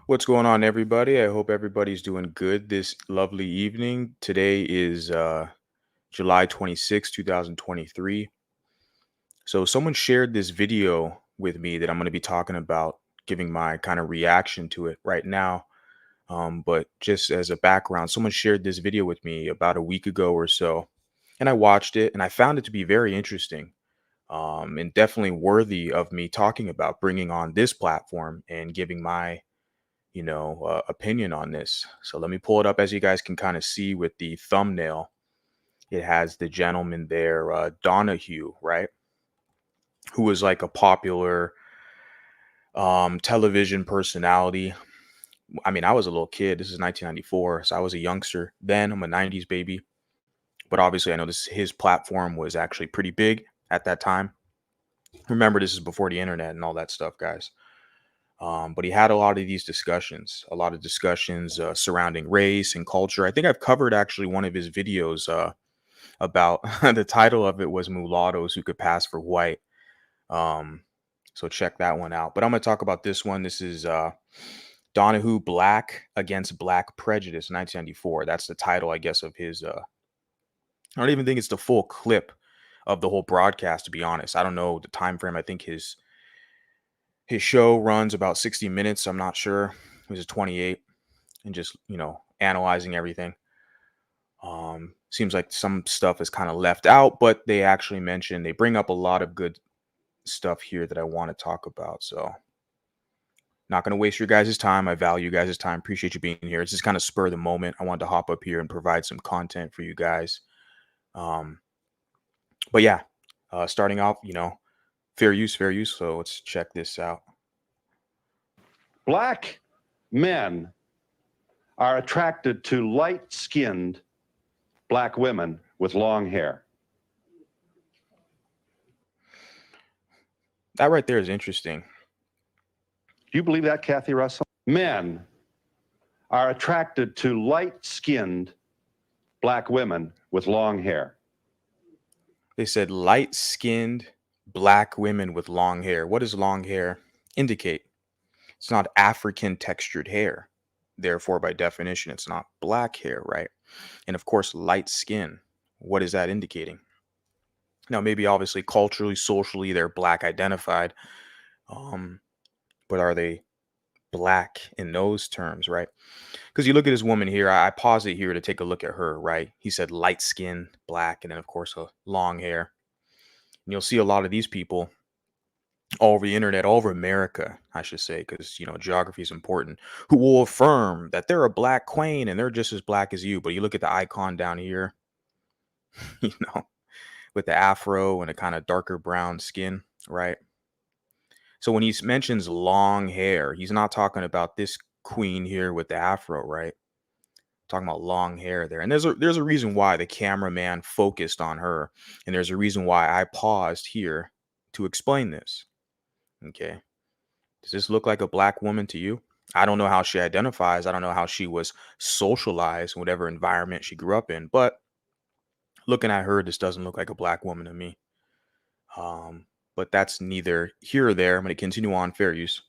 What's going on, everybody? I hope everybody's doing good this lovely evening. Today is July 26, 2023. So, someone shared this video with me that I'm going to be talking about, giving my kind of reaction to it right now. But just as a background, someone shared this video with me about a week ago or so, and I watched it and I found it to be very interesting, and definitely worthy of me talking about, bringing on this platform and giving my opinion on this. So let me pull it up as you guys can kind of see with the thumbnail. It has the gentleman there, Donahue, right? Who was like a popular television personality. I mean, I was a little kid. This is 1994, so I was a youngster then. I'm a 90s baby. But obviously, I know his platform was actually pretty big at that time. Remember, this is before the internet and all that stuff, guys. But he had a lot of discussions surrounding race and culture. I think I've covered actually one of his videos about the title of it was Mulattos Who Could Pass for White. Um, so check that one out. But I'm going to talk about this one. This is Donahue Black Against Black Prejudice, 1994. That's the title, I guess, of his. I don't even think it's the full clip of the whole broadcast, to be honest. I don't know the time frame. I think his show runs about 60 minutes. I'm not sure. It was 28, and just, analyzing everything. Seems like some stuff is kind of left out, but they bring up a lot of good stuff here that I want to talk about. So not going to waste your guys' time. I value you guys' time. Appreciate you being here. It's just kind of spur of the moment. I wanted to hop up here and provide some content for you guys. But yeah, starting off, fair use, fair use. So let's check this out. Black men are attracted to light-skinned black women with long hair. That right there is interesting. Do you believe that, Kathy Russell? Men are attracted to light-skinned black women with long hair. They said light-skinned black women with long hair. What does long hair indicate? It's not African textured hair. Therefore, by definition, it's not black hair, right? And of course, light skin. What is that indicating? Now, maybe obviously culturally, socially, they're black identified. But are they black in those terms, right? Because you look at this woman here, I pause it here to take a look at her, right? He said light skin, black, and then of course long hair. And you'll see a lot of these people all over the internet, all over America, I should say, because geography is important, who will affirm that they're a black queen and they're just as black as you. But you look at the icon down here, you know, with the afro and a kind of darker brown skin, right? So when he mentions long hair, he's not talking about this queen here with the afro, right? Talking about long hair there. And there's a reason why the cameraman focused on her, and there's a reason why I paused here to explain this. Okay. Does this look like a black woman to you? I don't know how she identifies. I don't know how she was socialized, whatever environment she grew up in. But looking at her, this doesn't look like a black woman to me. But that's neither here or there. I'm going to continue on. Fair use.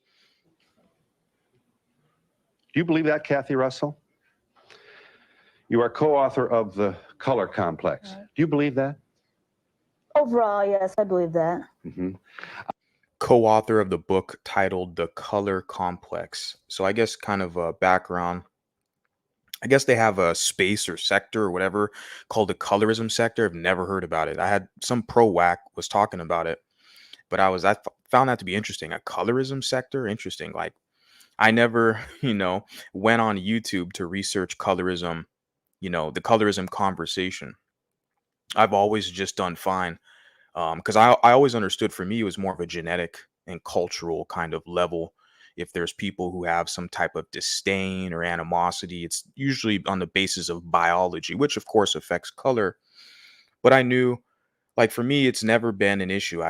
Do you believe that, Kathy Russell? You are co-author of The Color Complex. Do you believe that? Overall, yes, I believe that. Mm-hmm. Co-author of the book titled The Color Complex. So I guess kind of a background. I guess they have a space or sector or whatever called the colorism sector. I've never heard about it. I had some pro whack was talking about it, but found that to be interesting. A colorism sector, interesting. Like I never, went on YouTube to research colorism, the colorism conversation. I've always just done fine. Because I always understood for me it was more of a genetic and cultural kind of level. If there's people who have some type of disdain or animosity, it's usually on the basis of biology, which of course affects color. But I knew, like for me, it's never been an issue.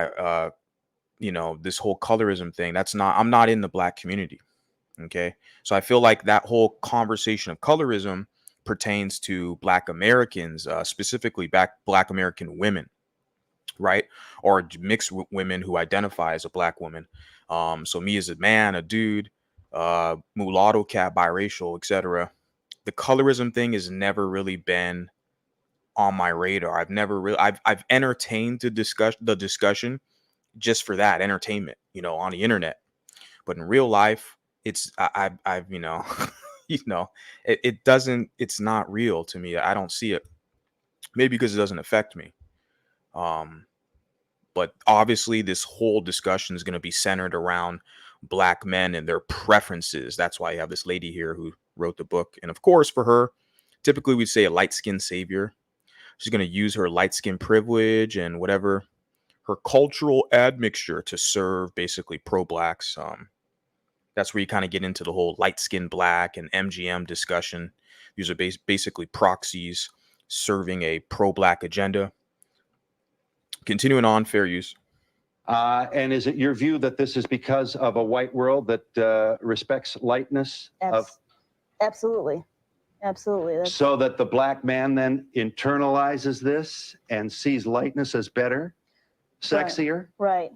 This whole colorism thing, I'm not in the black community. Okay. So I feel like that whole conversation of colorism pertains to black Americans, specifically black American women, right? Or mixed women who identify as a black woman. So me as a man, a dude, mulatto cat, biracial, etc. The colorism thing has never really been on my radar. I've entertained the discussion just for that entertainment, on the internet. But in real life, I've it's not real to me. I don't see it. Maybe because it doesn't affect me. Um, but obviously this whole discussion is going to be centered around black men and their preferences. That's why you have this lady here who wrote the book. And of course, for her, typically we'd say a light-skinned savior. She's going to use her light-skin privilege and whatever her cultural admixture to serve basically pro-blacks. That's where you kind of get into the whole light-skinned black and MGM discussion. These are basically proxies serving a pro-black agenda. Continuing on, fair use. And is it your view that this is because of a white world that respects lightness? Absolutely. Absolutely. So that the black man then internalizes this and sees lightness as better, sexier? Right.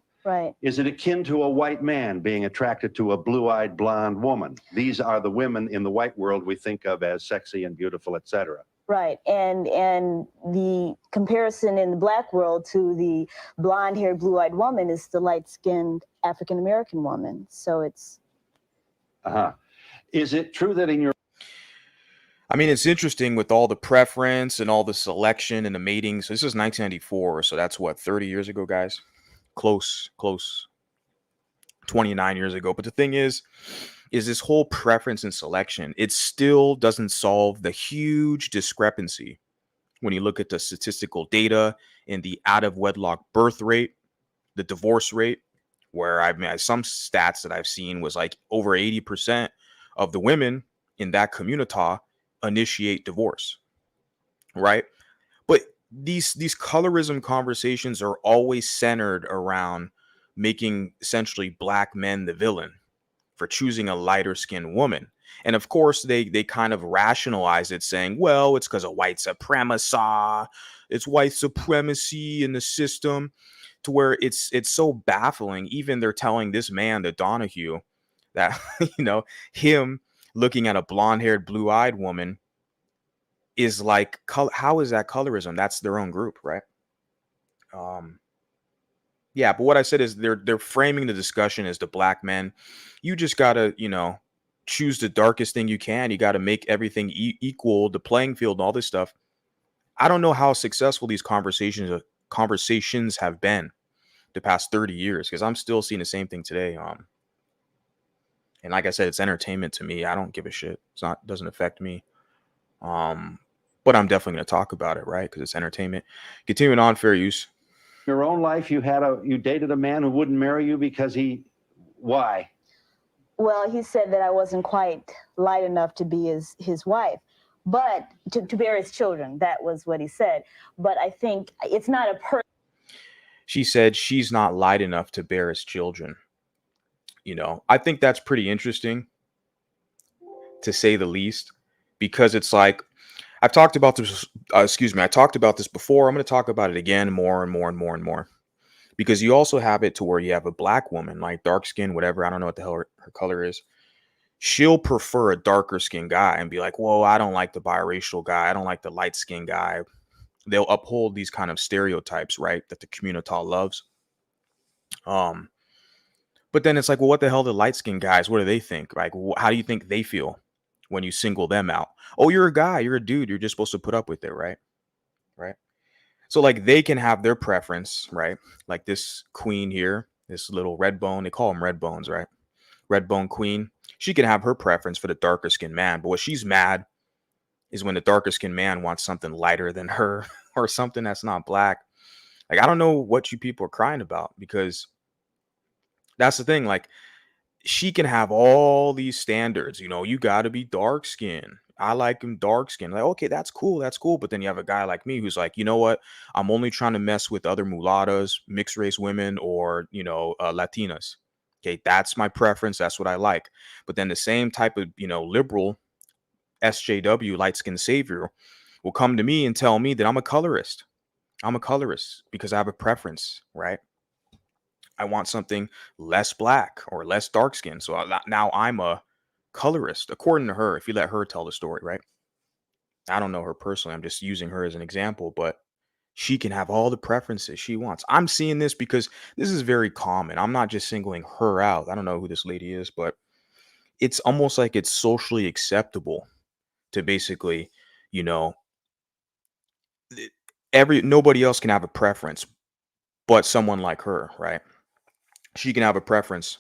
Is it akin to a white man being attracted to a blue-eyed blonde woman? These are the women in the white world we think of as sexy and beautiful, etc. Right. And the comparison in the black world to the blonde-haired, blue-eyed woman is the light-skinned African-American woman. So it's... Is it true that in your... I mean, it's interesting with all the preference and all the selection and the mating. So this is 1994. So that's what, 30 years ago, guys? Close. 29 years ago. But the thing is this whole preference and selection, it still doesn't solve the huge discrepancy when you look at the statistical data in the out-of-wedlock birth rate, the divorce rate, where some stats that I've seen was like over 80% of the women in that community initiate divorce, right? But these colorism conversations are always centered around making essentially black men the villain for choosing a lighter skinned woman. And of course, they kind of rationalize it saying, well, it's because of white supremacy. It's white supremacy in the system, to where it's so baffling. Even they're telling this man, the Donahue, that, him looking at a blonde haired, blue eyed woman is like, how is that colorism? That's their own group, right? Yeah, but what I said is they're framing the discussion as the black men. You just gotta, choose the darkest thing you can. You gotta make everything equal, the playing field, and all this stuff. I don't know how successful these conversations have been the past 30 years, because I'm still seeing the same thing today. And like I said, it's entertainment to me. I don't give a shit. Doesn't affect me. But I'm definitely going to talk about it, right? Because it's entertainment. Continuing on, fair use. Your own life, you dated a man who wouldn't marry you because why? Well, he said that I wasn't quite light enough to be his wife, but to bear his children. That was what he said. But I think it's not a person. She said she's not light enough to bear his children. I think that's pretty interesting, to say the least, because it's like, I've talked about this, I talked about this before. I'm going to talk about it again more and more, because you also have it to where you have a black woman, like dark skin, whatever. I don't know what the hell her color is. She'll prefer a darker skinned guy and be like, whoa, I don't like the biracial guy. I don't like the light skinned guy. They'll uphold these kind of stereotypes, right, that the community loves. But then it's like, well, what the hell, the light skinned guys, what do they think? Like, how do you think they feel when you single them out? Oh, you're a guy, you're a dude, you're just supposed to put up with it, right? So like, they can have their preference, right? Like this queen here, this little red bone, they call them red bones, right? Red bone queen. She can have her preference for the darker skinned man, but what she's mad is when the darker skinned man wants something lighter than her or something that's not black. Like, I don't know what you people are crying about, because that's the thing. Like, she can have all these standards, you got to be dark skinned. I like him dark skinned. Like, okay, that's cool. But then you have a guy like me who's like, you know what? I'm only trying to mess with other mulattoes, mixed race women, or, Latinas. Okay, that's my preference. That's what I like. But then the same type of, liberal SJW, light skinned savior, will come to me and tell me that I'm a colorist. I'm a colorist because I have a preference, right? I want something less black or less dark skin. So now I'm a colorist, according to her, if you let her tell the story, right? I don't know her personally. I'm just using her as an example, but she can have all the preferences she wants. I'm seeing this because this is very common. I'm not just singling her out. I don't know who this lady is, but it's almost like it's socially acceptable to basically, you know, every nobody else can have a preference but someone like her, right? She can have a preference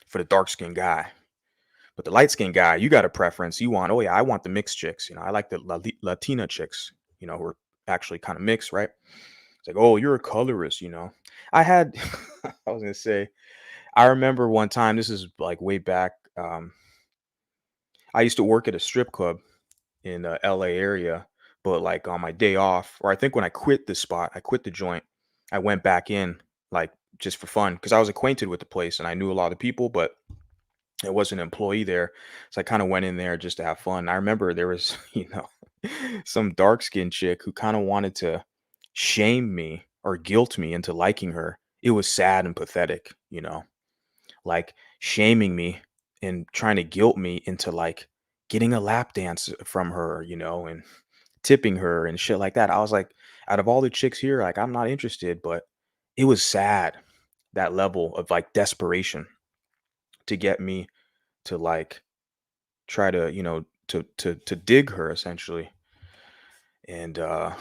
for the dark skinned guy. But the light skinned guy, you got a preference. You want, oh yeah, I want the mixed chicks. I like the Latina chicks, who are actually kind of mixed, right? It's like, oh, you're a colorist. I had, I was gonna say, I remember one time. This is like way back. I used to work at a strip club in the LA area, but like on my day off, or I think when I quit the spot, I quit the joint. I went back in like just for fun because I was acquainted with the place and I knew a lot of people, but I was an employee there. So I kind of went in there just to have fun. I remember there was, some dark skinned chick who kind of wanted to shame me or guilt me into liking her. It was sad and pathetic, like shaming me and trying to guilt me into like getting a lap dance from her, and tipping her and shit like that. I was like, out of all the chicks here, like I'm not interested, but it was sad, that level of like desperation to get me to like try to, to dig her essentially. And I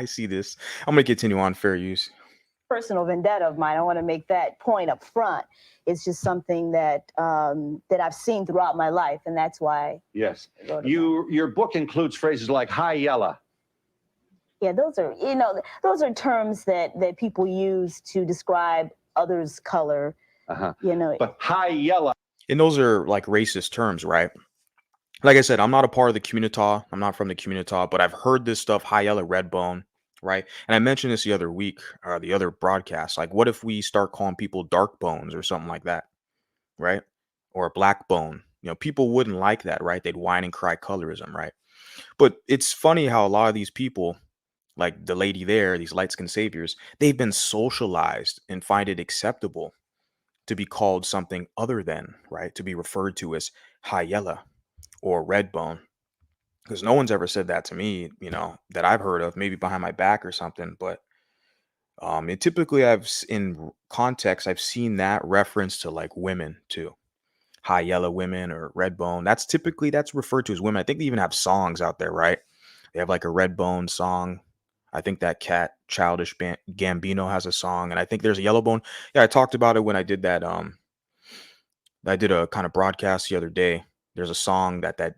see this. I'm gonna continue on fair use. Personal vendetta of mine. I want to make that point up front. It's just something that that I've seen throughout my life, and that's why. Yes. I wrote Your book includes phrases like high yellow. Yeah, those are terms that people use to describe others' color. But high yellow. And those are like racist terms, right? Like I said, I'm not a part of the community. I'm not from the community, but I've heard this stuff, high yellow, red bone, right? And I mentioned this the other week, or the other broadcast. Like, what if we start calling people dark bones or something like that, right? Or a black bone? People wouldn't like that, right? They'd whine and cry colorism, right? But it's funny how a lot of these people, like the lady there, these light skinned saviors, they've been socialized and find it acceptable to be called something other than, right? To be referred to as high yellow or red bone. Because no one's ever said that to me, that I've heard of, maybe behind my back or something. But it typically in context, I've seen that reference to like women too, high yellow women or red bone. That's referred to as women. I think they even have songs out there, right? They have like a red bone song. I think that cat Childish Gambino has a song, and I think there's a yellow bone. Yeah, I talked about it when I did that. I did a kind of broadcast the other day. There's a song that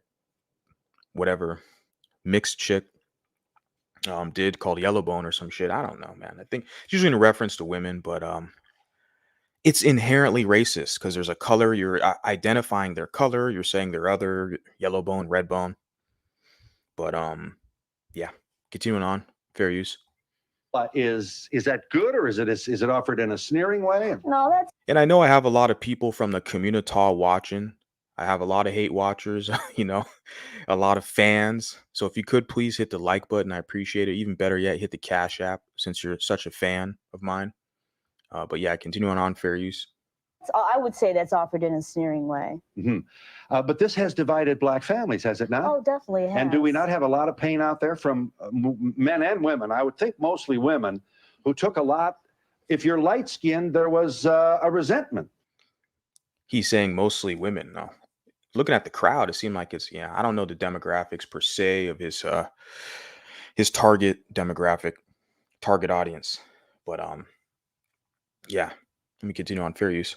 whatever mixed chick did called Yellowbone or some shit. I don't know, man. I think it's usually in reference to women, but it's inherently racist because there's a color. You're identifying their color. You're saying they're other, yellow bone, red bone. But yeah. Continuing on, fair use. Is that good, or is it offered in a sneering way? No, that's. And I know I have a lot of people from the community watching. I have a lot of hate watchers, a lot of fans. So if you could please hit the like button, I appreciate it. Even better yet, hit the Cash App since you're such a fan of mine. But yeah, continuing on fair use. I would say that's offered in a sneering way. But this has divided black families, has it not? Oh, definitely has. And do we not have a lot of pain out there from men and women? I would think mostly women who took a lot. If you're light-skinned, there was a resentment. He's saying mostly women. No, looking at the crowd, it seemed like I don't know the demographics per se of his target demographic, target audience. But yeah, let me continue on fair use.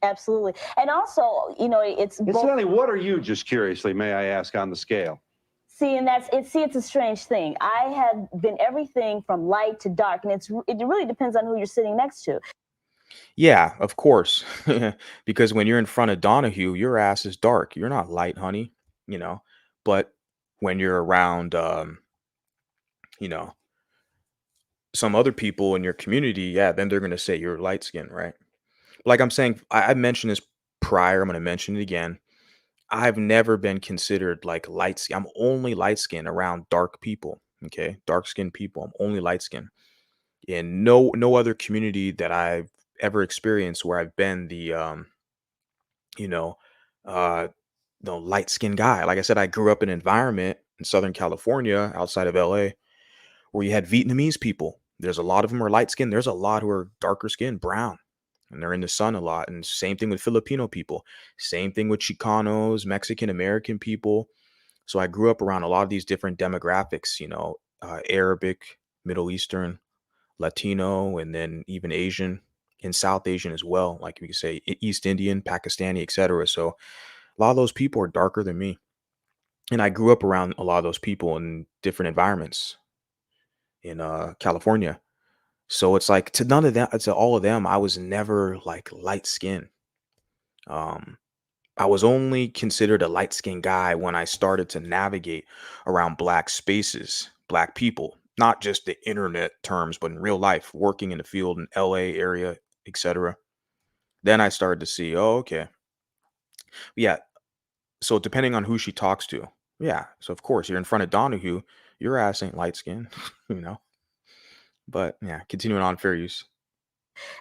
Absolutely. And also, it's Incidentally, what are you, just curiously, may I ask, on the scale? See, and it's a strange thing. I have been everything from light to dark, and it really depends on who you're sitting next to. Yeah, of course. Because when you're in front of Donahue, your ass is dark. You're not light, honey, But when you're around some other people in your community, yeah, then they're gonna say you're light skinned, right? Like I'm saying, I mentioned this prior, I'm gonna mention it again. I've never been considered like light skin. I'm only light skinned around dark people. Okay. Dark skinned people. I'm only light skinned. In no other community that I've ever experienced where I've been you know, uh, the light skinned guy. Like I said, I grew up in an environment in Southern California outside of LA where you had Vietnamese people. There's a lot of them are light skinned. There's a lot who are darker skinned, brown, and they're in the sun a lot. And same thing with Filipino people. Same thing with Chicanos, Mexican American people. So I grew up around a lot of these different demographics, Arabic, Middle Eastern, Latino, and then even Asian and South Asian as well. Like we could say East Indian, Pakistani, etc. So a lot of those people are darker than me. And I grew up around a lot of those people in different environments in California. So it's like to none of them, to all of them, I was never like light skinned. Um, I was only considered a light skinned guy when I started to navigate around black spaces, black people, not just the internet terms, but in real life, working in the field in LA area, etc. Then I started to see, oh, okay. Yeah. So depending on who she talks to, yeah. So of course, you're in front of Donahue, your ass ain't light skinned, you know. But yeah, continuing on fair use.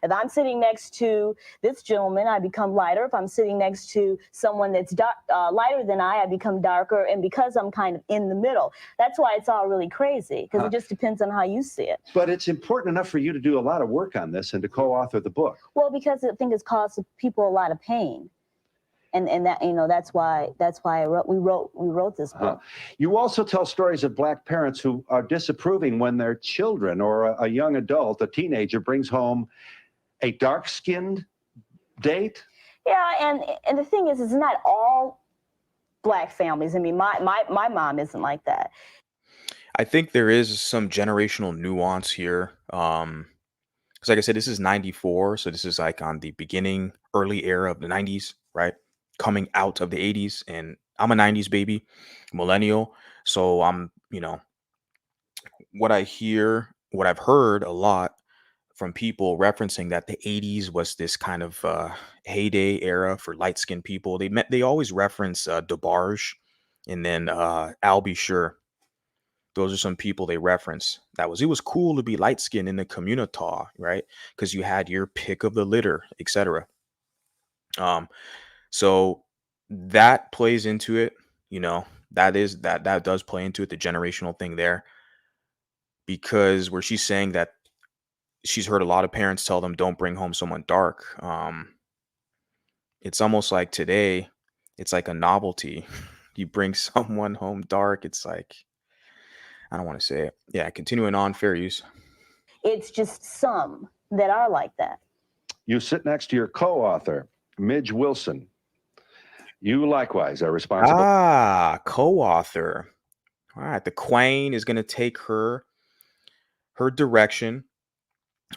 If I'm sitting next to this gentleman, I become lighter. If I'm sitting next to someone that's lighter than I become darker. And because I'm kind of in the middle, that's why it's all really crazy, because it just depends on how you see it. But it's important enough for you to do a lot of work on this and to co-author the book. Well, because I think it's caused people a lot of pain. And that, that's why we wrote this book. You also tell stories of black parents who are disapproving when their children or a young adult, a teenager, brings home a dark-skinned date. Yeah, and the thing is, it's not all black families. I mean, my mom isn't like that. I think there is some generational nuance here. Because like I said, this is 94, so this is like on the beginning, early era of the 90s, right? Coming out of the 80s, and I'm a 90s baby, millennial. So what I've heard a lot from people referencing that the 80s was this kind of heyday era for light-skinned people. They always reference DeBarge and then Al B. Sure. Those are some people they reference. It was cool to be light skinned in the community, right? Because you had your pick of the litter, etc. So that plays into it, that does play into it, the generational thing there. Because where she's saying that she's heard a lot of parents tell them don't bring home someone dark. It's almost like today, it's like a novelty. You bring someone home dark, it's like, I don't want to say it. Yeah, continuing on, fair use. It's just some that are like that. You sit next to your co-author, Midge Wilson. You likewise are responsible. Co-author. All right, the queen is going to take her direction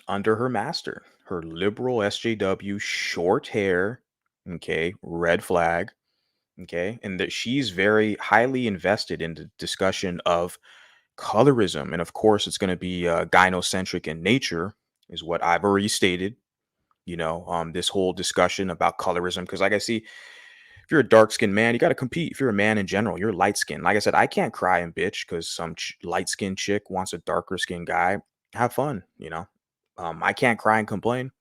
under her master, her liberal SJW, short hair, okay, red flag, okay, and that she's very highly invested in the discussion of colorism. And of course, it's going to be gynocentric in nature, is what I've already stated. This whole discussion about colorism, because like I see, if you're a dark skinned man, you got to compete. If you're a man in general, you're light skinned. Like I said, I can't cry and bitch because some light skinned chick wants a darker skinned guy. Have fun, I can't cry and complain.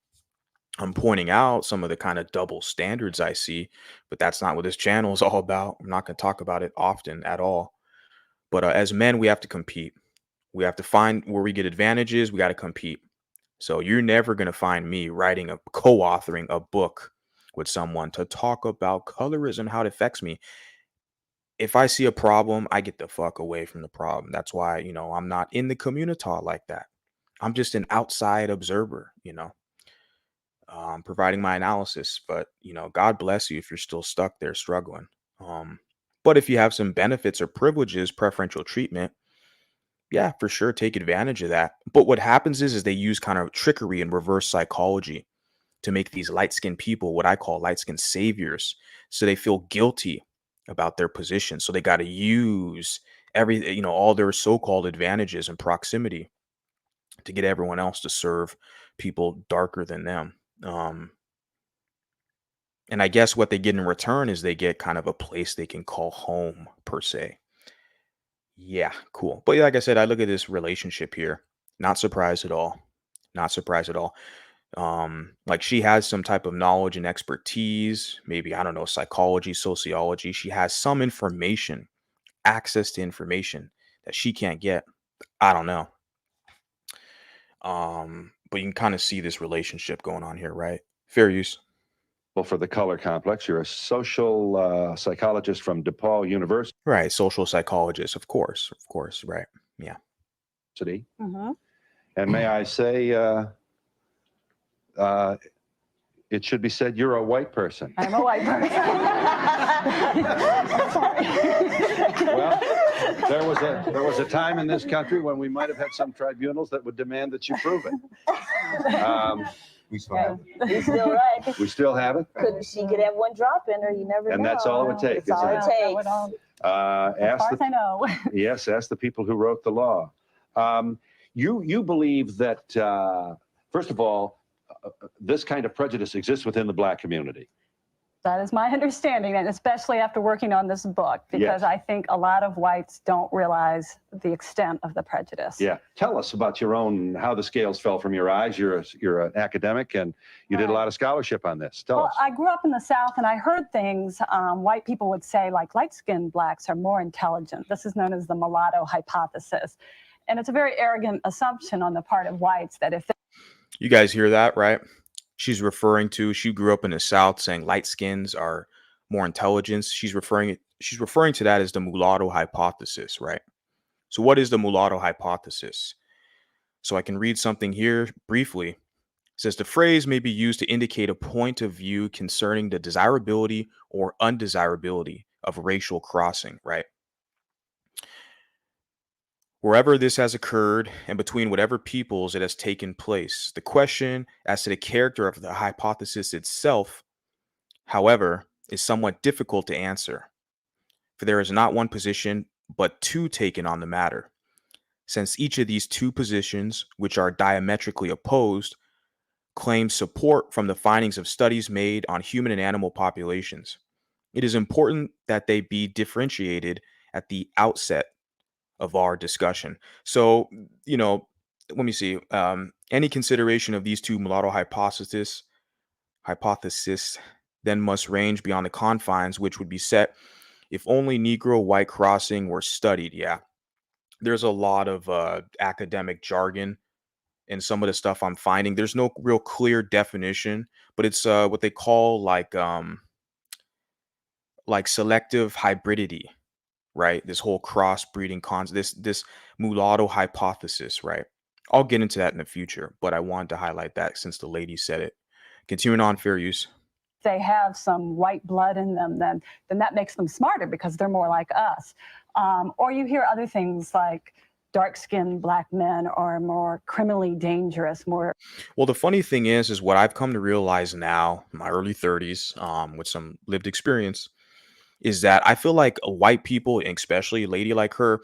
I'm pointing out some of the kind of double standards I see, but that's not what this channel is all about. I'm not going to talk about it often at all. But as men, we have to compete. We have to find where we get advantages. We got to compete. So you're never going to find me co-authoring a book with someone to talk about colorism, how it affects me. If I see a problem, I get the fuck away from the problem. That's why, I'm not in the community like that. I'm just an outside observer, providing my analysis. But, God bless you if you're still stuck there struggling. But if you have some benefits or privileges, preferential treatment, yeah, for sure, take advantage of that. But what happens is they use kind of trickery and reverse psychology to make these light-skinned people what I call light-skinned saviors. So they feel guilty about their position. So they got to use all their so-called advantages and proximity to get everyone else to serve people darker than them. And I guess what they get in return is they get kind of a place they can call home, per se. Yeah, cool. But like I said, I look at this relationship here, not surprised at all. Not surprised at all. Like she has some type of knowledge and expertise, maybe, I don't know, psychology, sociology. She has some information, access to information that she can't get. I don't know. But you can kind of see this relationship going on here, right? Fair use. For the color complex. You're a social psychologist from DePaul University. Right. Social psychologist, of course. Of course. Right. Yeah. Mm-hmm. And may I say, it should be said you're a white person. I'm a white person. Well, there was a time in this country when we might have had some tribunals that would demand that you prove it. We still have it. You're still right. We still have it, She could have one drop in her. You never know. and that's all it would take. That's all isn't it it? takes. As far as I know. Yes, ask the people who wrote the law. You believe that, first of all, this kind of prejudice exists within the Black community. That is my understanding, and especially after working on this book, because Yes. I think a lot of whites don't realize the extent of the prejudice. Yeah. Tell us about your own, how the scales fell from your eyes. You're an academic, and you did a lot of scholarship on this. Tell Well, us. I grew up in the South, and I heard things white people would say, like light-skinned blacks are more intelligent. This is known as the Mulatto Hypothesis. And it's a very arrogant assumption on the part of whites that if You guys hear that, right? She grew up in the South saying light skins are more intelligent. She's referring to that as the Mulatto Hypothesis, right? So what is the Mulatto Hypothesis? So I can read something here briefly. It says the phrase may be used to indicate a point of view concerning the desirability or undesirability of racial crossing, right? Wherever this has occurred and between whatever peoples it has taken place, the question as to the character of the hypothesis itself, however, is somewhat difficult to answer, for there is not one position but two taken on the matter, since each of these two positions, which are diametrically opposed, claims support from the findings of studies made on human and animal populations. It is important that they be differentiated at the outset of our discussion. So, let me see. Any consideration of these two mulatto hypothesis then must range beyond the confines which would be set if only Negro white crossing were studied. Yeah, there's a lot of academic jargon in some of the stuff I'm finding. There's no real clear definition, but it's what they call like selective hybridity, right? This whole crossbreeding this mulatto hypothesis, right? I'll get into that in the future, but I wanted to highlight that since the lady said it. Continuing on, fair use. they have some white blood in them, then that makes them smarter because they're more like us. Or you hear other things like dark-skinned black men are more criminally dangerous, more. Well, the funny thing is what I've come to realize now, in my early 30s, with some lived experience, is that I feel like white people, and especially a lady like her,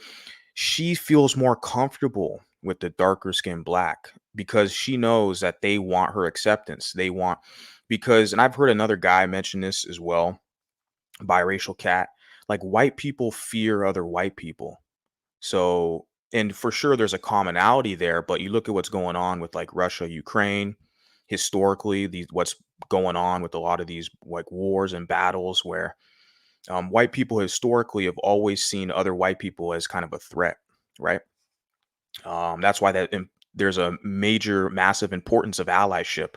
she feels more comfortable with the darker skinned black because she knows that they want her acceptance. And I've heard another guy mention this as well, biracial cat, like white people fear other white people. So, and for sure there's a commonality there, but you look at what's going on with like Russia, Ukraine, historically, what's going on with a lot of these like wars and battles where white people historically have always seen other white people as kind of a threat, right? That's why there's a massive importance of allyship.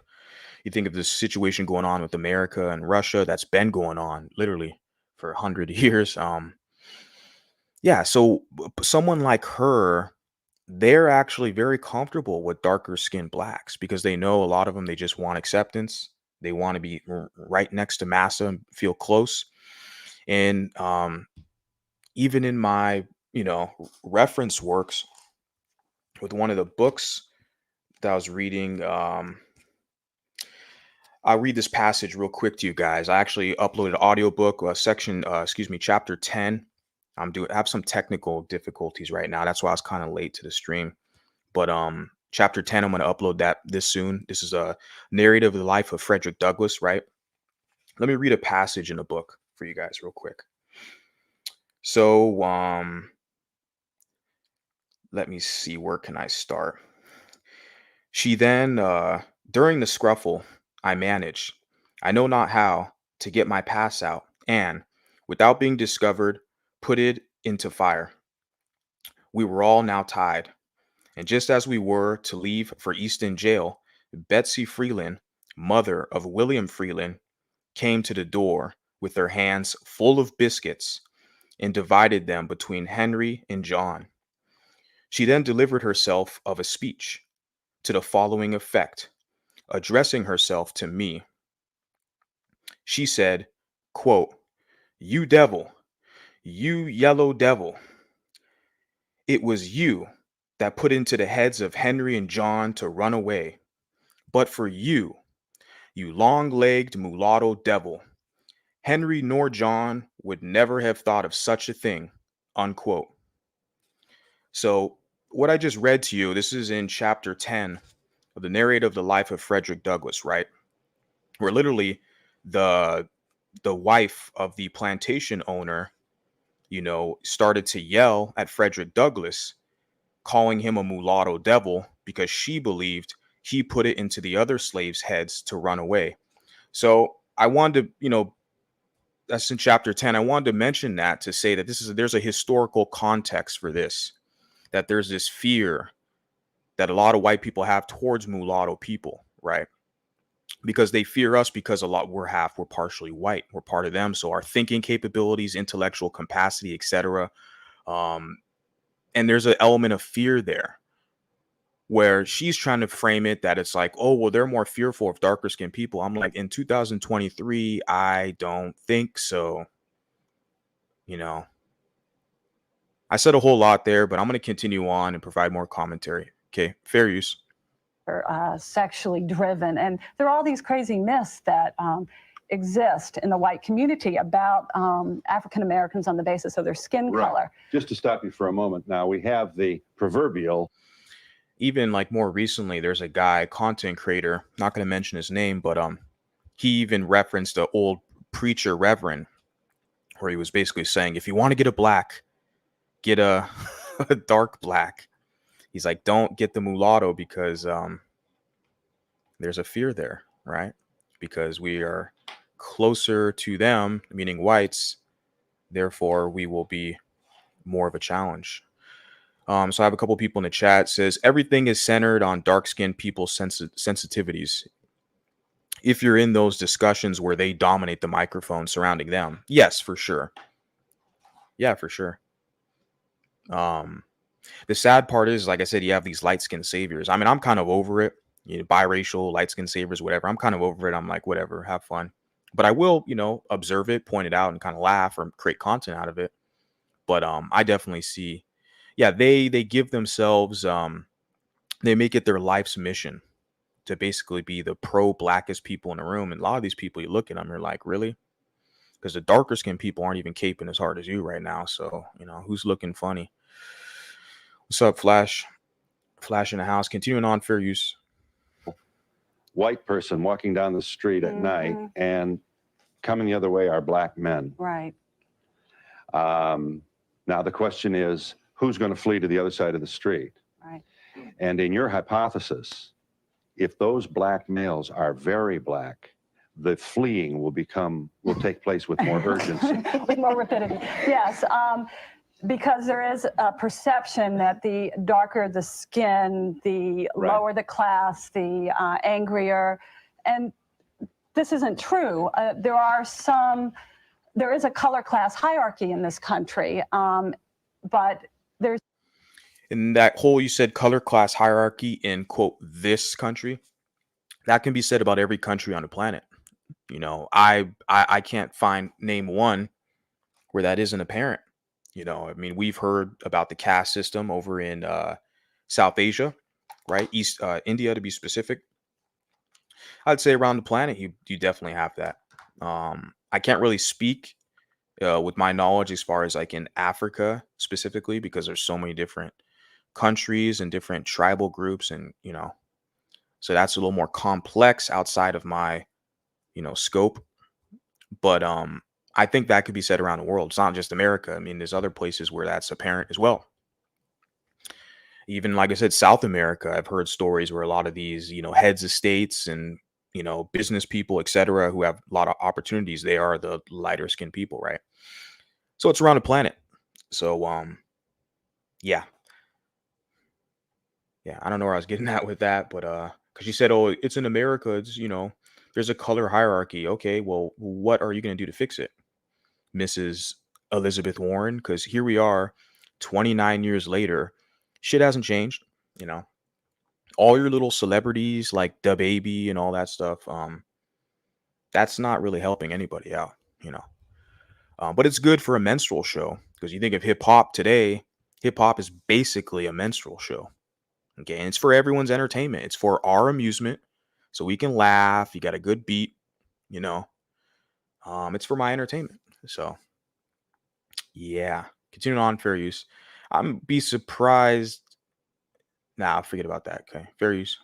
You think of this situation going on with America and Russia that's been going on literally for 100 years. Yeah, so someone like her, they're actually very comfortable with darker skinned blacks because they know a lot of them, they just want acceptance. They want to be right next to massa and feel close. And even in my, reference works with one of the books that I was reading, I'll read this passage real quick to you guys. I actually uploaded an audiobook, chapter 10. I have some technical difficulties right now. That's why I was kind of late to the stream. But chapter 10, I'm going to upload that this soon. This is a narrative of the life of Frederick Douglass, right? Let me read a passage in the book for you guys real quick. So let me see, where can I start? She then, during the scruffle, I managed, I know not how, to get my pass out and, without being discovered, put it into fire. We were all now tied, and just as we were to leave for Easton Jail, Betsy Freeland, mother of William Freeland, came to the door with her hands full of biscuits and divided them between Henry and John. She then delivered herself of a speech to the following effect, addressing herself to me. She said, quote, "You devil, you yellow devil, it was you that put into the heads of Henry and John to run away. But for you, you long-legged mulatto devil, Henry nor John would never have thought of such a thing," unquote. So what I just read to you, this is in chapter 10 of the narrative of the life of Frederick Douglass, right? Where literally the wife of the plantation owner, started to yell at Frederick Douglass, calling him a mulatto devil because she believed he put it into the other slaves' heads to run away. So I wanted to, that's in chapter 10. I wanted to mention that to say that there's a historical context for this, that there's this fear that a lot of white people have towards mulatto people, right? Because they fear us because we're partially white, we're part of them. So our thinking capabilities, intellectual capacity, etc. And there's an element of fear there where she's trying to frame it that it's like, oh, well, they're more fearful of darker skinned people. I'm like, in 2023, I don't think so. I said a whole lot there, but I'm going to continue on and provide more commentary. Okay, fair use. Sexually driven. And there are all these crazy myths that exist in the white community about African Americans on the basis of their skin color. Just to stop you for a moment now, we have the proverbial. Even like more recently, there's a guy, content creator, not going to mention his name, but he even referenced an old preacher reverend where he was basically saying, if you want to get a black, get a dark black. He's like, don't get the mulatto because there's a fear there, right? Because we are closer to them, meaning whites, therefore we will be more of a challenge. So I have a couple people in the chat. Says everything is centered on dark-skinned people's sensitivities. If you're in those discussions where they dominate the microphone surrounding them, yes, for sure. Yeah, for sure. The sad part is, like I said, you have these light-skinned saviors. I mean, I'm kind of over it. Biracial, light-skinned saviors, whatever. I'm kind of over it. I'm like, whatever, have fun. But I will, observe it, point it out, and kind of laugh or create content out of it. But I definitely see, yeah, they give themselves, they make it their life's mission to basically be the pro-blackest people in the room. And a lot of these people, you look at them, you're like, really? Because the darker skinned people aren't even caping as hard as you right now. So, who's looking funny? What's up, Flash? Flash in the house. Continuing on, fair use. White person walking down the street at night, and coming the other way are black men. Right. Now the question is, who's going to flee to the other side of the street? Right. And in your hypothesis, if those black males are very black, the fleeing will take place with more urgency. With more rapidity. Yes. Because there is a perception that the darker the skin, the lower the class, the angrier. And this isn't true. There is a color class hierarchy in this country, but there's. In that whole, you said color class hierarchy in, quote, this country, that can be said about every country on the planet. I can't name one where that isn't apparent. I mean, we've heard about the caste system over in South Asia, right? East India, to be specific. I'd say around the planet, you definitely have that. I can't really speak with my knowledge as far as like in Africa specifically, because there's so many different countries and different tribal groups, and so that's a little more complex outside of my scope. But I think that could be said around the world. It's not just America. I mean, there's other places where that's apparent as well. Even like I said, South America, I've heard stories where a lot of these, heads of states and, business people, etc., who have a lot of opportunities, they are the lighter skinned people, right? So it's around the planet. So yeah. Yeah, I don't know where I was getting at with that, but because you said, oh, it's in America, it's, there's a color hierarchy. Okay, well, what are you going to do to fix it, Mrs. Elizabeth Warren? Because here we are, 29 years later, shit hasn't changed. You know, all your little celebrities like Da Baby and all that stuff. That's not really helping anybody out. You know, but it's good for a menstrual show because you think of hip hop today. Hip hop is basically a menstrual show. Okay, and it's for everyone's entertainment. It's for our amusement, so we can laugh. You got a good beat, you know. It's for my entertainment. So, yeah. Continuing on, fair use. I'm be surprised. Nah, forget about that. Okay, fair use.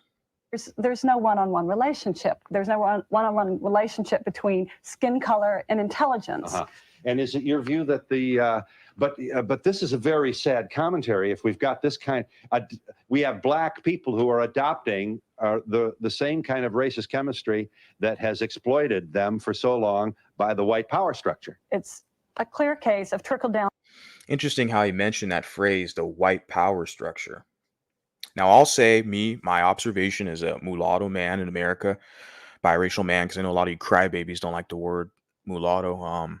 There's no one-on-one relationship. There's no one-on-one relationship between skin color and intelligence. And is it your view that but this is a very sad commentary. If we've got this kind, we have black people who are adopting the same kind of racist chemistry that has exploited them for so long by the white power structure. It's a clear case of trickle-down. Interesting how you mentioned that phrase, the white power structure. Now, I'll say my observation as a mulatto man in America, biracial man, because I know a lot of you crybabies don't like the word mulatto.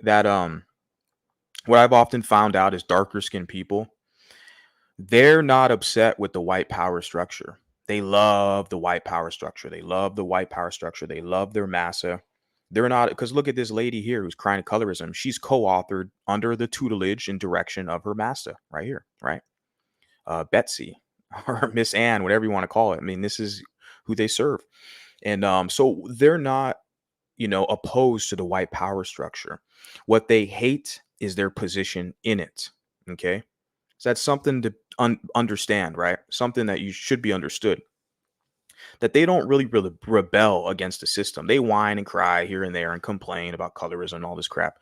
That what I've often found out is darker skinned people, they're not upset with the white power structure. They love the white power structure. They love the white power structure. They love their massa. They're not, because look at this lady here who's crying colorism. She's co-authored under the tutelage and direction of her massa right here, right? Betsy or Miss Ann, whatever you want to call it. I mean, this is who they serve. And so they're not, opposed to the white power structure. What they hate is their position in it. Okay. So that's something to understand, right? Something that you should be understood. That they don't really rebel against the system. They whine and cry here and there and complain about colorism and all this crap.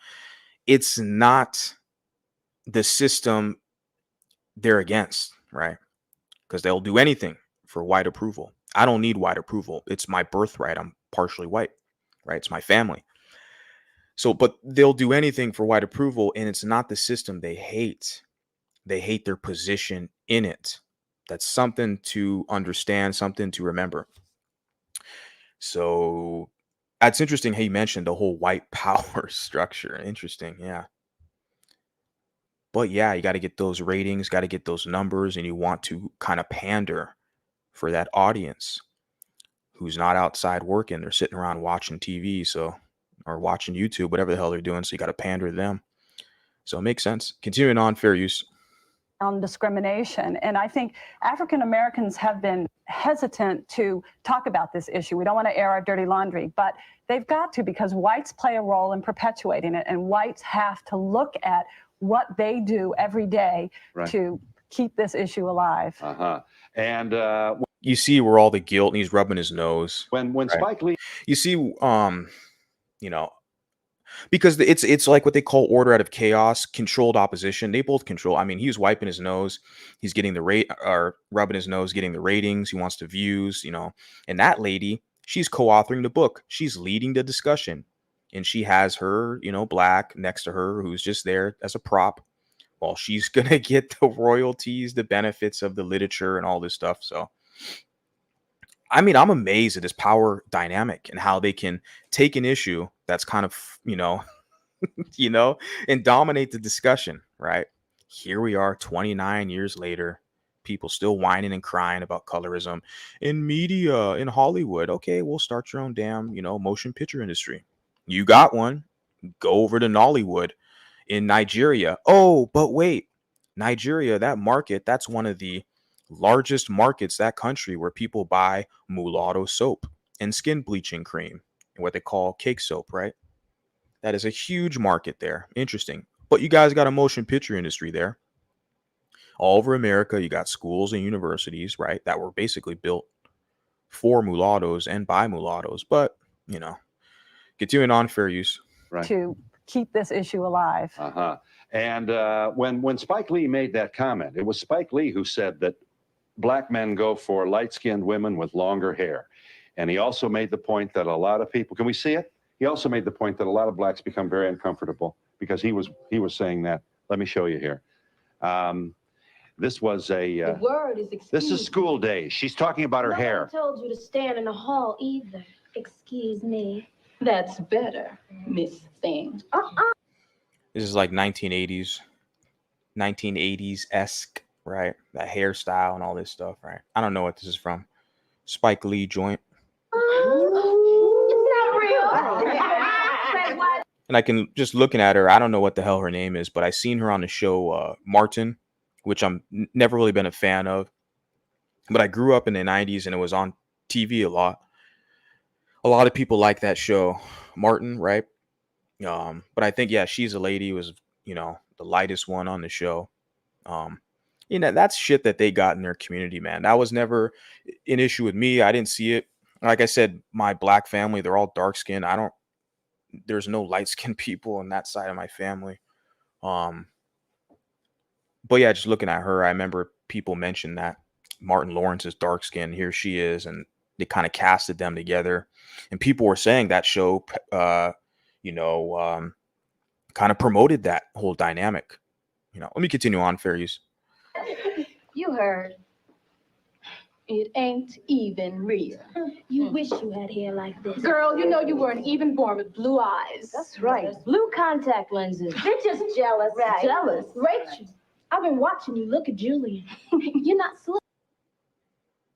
It's not the system they're against, right? Because they'll do anything for white approval. I don't need white approval. It's my birthright. I'm partially white, right? It's my family. So, but they'll do anything for white approval, and it's not the system they hate. They hate their position in it. That's something to understand, something to remember. So that's interesting how you mentioned the whole white power structure. Interesting. Yeah. But yeah, you got to get those ratings, got to get those numbers, and you want to kind of pander for that audience who's not outside working. They're sitting around watching TV, or watching YouTube, whatever the hell they're doing. So you got to pander to them. So it makes sense. Continuing on, fair use. On discrimination. And I think African Americans have been hesitant to talk about this issue. We don't want to air our dirty laundry, but they've got to, because whites play a role in perpetuating it, and whites have to look at what they do every day to keep this issue alive. And you see where all the guilt, and he's rubbing his nose. When Spike Lee, you see, because it's like what they call order out of chaos, controlled opposition. They both control. I mean, he was wiping his nose. He's getting the rate, or rubbing his nose, getting the ratings. He wants the views, And that lady, she's co-authoring the book. She's leading the discussion. And she has her, black next to her, who's just there as a prop. Well, she's going to get the royalties, the benefits of the literature and all this stuff. So, I mean, I'm amazed at this power dynamic and how they can take an issue that's kind of, and dominate the discussion, right? Here we are 29 years later, people still whining and crying about colorism in media, in Hollywood. Okay, we'll start your own damn, motion picture industry. You got one. Go over to Nollywood in Nigeria. Oh, but wait, Nigeria, that market, that's one of the largest markets, that country, where people buy mulatto soap and skin bleaching cream and what they call cake soap, right? That is a huge market there. Interesting. But you guys got a motion picture industry there. All over America, you got schools and universities, right, that were basically built for mulattoes and by mulattoes. But, continuing on, fair use. To keep this issue alive. And when Spike Lee made that comment, it was Spike Lee who said that black men go for light-skinned women with longer hair. And he also made the point that a lot of people, can we see it? He also made the point that a lot of blacks become very uncomfortable because he was saying that. Let me show you here. This was a, The word is excuse. this is School Days. She's talking about her hair. Nobody told you to stand in the hall either. Excuse me. That's better, Miss Thing. This is like 1980s-esque, right? That hairstyle and all this stuff, right? I don't know what this is from. Spike Lee joint. It's not real. Say what? And I can, just looking at her, I don't know what the hell her name is, but I seen her on the show Martin, which I'm never really been a fan of. But I grew up in the 90s and it was on TV a lot. A lot of people like that show, Martin, right? But I think, yeah, She's a Lady was, the lightest one on the show. That's shit that they got in their community, man. That was never an issue with me. I didn't see it. Like I said, my black family, they're all dark skinned. There's no light skinned people on that side of my family. But yeah, just looking at her, I remember people mentioned that Martin Lawrence is dark skinned. Here she is. And they kind of casted them together. And people were saying that show, kind of promoted that whole dynamic. Let me continue on, fair use. You heard. It ain't even real. You wish you had hair like this. Girl, you know you weren't even born with blue eyes. That's right. Blue contact lenses. They're just jealous. Right. Jealous. Rachel, I've been watching you look at Julian. You're not slick.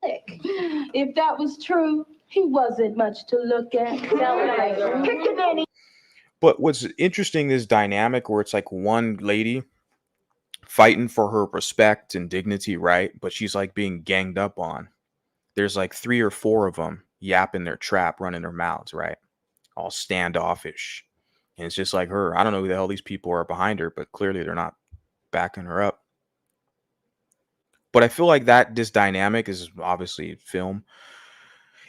If that was true, he wasn't much to look at. Kick the Danny. But what's interesting is dynamic where it's like one lady fighting for her respect and dignity, right? But she's like being ganged up on. There's like 3 or 4 of them yapping their trap, running their mouths, right? All standoffish. And it's just like her. I don't know who the hell these people are behind her, but clearly they're not backing her up. But I feel like this dynamic is obviously film.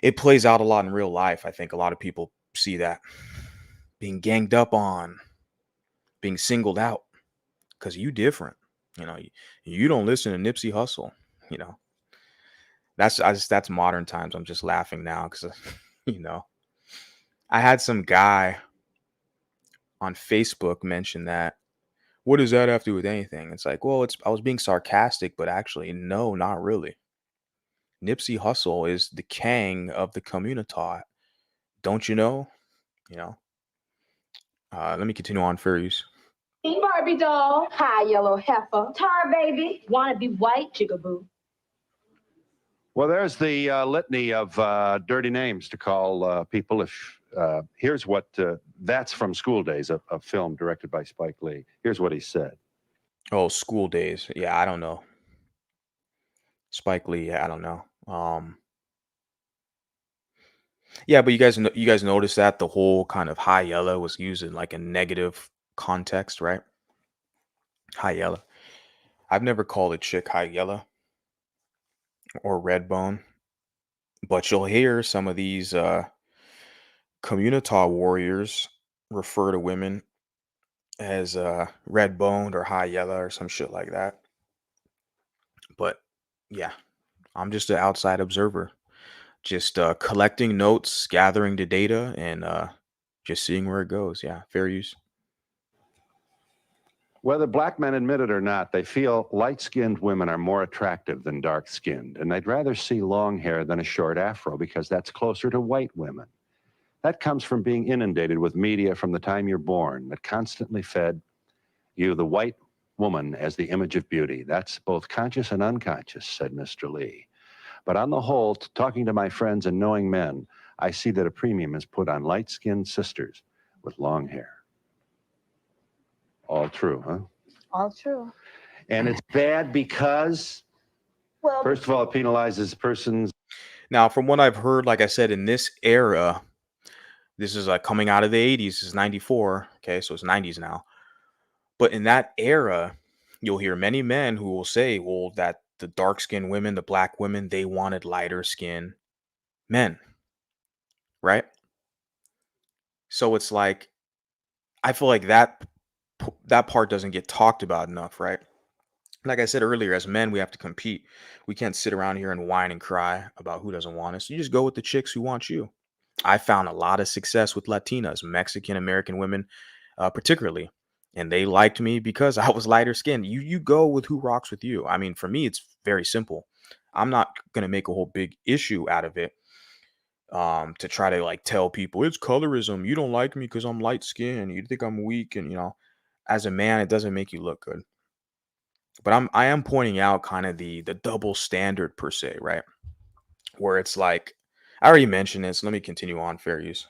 It plays out a lot in real life. I think a lot of people see that. Being ganged up on, being singled out because you different. You don't listen to Nipsey Hussle. That's modern times. I'm just laughing now because I had some guy on Facebook mention that. What does that have to do with anything? It's like, well, I was being sarcastic, but actually, no, not really. Nipsey Hussle is the king of the community. Don't you know? Let me continue on, fair use. Barbie doll. Hi, yellow heifer. Tar baby. Wanna be white, jigaboo. Well, there's the litany of dirty names to call people. If here's what that's from School Days, a film directed by Spike Lee. Here's what he said. Oh, School Days. Yeah, I don't know. Spike Lee. I don't know. Yeah, but you guys noticed that the whole kind of high yellow was used in like a negative context, right? High yellow. I've never called a chick high yellow or red bone, but you'll hear some of these community warriors refer to women as red boned or high yellow or some shit like that. But yeah, I'm just an outside observer, just collecting notes, gathering the data, and just seeing where it goes. Yeah, fair use. Whether black men admit it or not, they feel light-skinned women are more attractive than dark-skinned, and they'd rather see long hair than a short afro because that's closer to white women. That comes from being inundated with media from the time you're born that constantly fed you the white woman as the image of beauty. That's both conscious and unconscious, said Mr. Lee. But on the whole, talking to my friends and knowing men, I see that a premium is put on light-skinned sisters with long hair. All true, huh? All true. And it's bad because, Well, first of all, it penalizes persons. Now, from what I've heard, like I said, in this era, this is like coming out of the 80s. This is 94. Okay, so it's 90s now. But in that era, you'll hear many men who will say, well, that the dark-skinned women, the black women, they wanted lighter skin men, right? So it's like, I feel like that that part doesn't get talked about enough, right? Like I said earlier, as men, we have to compete. We can't sit around here and whine and cry about who doesn't want us. You just go with the chicks who want you. I found a lot of success with Latinas, Mexican American women, particularly, and they liked me because I was lighter skinned. You go with who rocks with you. I mean, for me, it's very simple. I'm not gonna make a whole big issue out of it, to try to like tell people it's colorism. You don't like me because I'm light skinned. You think I'm weak, and as a man, it doesn't make you look good. But I am pointing out kind of the double standard per se, right? Where it's like, I already mentioned this. Let me continue on. Fair use.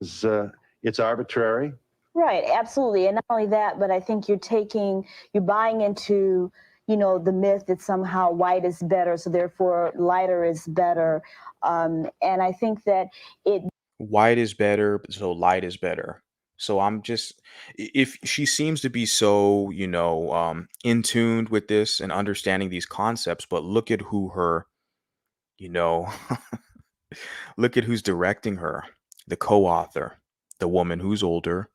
It's arbitrary. Right, absolutely. And not only that, but I think you're buying into, the myth that somehow white is better, so therefore lighter is better. And I think that White is better, so light is better. So I'm just, if she seems to be so, in tuned with this and understanding these concepts, but look at who her, you know, look at who's directing her, the co-author, the woman who's older,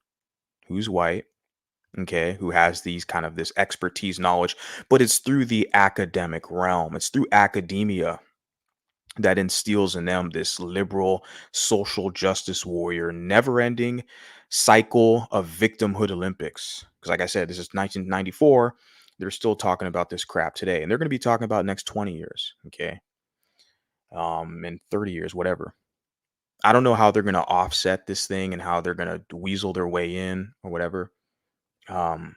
who's white, okay, who has these kind of this expertise knowledge, but it's through the academic realm. It's through academia that instills in them this liberal social justice warrior, never ending cycle of victimhood Olympics. Because, like I said, this is 1994. They're still talking about this crap today, and they're going to be talking about next 20 years, okay, and 30 years, whatever. I don't know how they're going to offset this thing and how they're going to weasel their way in or whatever. Um,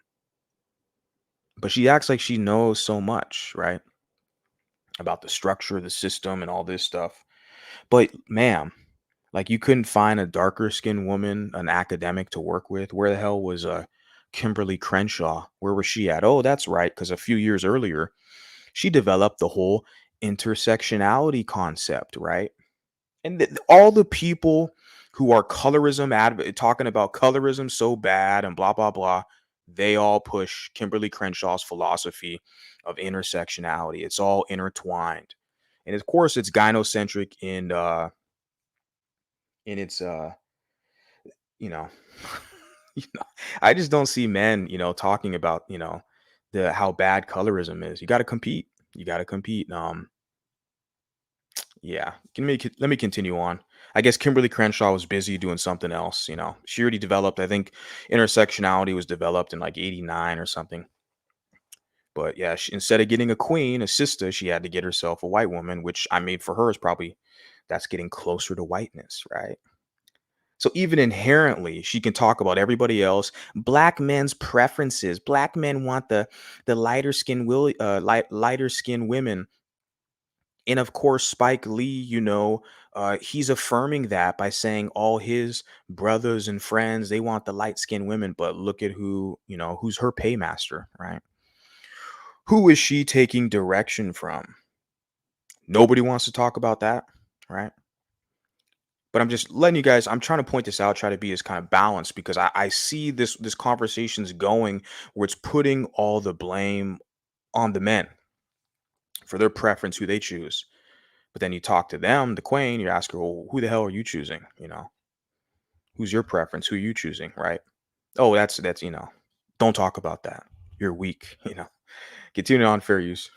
but she acts like she knows so much, right, about the structure of the system and all this stuff. But, ma'am, like, you couldn't find a darker skinned woman, an academic to work with. Where the hell was Kimberly Crenshaw? Where was she at? Oh, that's right, because a few years earlier, she developed the whole intersectionality concept, right? And all the people who are colorism talking about colorism so bad and blah blah blah, they all push Kimberly Crenshaw's philosophy of intersectionality. It's all intertwined, and of course, it's gynocentric in its you know, you know, I just don't see men, talking about, the how bad colorism is. You got to compete. You got to compete. Yeah. Let me continue on. I guess Kimberly Crenshaw was busy doing something else. She already developed. I think intersectionality was developed in like '89 or something. But yeah, instead of getting a queen, a sister, she had to get herself a white woman, which I mean for her is probably that's getting closer to whiteness, right? So even inherently, she can talk about everybody else. Black men's preferences. Black men want the lighter skin women. And of course, Spike Lee, he's affirming that by saying all his brothers and friends, they want the light skinned women. But look at who's her paymaster, right? Who is she taking direction from? Nobody wants to talk about that, right? But I'm just letting you guys, I'm trying to point this out, try to be as kind of balanced because I see this conversation's going where it's putting all the blame on the men for their preference, who they choose. But then you talk to them, the queen, you ask her, well, who the hell are you choosing? Who's your preference? Who are you choosing? Right. Oh, that's, don't talk about that. You're weak, Continue on, fair use.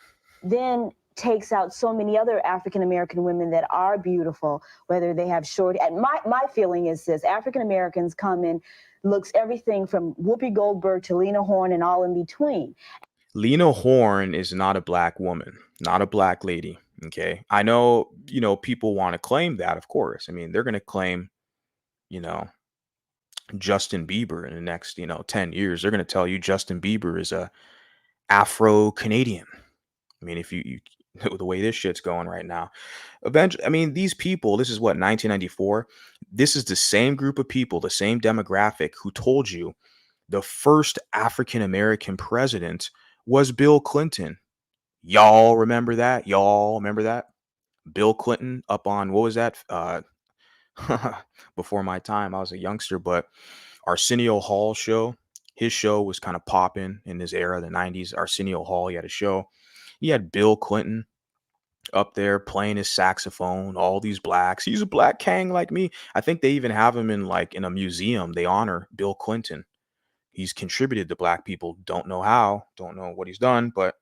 then takes out so many other African American women that are beautiful, whether they have short. And my feeling is this: African Americans come in looks everything from Whoopi Goldberg to Lena Horne and all in between. Lena Horne is not a black woman, not a black lady. Okay. I know, people want to claim that, of course. I mean, they're going to claim, you know, Justin Bieber in the next, 10 years. They're going to tell you Justin Bieber is a Afro-Canadian. I mean, if you the way this shit's going right now, eventually, I mean, these people, this is what, 1994. This is the same group of people, the same demographic who told you the first African American president was Bill Clinton. Y'all remember that? Y'all remember that? Bill Clinton up on, what was that? Before my time, I was a youngster, but Arsenio Hall show, his show was kind of popping in this era, the 90s. Arsenio Hall, he had a show. He had Bill Clinton up there playing his saxophone, all these blacks. He's a black king like me. I think they even have him in a museum. They honor Bill Clinton. he's contributed to black people. Don't know how, don't know what he's done, but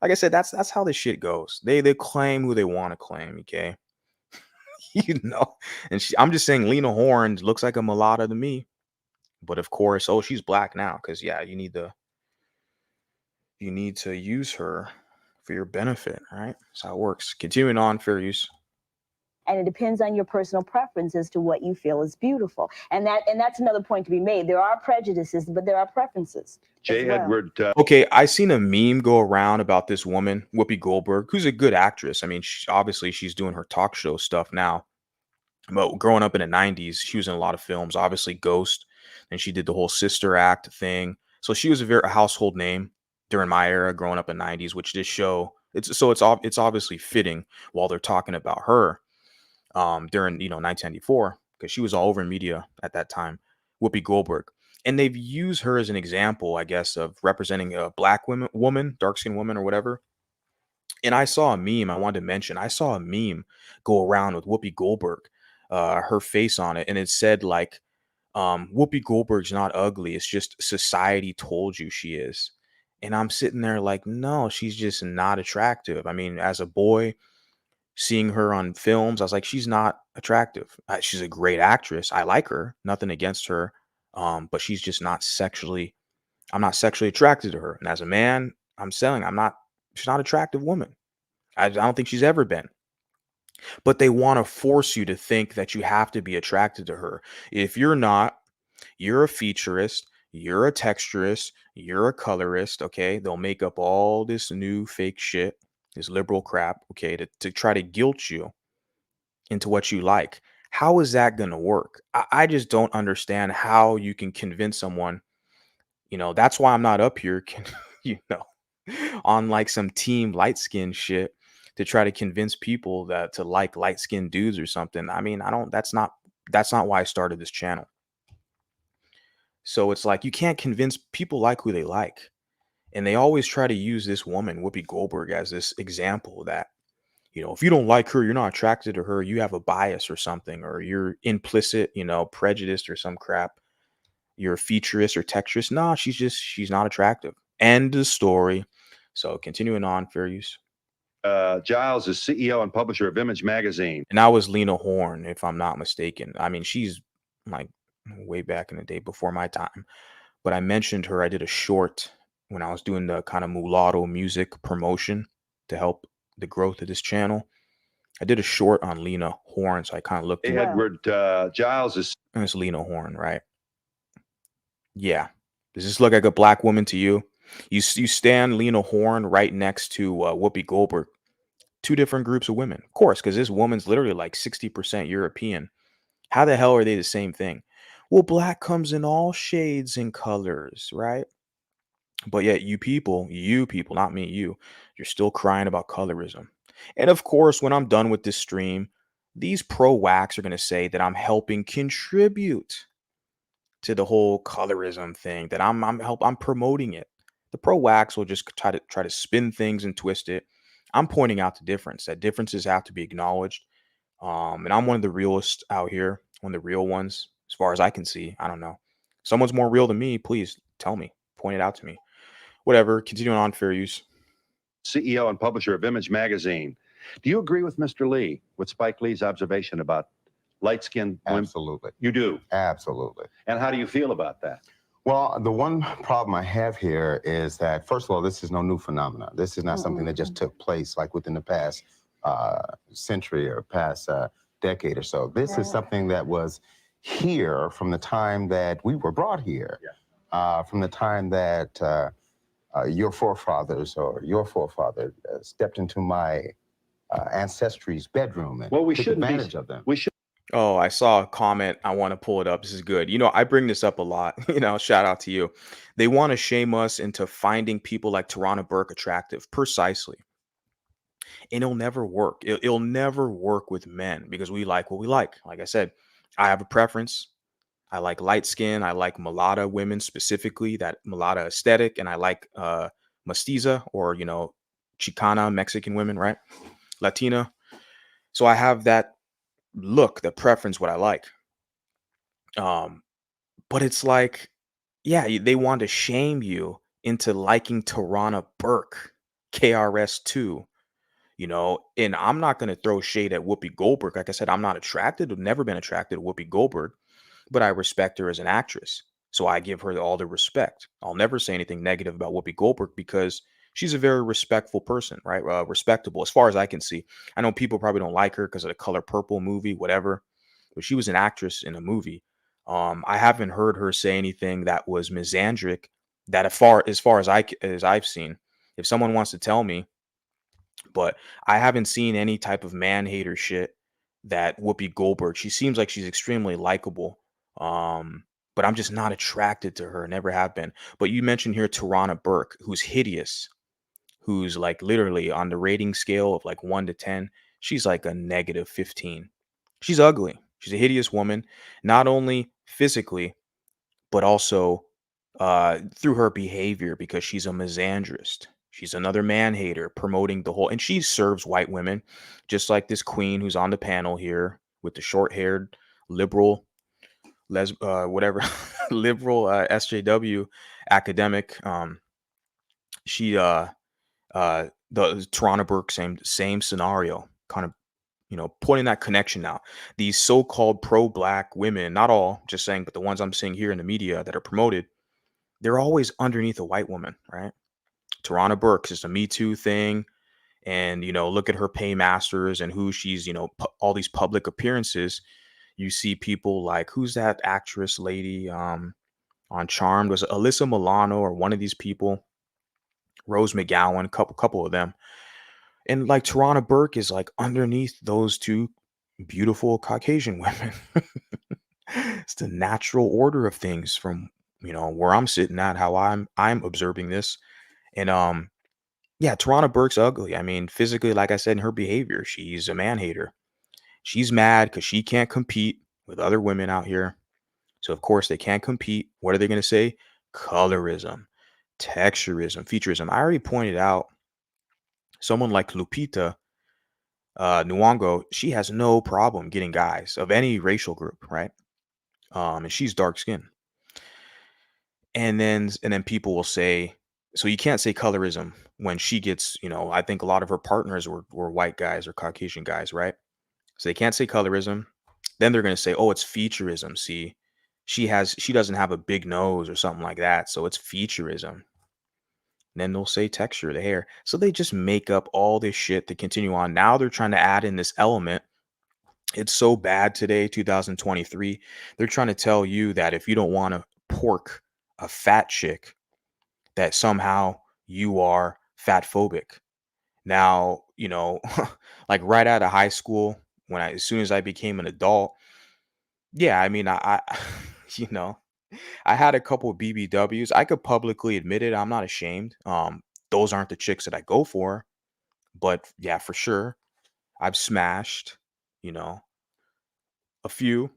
like I said, that's how this shit goes. They claim who they want to claim, okay? You know, and I'm just saying Lena Horne looks like a mulatto to me. But of course, oh, she's black now because yeah, you need to use her for your benefit, right? That's how it works. Continuing on, fair use. And it depends on your personal preference as to what you feel is beautiful. And that's another point to be made. There are prejudices, but there are preferences. J. as well. Edward. Okay, I seen a meme go around about this woman, Whoopi Goldberg, who's a good actress. I mean, obviously she's doing her talk show stuff now. But growing up in the 90s, she was in a lot of films, obviously Ghost, and she did the whole Sister Act thing. So she was a household name during my era growing up in the 90s, which this show, it's obviously fitting while they're talking about her during 1994, because she was all over media at that time, Whoopi Goldberg. And they've used her as an example, I guess, of representing a black woman, dark-skinned woman or whatever. And I saw a meme I wanted to mention. I saw a meme go around with Whoopi Goldberg, her face on it, and it said like, Whoopi Goldberg's not ugly. It's just society told you she is. And I'm sitting there like, no, she's just not attractive. I mean, as a boy, seeing her on films, I was like, she's not attractive. She's a great actress. I like her. Nothing against her. But she's just not I'm not sexually attracted to her. And as a man, she's not an attractive woman. I don't think she's ever been. But they want to force you to think that you have to be attracted to her. If you're not, you're a featurist, you're a texturist, you're a colorist, okay? They'll make up all this new fake shit, this liberal crap, okay, to try to guilt you into what you like. How is that going to work? I just don't understand how you can convince someone, that's why I'm not up here, on like some team light skin shit to try to convince people that to like light skinned dudes or something. I mean, that's not why I started this channel. So it's like, you can't convince people like who they like. And they always try to use this woman, Whoopi Goldberg, as this example that, if you don't like her, you're not attracted to her, you have a bias or something, or you're implicit, prejudiced or some crap. You're a featurist or texturist. No, she's not attractive. End of story. So continuing on, fair use. Giles is CEO and publisher of Image Magazine. And that was Lena Horne, if I'm not mistaken. I mean, she's like way back in the day before my time. But I mentioned her. I did a short when I was doing the kind of mulatto music promotion to help the growth of this channel. I did a short on Lena Horne, so I kind of looked J. Edward Giles is. And it's Lena Horne, right? Yeah. Does this look like a black woman to you? You stand Lena Horne right next to Whoopi Goldberg. Two different groups of women, of course, because this woman's literally like 60% European. How the hell are they the same thing? Well, black comes in all shades and colors, right? But yet you people, not me, you're still crying about colorism. And of course, when I'm done with this stream, these pro-wax are going to say that I'm helping contribute to the whole colorism thing, that I'm promoting it. The pro-wax will just try to spin things and twist it. I'm pointing out the difference, that differences have to be acknowledged. And I'm one of the realest out here, one of the real ones, as far as I can see. I don't know. Someone's more real than me, please tell me. Point it out to me. Whatever. Continuing on, fair use. CEO and publisher of Image Magazine. Do you agree with Mr. Lee, with Spike Lee's observation about light-skinned women? Absolutely. You do? Absolutely. And how do you feel about that? Well, the one problem I have here is that, first of all, this is no new phenomenon. This is not something that just took place like within the past century or past decade or so. This is something that was here from the time that we were brought here, from the time that your forefathers or your forefather stepped into my ancestry's bedroom and we took advantage of them. We should. Oh, I saw a comment. I want to pull it up. This is good. I bring this up a lot. Shout out to you. They want to shame us into finding people like Tarana Burke attractive. Precisely. And it'll never work. It'll never work with men because we like what we like. Like I said, I have a preference. I like light skin. I like mulatto women, specifically that mulatto aesthetic. And I like mestiza or, Chicana, Mexican women, right? Latina. So I have that look, the preference, what I like. But it's like, Yeah, they want to shame you into liking Tarana Burke, KRS2, and I'm not going to throw shade at Whoopi Goldberg. Like I said, I'm not attracted, I've never been attracted to Whoopi Goldberg, but I respect her as an actress. So I give her all the respect. I'll never say anything negative about Whoopi Goldberg because she's a very respectful person, right? Respectable as far as I can see. I know people probably don't like her because of the Color Purple movie, whatever, but she was an actress in a movie. I haven't heard her say anything that was misandric. That as far as I've seen, if someone wants to tell me, but I haven't seen any type of man hater shit that Whoopi Goldberg. She seems like she's extremely likable. But I'm just not attracted to her, never have been. But you mentioned here Tarana Burke, who's hideous, who's like literally on the rating scale of like 1 to 10, she's like a negative 15. She's ugly. She's a hideous woman, not only physically, but also through her behavior because she's a misandrist. She's another man hater promoting the whole, and she serves white women, just like this queen who's on the panel here with the short haired liberal, whatever, liberal SJW academic. She the Toronto Burke, same scenario, kind of pointing that connection out. These so-called pro-black women, not all, just saying, but the ones I'm seeing here in the media that are promoted, they're always underneath a white woman, right? Tarana Burke's just a Me Too thing. And, look at her paymasters and who she's, all these public appearances. You see people like, who's that actress lady on Charmed? Was it Alyssa Milano or one of these people? Rose McGowan, couple of them. And like Tarana Burke is like underneath those two beautiful Caucasian women. It's the natural order of things from, where I'm sitting at, how I'm observing this. And yeah, Tarana Burke's ugly. I mean, physically, like I said, in her behavior, she's a man hater. She's mad because she can't compete with other women out here. So of course they can't compete. What are they going to say? Colorism, texturism, featurism. I already pointed out someone like Lupita Nyong'o, she has no problem getting guys of any racial group, right? And she's dark skinned. And then people will say, so you can't say colorism when she gets, I think a lot of her partners were white guys or Caucasian guys, right? So they can't say colorism. Then they're going to say, oh, it's featurism. See, she doesn't have a big nose or something like that, so it's featurism. And then they'll say texture, the hair. So they just make up all this shit to continue on. Now they're trying to add in this element. It's so bad today, 2023. They're trying to tell you that if you don't want to pork a fat chick, that somehow you are fat phobic. Now, like right out of high school, as soon as I became an adult, yeah, I mean, you know, I had a couple of BBWs. I could publicly admit it. I'm not ashamed. Those aren't the chicks that I go for, but yeah, for sure, I've smashed, you know, a few.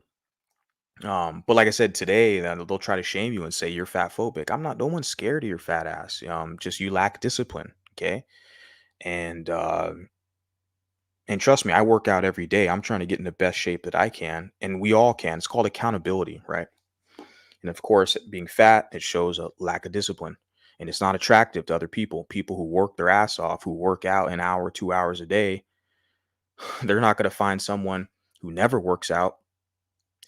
But like I said today, they'll try to shame you and say you're fat phobic. I'm not. No one's scared of your fat ass. Just you lack discipline. Okay, and and trust me, I work out every day. I'm trying to get in the best shape that I can, and we all can. It's called accountability, right? And of course, being fat, it shows a lack of discipline, and it's not attractive to other people. People who work their ass off, who work out an hour, 2 hours a day, they're not going to find someone who never works out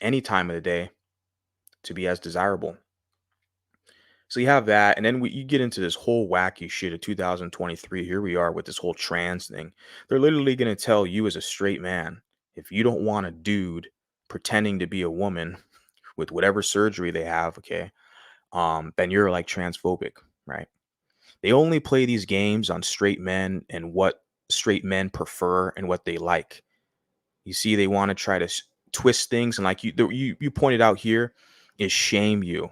any time of the day to be as desirable. So you have that, and then you get into this whole wacky shit of 2023. Here we are with this whole trans thing. They're literally going to tell you as a straight man, if you don't want a dude pretending to be a woman with whatever surgery they have, okay, then you're like transphobic, right? They only play these games on straight men and what straight men prefer and what they like. You see, they want to try to twist things, and like you pointed out here, is shame you.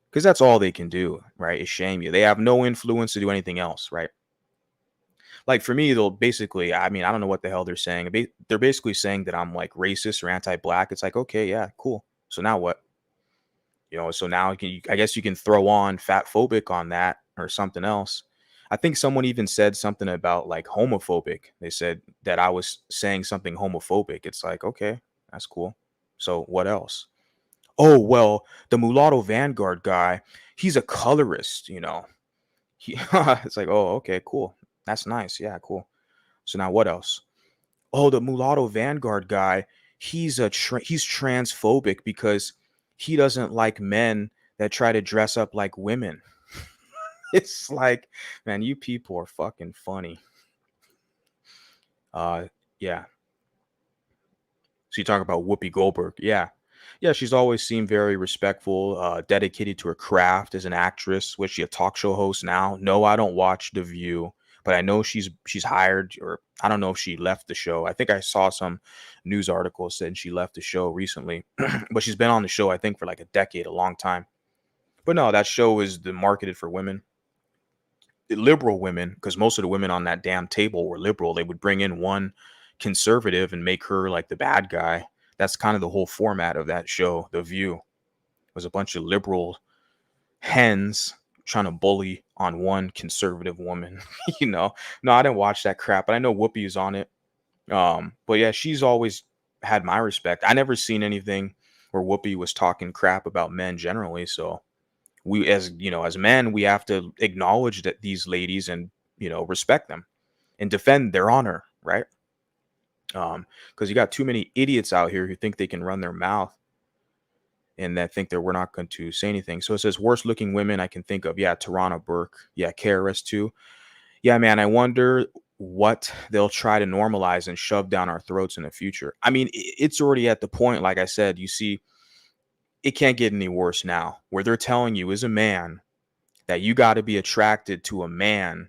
Because that's all they can do, right? Is shame you. They have no influence to do anything else, right? Like for me, they'll basically, I mean, I don't know what the hell they're saying. They're basically saying that I'm like racist or anti-black. It's like, okay, yeah, cool. So now what? So now I guess you can throw on fat phobic on that or something else. I think someone even said something about like homophobic. They said that I was saying something homophobic. It's like, okay, that's cool. So what else? oh, well, the Mulatto Vanguard guy, he's a colorist, you know. He, it's like, oh, okay, cool. That's nice. Yeah, cool. So now what else? Oh, the Mulatto Vanguard guy, he's transphobic because he doesn't like men that try to dress up like women. It's like, man, you people are fucking funny. Yeah. So you talk about Whoopi Goldberg. Yeah. Yeah, she's always seemed very respectful, dedicated to her craft as an actress. Was she a talk show host now? No, I don't watch The View, but I know she's hired, or I don't know if she left the show. I think I saw some news article saying she left the show recently, but she's been on the show, I think, for like a decade, a long time. But no, that show is marketed for women, liberal women, because most of the women on that damn table were liberal. They would bring in one conservative and make her like the bad guy. That's kind of the whole format of that show. The View was a bunch of liberal hens trying to bully on one conservative woman. You know, no, I didn't watch that crap, but I know Whoopi is on it. But yeah, she's always had my respect. I never seen anything where Whoopi was talking crap about men generally. So we, as you know, as men, we have to acknowledge that these ladies and, you know, respect them and defend their honor, right? Because you got too many idiots out here who think they can run their mouth and that think that we're not going to say anything. So it says worst looking women I can think of. Yeah, Tarana Burke. Yeah, KRS2. Yeah, man, I wonder what they'll try to normalize and shove down our throats in the future. I mean, it's already at the point, like I said, you see, it can't get any worse now, where they're telling you as a man that you got to be attracted to a man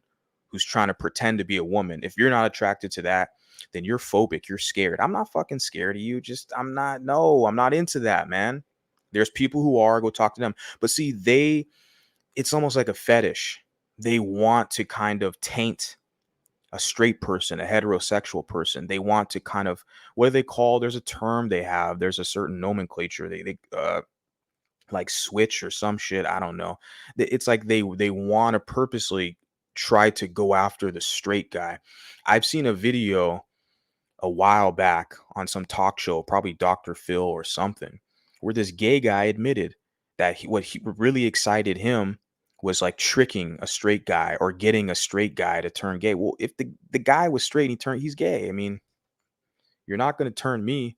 who's trying to pretend to be a woman. If you're not attracted to that, then you're phobic. You're scared. I'm not fucking scared of you. I'm not into that, man. There's people who are, go talk to them. But see, it's almost like a fetish. They want to kind of taint a straight person, a heterosexual person. They want to kind of, what do they call, there's a term they have, there's a certain nomenclature. They like switch or some shit. I don't know. It's like they want to purposely try to go after the straight guy. I've seen a video a while back on some talk show, probably Dr. Phil or something, where this gay guy admitted that what he really excited him was like tricking a straight guy or getting a straight guy to turn gay. Well, if the guy was straight and he's gay. I mean, you're not going to turn me.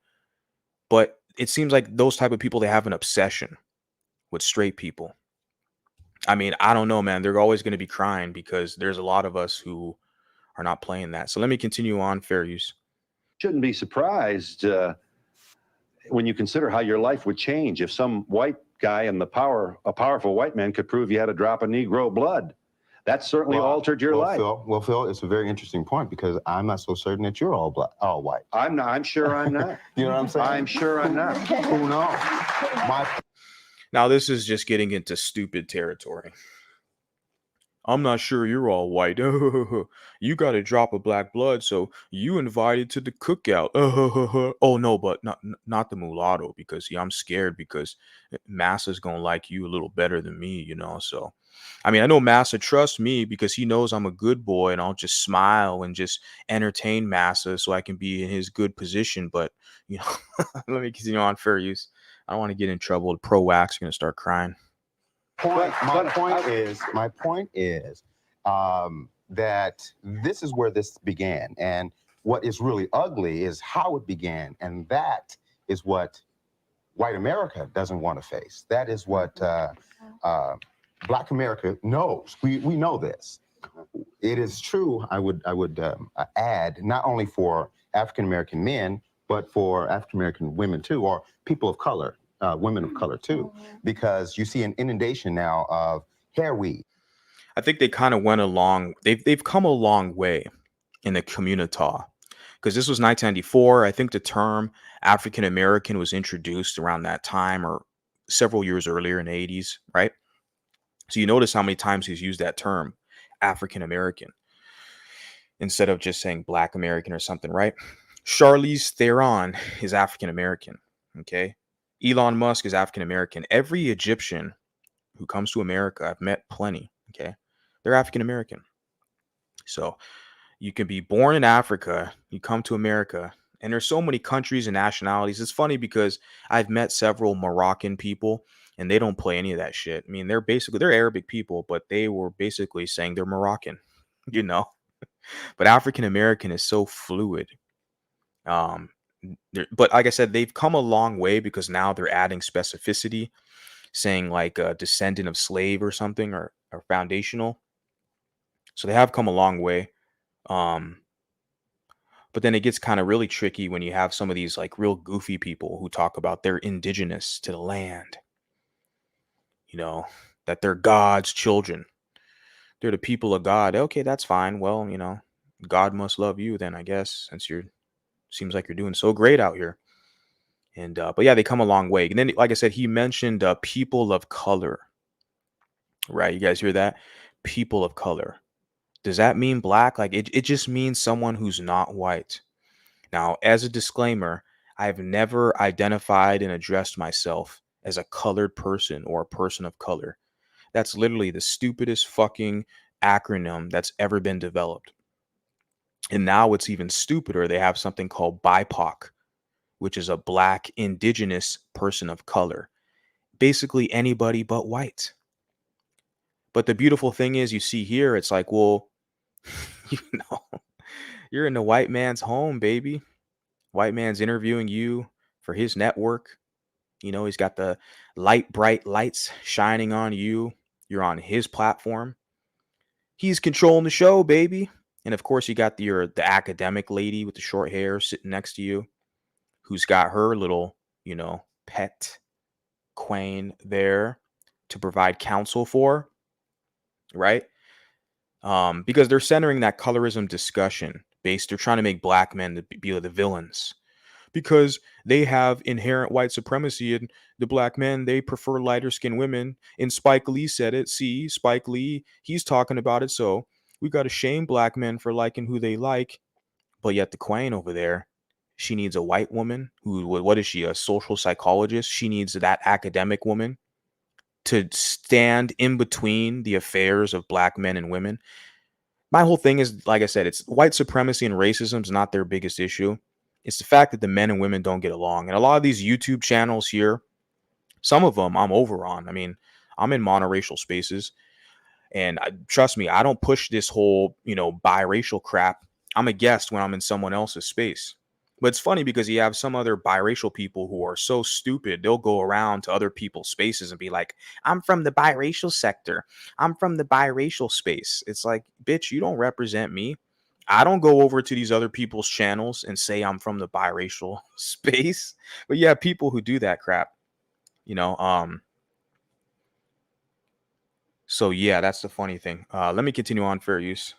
But it seems like those type of people, they have an obsession with straight people. I mean, I don't know, man. They're always going to be crying because there's a lot of us who are not playing that. So let me continue on, fair use. Shouldn't be surprised when you consider how your life would change if some white guy a powerful white man could prove you had a drop of Negro blood. That certainly altered your life. Phil, it's a very interesting point because I'm not so certain that you're all white. I'm not. I'm sure I'm not. You know what I'm saying? I'm sure I'm not. Who knows? Now, this is just getting into stupid territory. I'm not sure you're all white. You got a drop of black blood, so you invited to the cookout. Oh no, but not the mulatto, because see, I'm scared because Massa's gonna like you a little better than me, you know. So, I mean, I know Massa trusts me because he knows I'm a good boy, and I'll just smile and just entertain Massa so I can be in his good position. But you know, let me continue on, fair use. I don't want to get in trouble. The pro wax gonna start crying. My point is that this is where this began, and what is really ugly is how it began, and that is what white America doesn't want to face. That is what Black America knows. We know this. It is true. I would add, not only for African American men, but for African American women too, or people of color. Women of color too, because you see an inundation now of hair weave. I think they kind of went along. They've come a long way in the community, because this was 1994. I think the term African American was introduced around that time or several years earlier in the 80s, right? So you notice how many times he's used that term, African American, instead of just saying Black American or something, right? Charlize Theron is African American, okay? Elon Musk is African American. Every Egyptian who comes to America, I've met plenty, okay? They're African American. So you can be born in Africa, you come to America, And there's so many countries and nationalities. It's funny because I've met several Moroccan people and they don't play any of that shit. I mean, they're Arabic people, but they were basically saying they're Moroccan, you know. But African American is so fluid. Um, but like I said, they've come a long way because now they're adding specificity, saying like a descendant of slave or something or foundational. So they have come a long way. Um, but then it gets kind of really tricky when you have some of these like real goofy people who talk about they're indigenous to the land, you know, that they're God's children. They're the people of God. Okay, that's fine. Well, you know, God must love you then, I guess, since seems like you're doing so great out here. And but yeah, they come a long way. And then, like I said, he mentioned people of color, right? You guys hear that? People of color. Does that mean black? Like it just means someone who's not white. Now, as a disclaimer, I've never identified and addressed myself as a colored person or a person of color. That's literally the stupidest fucking acronym that's ever been developed. And now it's even stupider. They have something called BIPOC, which is a black indigenous person of color. Basically anybody but white. But the beautiful thing is, you see here, it's like, well, you know, you're in the white man's home, baby. White man's interviewing you for his network. You know, he's got the bright lights shining on you. You're on his platform. He's controlling the show, baby. And of course, you got the academic lady with the short hair sitting next to you, who's got her little, you know, pet queen there to provide counsel for, right? Because they're centering that colorism discussion they're trying to make black men to be the villains because they have inherent white supremacy, and the black men, they prefer lighter skinned women. And Spike Lee said it. See, Spike Lee, he's talking about it. So we got to shame black men for liking who they like. But yet the queen over there, she needs a white woman what is she, a social psychologist? She needs that academic woman to stand in between the affairs of black men and women. My whole thing is, like I said, it's white supremacy and racism is not their biggest issue. It's the fact that the men and women don't get along. And a lot of these YouTube channels here, some of them I'm over on. I mean, I'm in monoracial spaces. And trust me, I don't push this whole, you know, biracial crap. I'm a guest when I'm in someone else's space. But it's funny because you have some other biracial people who are so stupid, they'll go around to other people's spaces and be like, I'm from the biracial sector. I'm from the biracial space. It's like, bitch, you don't represent me. I don't go over to these other people's channels and say I'm from the biracial space. But yeah, people who do that crap, you know. So yeah, that's the funny thing. Let me continue on, fair use.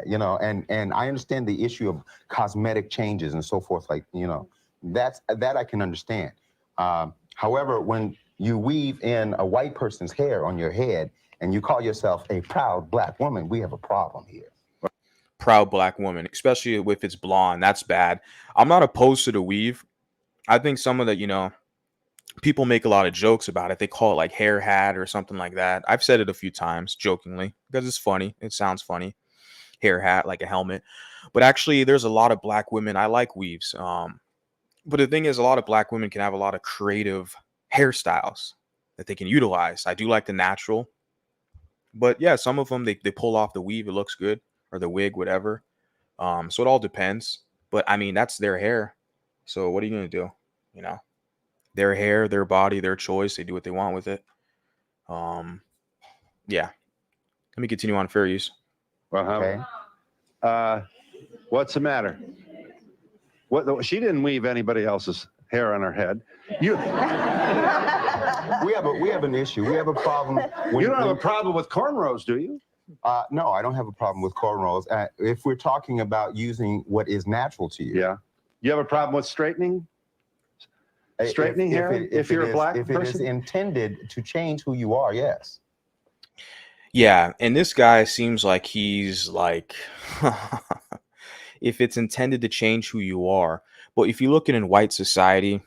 You know, and I understand the issue of cosmetic changes and so forth, like, you know, that I can understand. However, when you weave in a white person's hair on your head and you call yourself a proud black woman, we have a problem here. Proud black woman, especially if it's blonde, that's bad. I'm not opposed to the weave. I think some of the, you know, people make a lot of jokes about it. They call it like hair hat or something like that. I've said it a few times jokingly because it's funny. It sounds funny. Hair hat, like a helmet. But actually, there's a lot of black women. I like weaves. But the thing is, a lot of black women can have a lot of creative hairstyles that they can utilize. I do like the natural. But yeah, some of them, they pull off the weave. It looks good. Or the wig, whatever. So it all depends. But I mean, that's their hair. So what are you going to do? You know? Their hair, their body, their choice. They do what they want with it. Yeah. Let me continue on, fair use. Well, okay. What's the matter? What? She didn't weave anybody else's hair on her head. You. we have an issue. We have a problem. You don't have a problem with cornrows, do you? No, I don't have a problem with cornrows. If we're talking about using what is natural to you. Yeah. You have a problem with straightening? Straightening hair? If you're a black person? If it is intended to change who you are, yes. Yeah, and this guy seems like he's like, if it's intended to change who you are. But if you look in white society,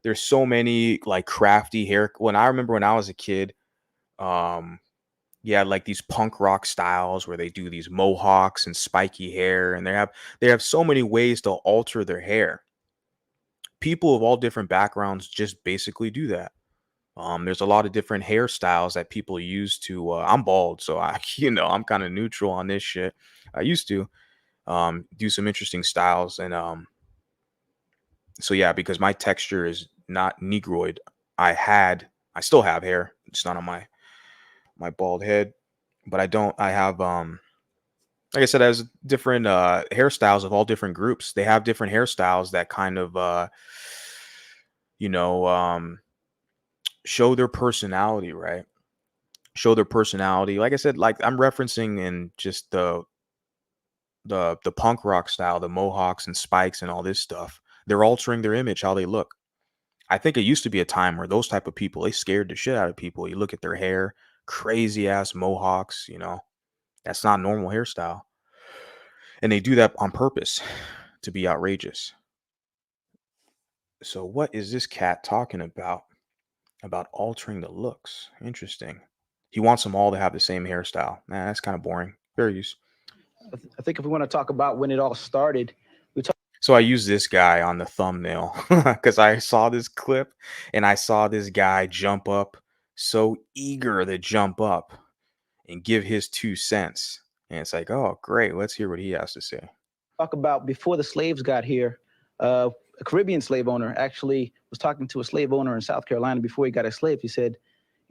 there's so many like crafty hair. When I remember when I was a kid, Yeah, like these punk rock styles where they do these mohawks and spiky hair, and they have so many ways to alter their hair. People of all different backgrounds just basically do that. There's a lot of different hairstyles that people use to. I'm bald, so I, I'm kind of neutral on this shit. I used to do some interesting styles, and so yeah, because my texture is not negroid. I still have hair. It's not on my bald head, but I don't. I have like I said, as different hairstyles of all different groups. They have different hairstyles that kind of you know um show their personality, right? Show their personality. Like I said, like I'm referencing in just the punk rock style, the mohawks and spikes and all this stuff. They're altering their image, how they look. I think it used to be a time where those type of people, they scared the shit out of people. You look at their hair, crazy ass mohawks, that's not normal hairstyle. And they do that on purpose to be outrageous. So what is this cat talking about? About altering the looks. Interesting. He wants them all to have the same hairstyle. Man, that's kind of boring. Fair use. I think if we want to talk about when it all started, So I used this guy on the thumbnail because I saw this clip and I saw this guy jump up, so eager to jump up and give his 2 cents. And it's like, oh, great. Let's hear what he has to say. talk about before the slaves got here. A Caribbean slave owner actually was talking to a slave owner in South Carolina before he got a slave. He said,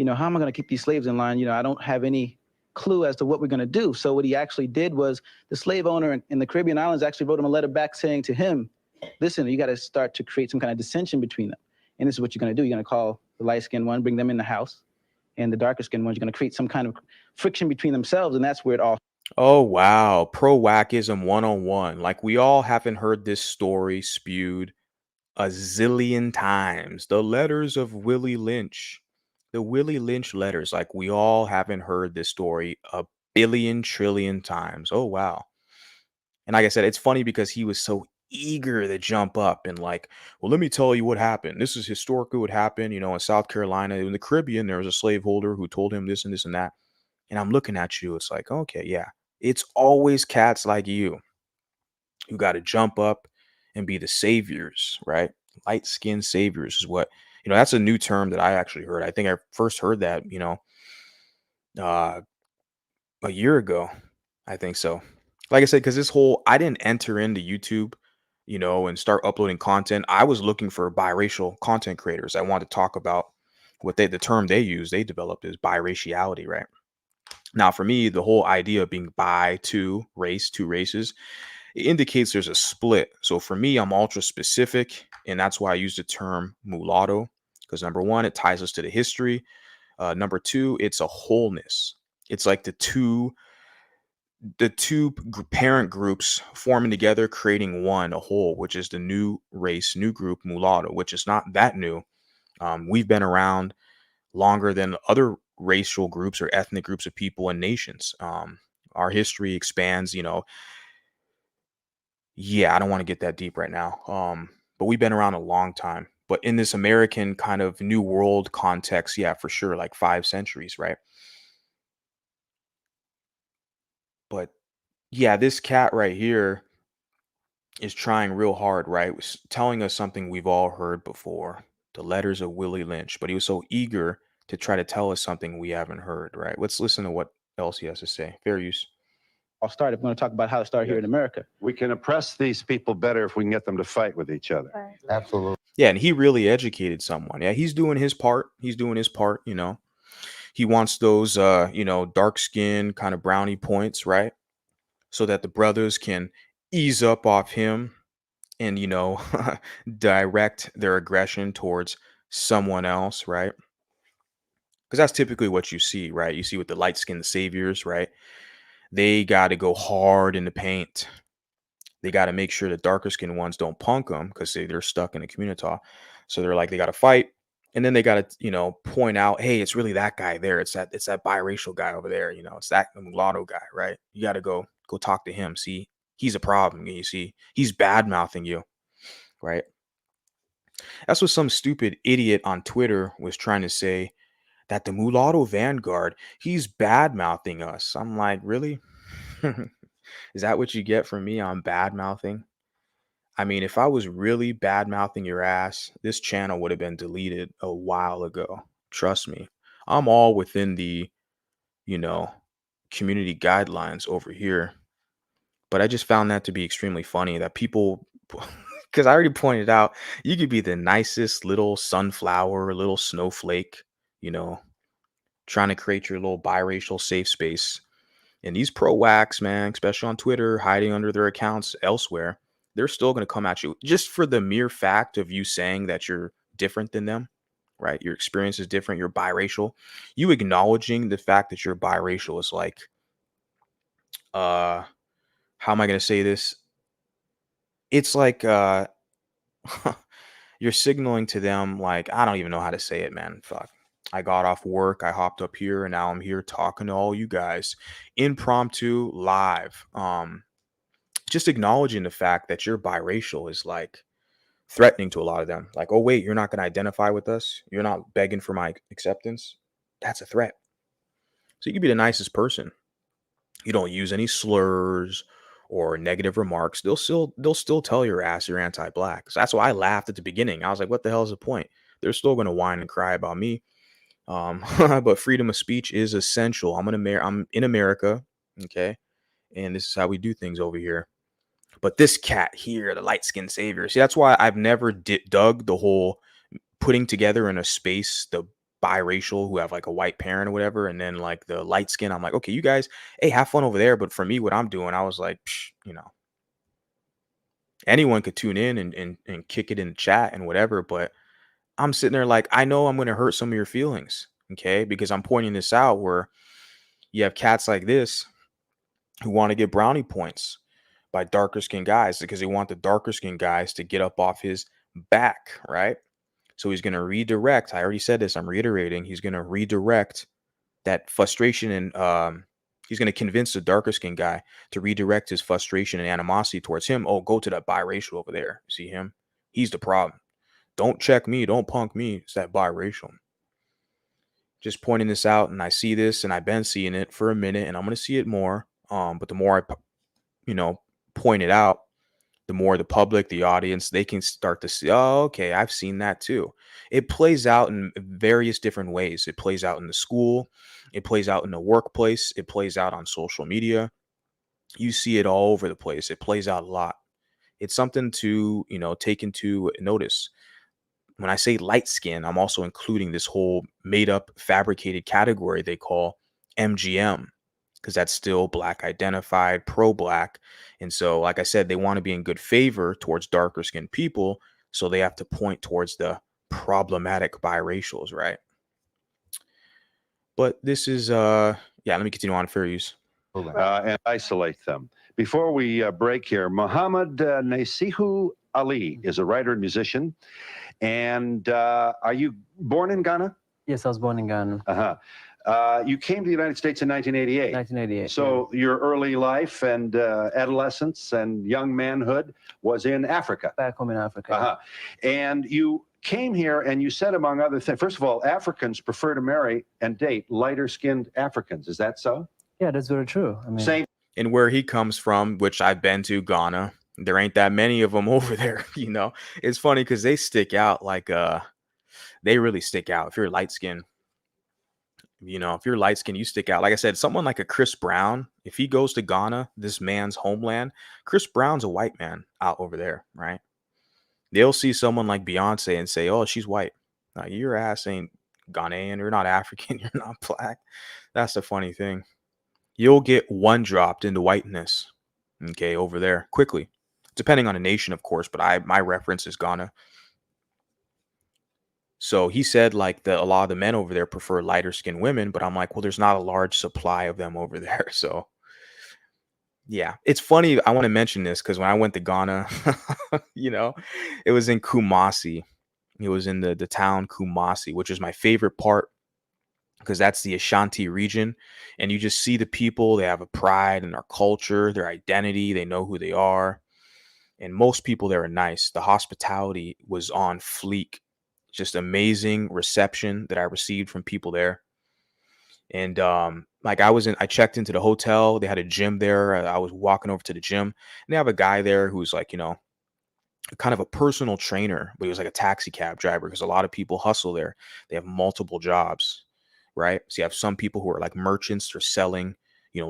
how am I going to keep these slaves in line? I don't have any clue as to what we're going to do. So what he actually did was the slave owner in the Caribbean islands actually wrote him a letter back saying to him, listen, you got to start to create some kind of dissension between them. And this is what you're going to do. You're going to call the light-skinned one, bring them in the house, and the darker-skinned ones, you're going to create some kind of friction between themselves. And that's where it all. Oh, wow. Pro-whackism 101. Like, we all haven't heard this story spewed a zillion times. The letters of Willie Lynch. The Willie Lynch letters. Like, we all haven't heard this story a billion trillion times. Oh, wow. And like I said, it's funny because he was so eager to jump up and like, well, let me tell you what happened. This is historically what happened, in South Carolina. In the Caribbean, there was a slaveholder who told him this and this and that. And I'm looking at you. It's like, okay, yeah. It's always cats like you who got to jump up and be the saviors, right? Light-skinned saviors is what, that's a new term that I actually heard. I think I first heard that, uh, a year ago. I think so. Like I said, because I didn't enter into YouTube, and start uploading content. I was looking for biracial content creators. I wanted to talk about the term they developed is biraciality, right? Now, for me, the whole idea of being bi, two races, it indicates there's a split. So for me, I'm ultra specific, and that's why I use the term mulatto, because number one, it ties us to the history. Number two, it's a wholeness. It's like the two parent groups forming together, creating one, a whole, which is the new race, new group, mulatto, which is not that new. We've been around longer than other racial groups or ethnic groups of people and nations. Our history expands, yeah, I don't want to get that deep right now. But we've been around a long time. But in this American kind of new world context, yeah, for sure, like 5 centuries, right? But yeah, this cat right here is trying real hard, right? Telling us something we've all heard before, the letters of Willie Lynch, but he was so eager to try to tell us something we haven't heard, right? Let's listen to what else he has to say. Fair use. I'll start. If we're going to talk about how it started here in America. We can oppress these people better if we can get them to fight with each other. Right. Absolutely. Yeah, and he really educated someone. Yeah, he's doing his part. He wants those dark skin kind of brownie points, right? So that the brothers can ease up off him and direct their aggression towards someone else, right? Because that's typically what you see, right? You see with the light-skinned saviors, right? They got to go hard in the paint. They got to make sure the darker skinned ones don't punk them because they're stuck in the community. So they're like, they got to fight. And then they got to, point out, hey, it's really that guy there. It's that biracial guy over there. It's that mulatto guy, right? You got to go talk to him. See, he's a problem. You see, he's bad mouthing you, right? That's what some stupid idiot on Twitter was trying to say. that the mulatto vanguard, he's bad mouthing us. I'm like, really? Is that what you get from me on bad mouthing? I mean, if I was really bad mouthing your ass, this channel would have been deleted a while ago. Trust me. I'm all within the, you know, community guidelines over here. But I just found that to be extremely funny that people, because I already pointed out, you could be the nicest little sunflower, little snowflake, you know, trying to create your little biracial safe space. And these pro-wax, man, especially on Twitter, hiding under their accounts elsewhere, they're still going to come at you just for the mere fact of you saying that you're different than them, right? Your experience is different. You're biracial. You acknowledging the fact that you're biracial is like, how am I going to say this? It's like, you're signaling to them, like, I don't even know how to say it, man. Fuck. I got off work, I hopped up here, and now I'm here talking to all you guys. Impromptu, live. Just acknowledging the fact that you're biracial is like threatening to a lot of them. Like, oh wait, you're not going to identify with us? You're not begging for my acceptance? That's a threat. So you can be the nicest person. You don't use any slurs or negative remarks. They'll still tell your ass you're anti-black. So that's why I laughed at the beginning. I was like, what the hell is the point? They're still going to whine and cry about me. But freedom of speech is essential. I'm in America, okay, and this is how we do things over here. But this cat here, the light-skinned savior, see, that's why I've never dug the whole putting together in a space the biracial who have like a white parent or whatever, and then like the light skin. I'm like, okay, you guys, hey, have fun over there. But for me, what I'm doing, I was like, psh, anyone could tune in and kick it in the chat and whatever. But I'm sitting there like, I know I'm going to hurt some of your feelings, okay? Because I'm pointing this out where you have cats like this who want to get brownie points by darker skinned guys because they want the darker skinned guys to get up off his back, right? So he's going to redirect. I already said this. I'm reiterating. He's going to redirect that frustration and he's going to convince the darker skinned guy to redirect his frustration and animosity towards him. Oh, go to that biracial over there. See him? He's the problem. Don't check me. Don't punk me. It's that biracial. Just pointing this out, and I see this, and I've been seeing it for a minute, and I'm going to see it more. But the more I, point it out, the more the public, the audience, they can start to see, oh, okay, I've seen that too. It plays out in various different ways. It plays out in the school. It plays out in the workplace. It plays out on social media. You see it all over the place. It plays out a lot. It's something to, take into notice. When I say light skin, I'm also including this whole made up fabricated category they call MGM, because that's still black identified, pro-black. And so, like I said, they want to be in good favor towards darker skinned people. So they have to point towards the problematic biracials, right? But this is, let me continue on, fair use. And isolate them. Before we break here, Muhammad Nasihu Ali is a writer and musician. And are you born in Ghana? Yes, I was born in Ghana. You came to the United States in 1988. 1988. So your early life and adolescence and young manhood was in Africa. Back home in Africa. And you came here and you said, among other things, first of all, Africans prefer to marry and date lighter-skinned Africans. Is that so? Yeah, that's very true. I mean, Same. And where he comes from, which I've been to, Ghana, there ain't that many of them over there. It's funny because they stick out like they really stick out. If you're light skinned, if you're light skinned, you stick out. Like I said, someone like a Chris Brown, if he goes to Ghana, this man's homeland, Chris Brown's a white man out over there, right? They'll see someone like Beyonce and say, oh, she's white. Your ass ain't Ghanaian. You're not African. You're not black. That's the funny thing. You'll get one dropped into whiteness, okay, over there quickly. Depending on a nation, of course, but my reference is Ghana. So he said like a lot of the men over there prefer lighter skinned women, but I'm like, well, there's not a large supply of them over there. So yeah, it's funny. I want to mention this because when I went to Ghana, it was in Kumasi. It was in the town Kumasi, which is my favorite part because that's the Ashanti region. And you just see the people, they have a pride in their culture, their identity. They know who they are. And most people there are nice. The hospitality was on fleek. just amazing reception that I received from people there. And like I checked into the hotel. They had a gym there. I was walking over to the gym, and they have a guy there who's like, kind of a personal trainer, but he was like a taxi cab driver because a lot of people hustle there. They have multiple jobs, right? So you have some people who are like merchants or selling,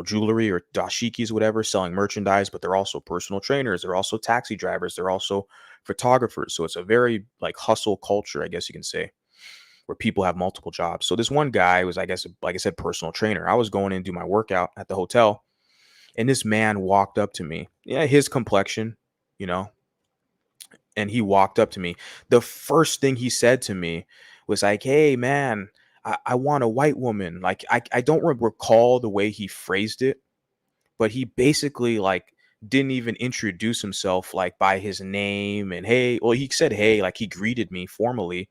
jewelry or dashikis, whatever, selling merchandise, but they're also personal trainers. They're also taxi drivers. They're also photographers. So it's a very like hustle culture, I guess you can say, where people have multiple jobs. So this one guy was, I guess, like I said, personal trainer. I was going in to do my workout at the hotel, and this man walked up to me. Yeah, his complexion, and he walked up to me. The first thing he said to me was like, "Hey, man, I want a white woman." Like, I don't recall the way he phrased it, but he basically like didn't even introduce himself like by his name. And hey, well, he said hey, like he greeted me formally.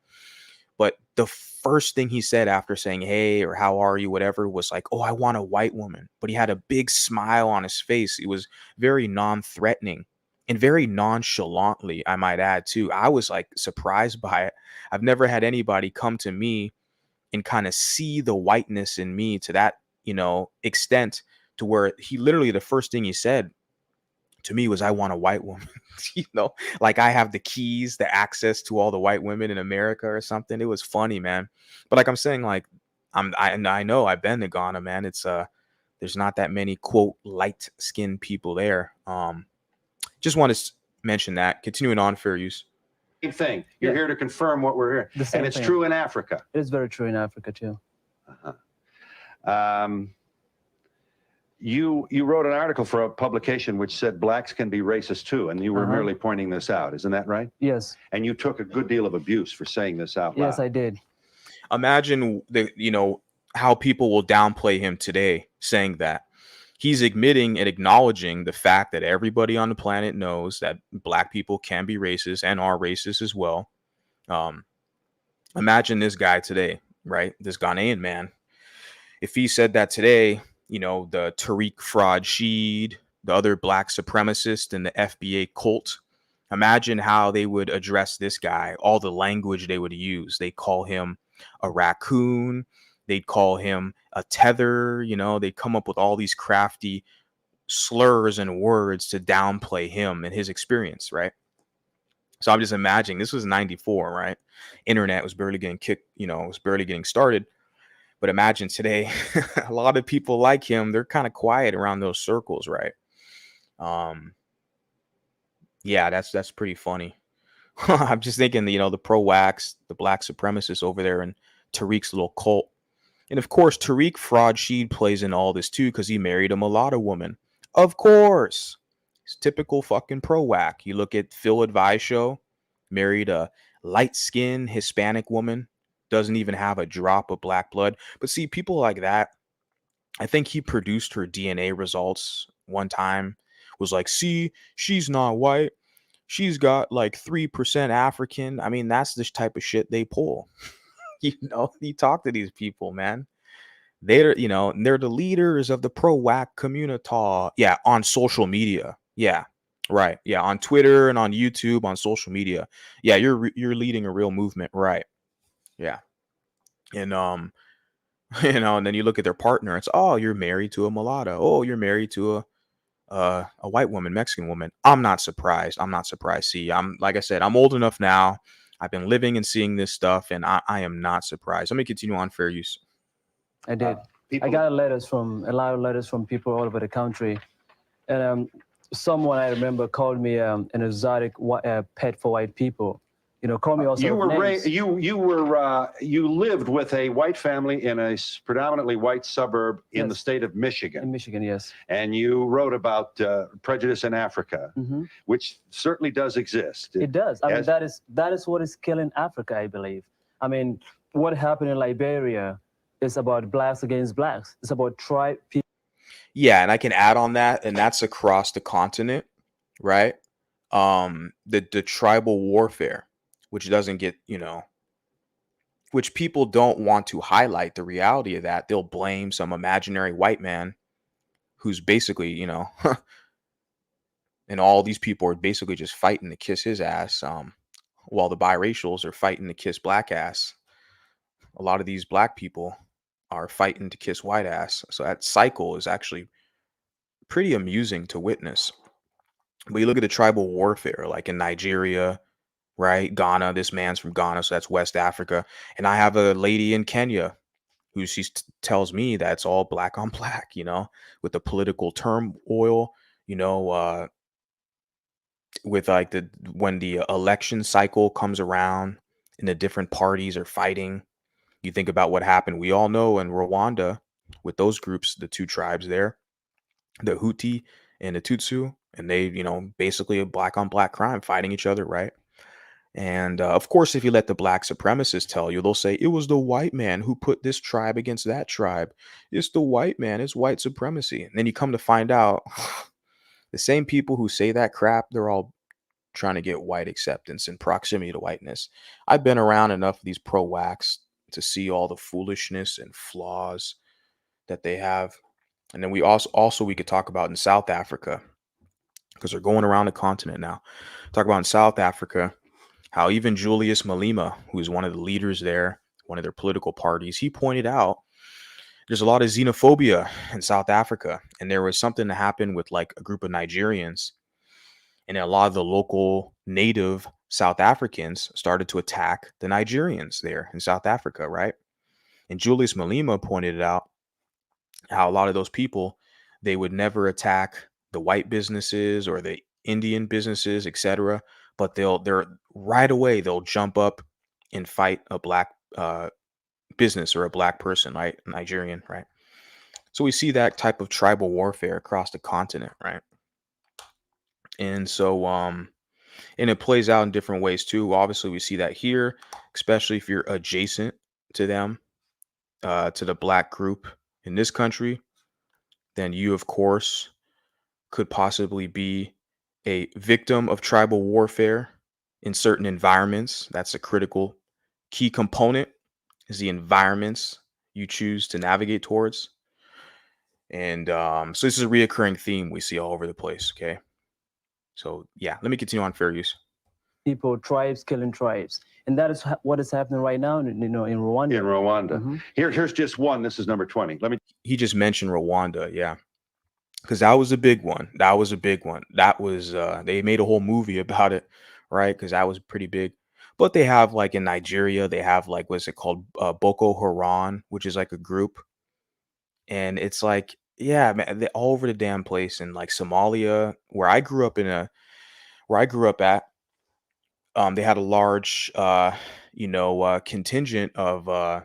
But the first thing he said after saying hey or how are you, whatever, was like, "Oh, I want a white woman." But he had a big smile on his face. It was very non-threatening and very nonchalantly, I might add, too. I was like surprised by it. I've never had anybody come to me and kind of see the whiteness in me to that, extent, to where he literally, the first thing he said to me was, "I want a white woman." Like I have the keys, the access to all the white women in America or something. It was funny, man. But like I'm saying, like I know I've been to Ghana, man. It's there's not that many quote light skinned people there. Just want to mention that. Continuing on, fair use. Same thing. You're here to confirm what we're hearing, and it's true in Africa. It is very true in Africa too. You wrote an article for a publication which said blacks can be racist too, and you were merely pointing this out. Isn't that right? Yes. And you took a good deal of abuse for saying this out loud. Yes, I did. Imagine how people will downplay him today, saying that he's admitting and acknowledging the fact that everybody on the planet knows that black people can be racist and are racist as well. Imagine this guy today, right? This Ghanaian man. If he said that today, the Tariq fraud Sheed, the other black supremacist and the FBA cult, imagine how they would address this guy, all the language they would use. They call him a raccoon. They'd call him a tether. They'd come up with all these crafty slurs and words to downplay him and his experience, right? So I'm just imagining, this was 94, right? Internet was barely getting was barely getting started. But imagine today, a lot of people like him, they're kind of quiet around those circles, right? Yeah, that's pretty funny. I'm just thinking, the pro-wax, the black supremacists over there and Tariq's little cult. And of course, Tariq fraud Sheed plays in all this too, because he married a mulatto woman. Of course. It's typical fucking pro-whack. You look at Phil Advise show, married a light-skinned Hispanic woman, doesn't even have a drop of black blood. But see, people like that, I think he produced her DNA results one time, was like, "See, she's not white. She's got like 3% African." I mean, that's the type of shit they pull. You talk to these people, man. They're the leaders of the pro-whack community. Yeah, on social media. Yeah, right. Yeah, on Twitter and on YouTube, on social media. Yeah, you're leading a real movement, right? Yeah. And and then you look at their partner. It's, "Oh, you're married to a mulatto. Oh, you're married to a white woman, Mexican woman." I'm not surprised. See, like I said, I'm old enough now. I've been living and seeing this stuff, and I am not surprised. Let me continue on, fair use. I did. I got a lot of letters from people all over the country, and someone I remember called me an exotic pet for white people. Call me also. You lived with a white family in a predominantly white suburb in the state of Michigan. In Michigan, yes. And you wrote about prejudice in Africa, which certainly does exist. It does. I mean, that is what is killing Africa, I believe. I mean, what happened in Liberia is about blacks against blacks. It's about tribe people. Yeah, and I can add on that, and that's across the continent, right? The tribal warfare, which doesn't get, which people don't want to highlight the reality of that. They'll blame some imaginary white man who's basically, and all these people are basically just fighting to kiss his ass. while the biracials are fighting to kiss black ass, a lot of these black people are fighting to kiss white ass. So that cycle is actually pretty amusing to witness. But you look at the tribal warfare, like in Nigeria, right? Ghana, this man's from Ghana, so that's West Africa. And I have a lady in Kenya who tells me that it's all black on black, with the political turmoil, with like when the election cycle comes around and the different parties are fighting. You think about what happened. We all know in Rwanda with those groups, the two tribes there, the Hutu and the Tutsi, and they, basically a black on black crime fighting each other, right? And of course, if you let the black supremacists tell you, they'll say it was the white man who put this tribe against that tribe. It's the white man, it's white supremacy. And then you come to find out the same people who say that crap, they're all trying to get white acceptance and proximity to whiteness. I've been around enough of these pro-wacks to see all the foolishness and flaws that they have. And then we also we could talk about in South Africa, because they're going around the continent now. Talk about in South Africa, how even Julius Malema, who is one of the leaders there, one of their political parties, he pointed out there's a lot of xenophobia in South Africa. And there was something that happened with like a group of Nigerians. And a lot of the local native South Africans started to attack the Nigerians there in South Africa, right? And Julius Malema pointed out how a lot of those people, they would never attack the white businesses or the Indian businesses, etc. But they're right away, they'll jump up and fight a black business or a black person, right? Nigerian, right? So we see that type of tribal warfare across the continent, right? And so, and it plays out in different ways too. Obviously, we see that here, especially if you're adjacent to them, to the black group in this country, then you, of course, could possibly be a victim of tribal warfare in certain environments. That's a critical key component, is the environments you choose to navigate towards. And so this is a reoccurring theme we see all over the place. Okay. So yeah, let me continue on fair use. People, tribes killing tribes. And that is what is happening right now, in Rwanda. In Rwanda. Here's just one. This is number 20. He just mentioned Rwanda. Yeah. Because that was a big one. That was, they made a whole movie about it, right? Because that was pretty big. But they have, like, in Nigeria, they have, like, what's it called? Boko Haram, which is like a group. And it's like, yeah, man, they're all over the damn place. In like Somalia, where I grew up at, they had a large, contingent of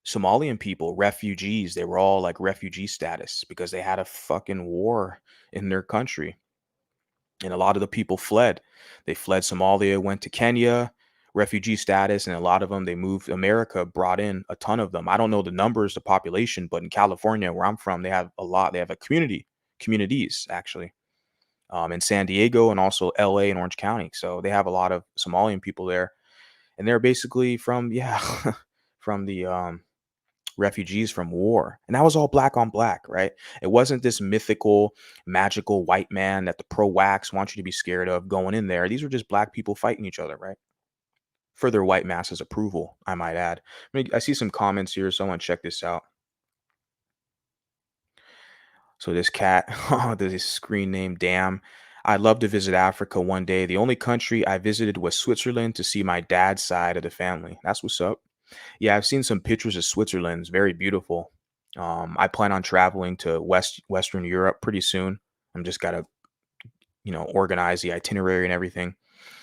Somalian people, refugees. They were all like refugee status because they had a fucking war in their country. And a lot of the people fled. They fled Somalia, went to Kenya, refugee status, and a lot of them, they moved. America brought in a ton of them. I don't know the numbers, the population, but in California, where I'm from, they have a lot. They have communities, actually, in San Diego and also LA and Orange County. So they have a lot of Somalian people there. And they're basically from from the refugees from war. And that was all black on black, right? It wasn't this mythical, magical white man that the pro-wax want you to be scared of going in there. These were just black people fighting each other, right? For their white masses' approval, I might add. I see some comments here, so I want to check this out. So this cat, this screen name, damn. I'd love to visit Africa one day. The only country I visited was Switzerland to see my dad's side of the family. That's what's up. Yeah, I've seen some pictures of Switzerland. It's very beautiful. I plan on traveling to Western Europe pretty soon. I'm just gotta, organize the itinerary and everything.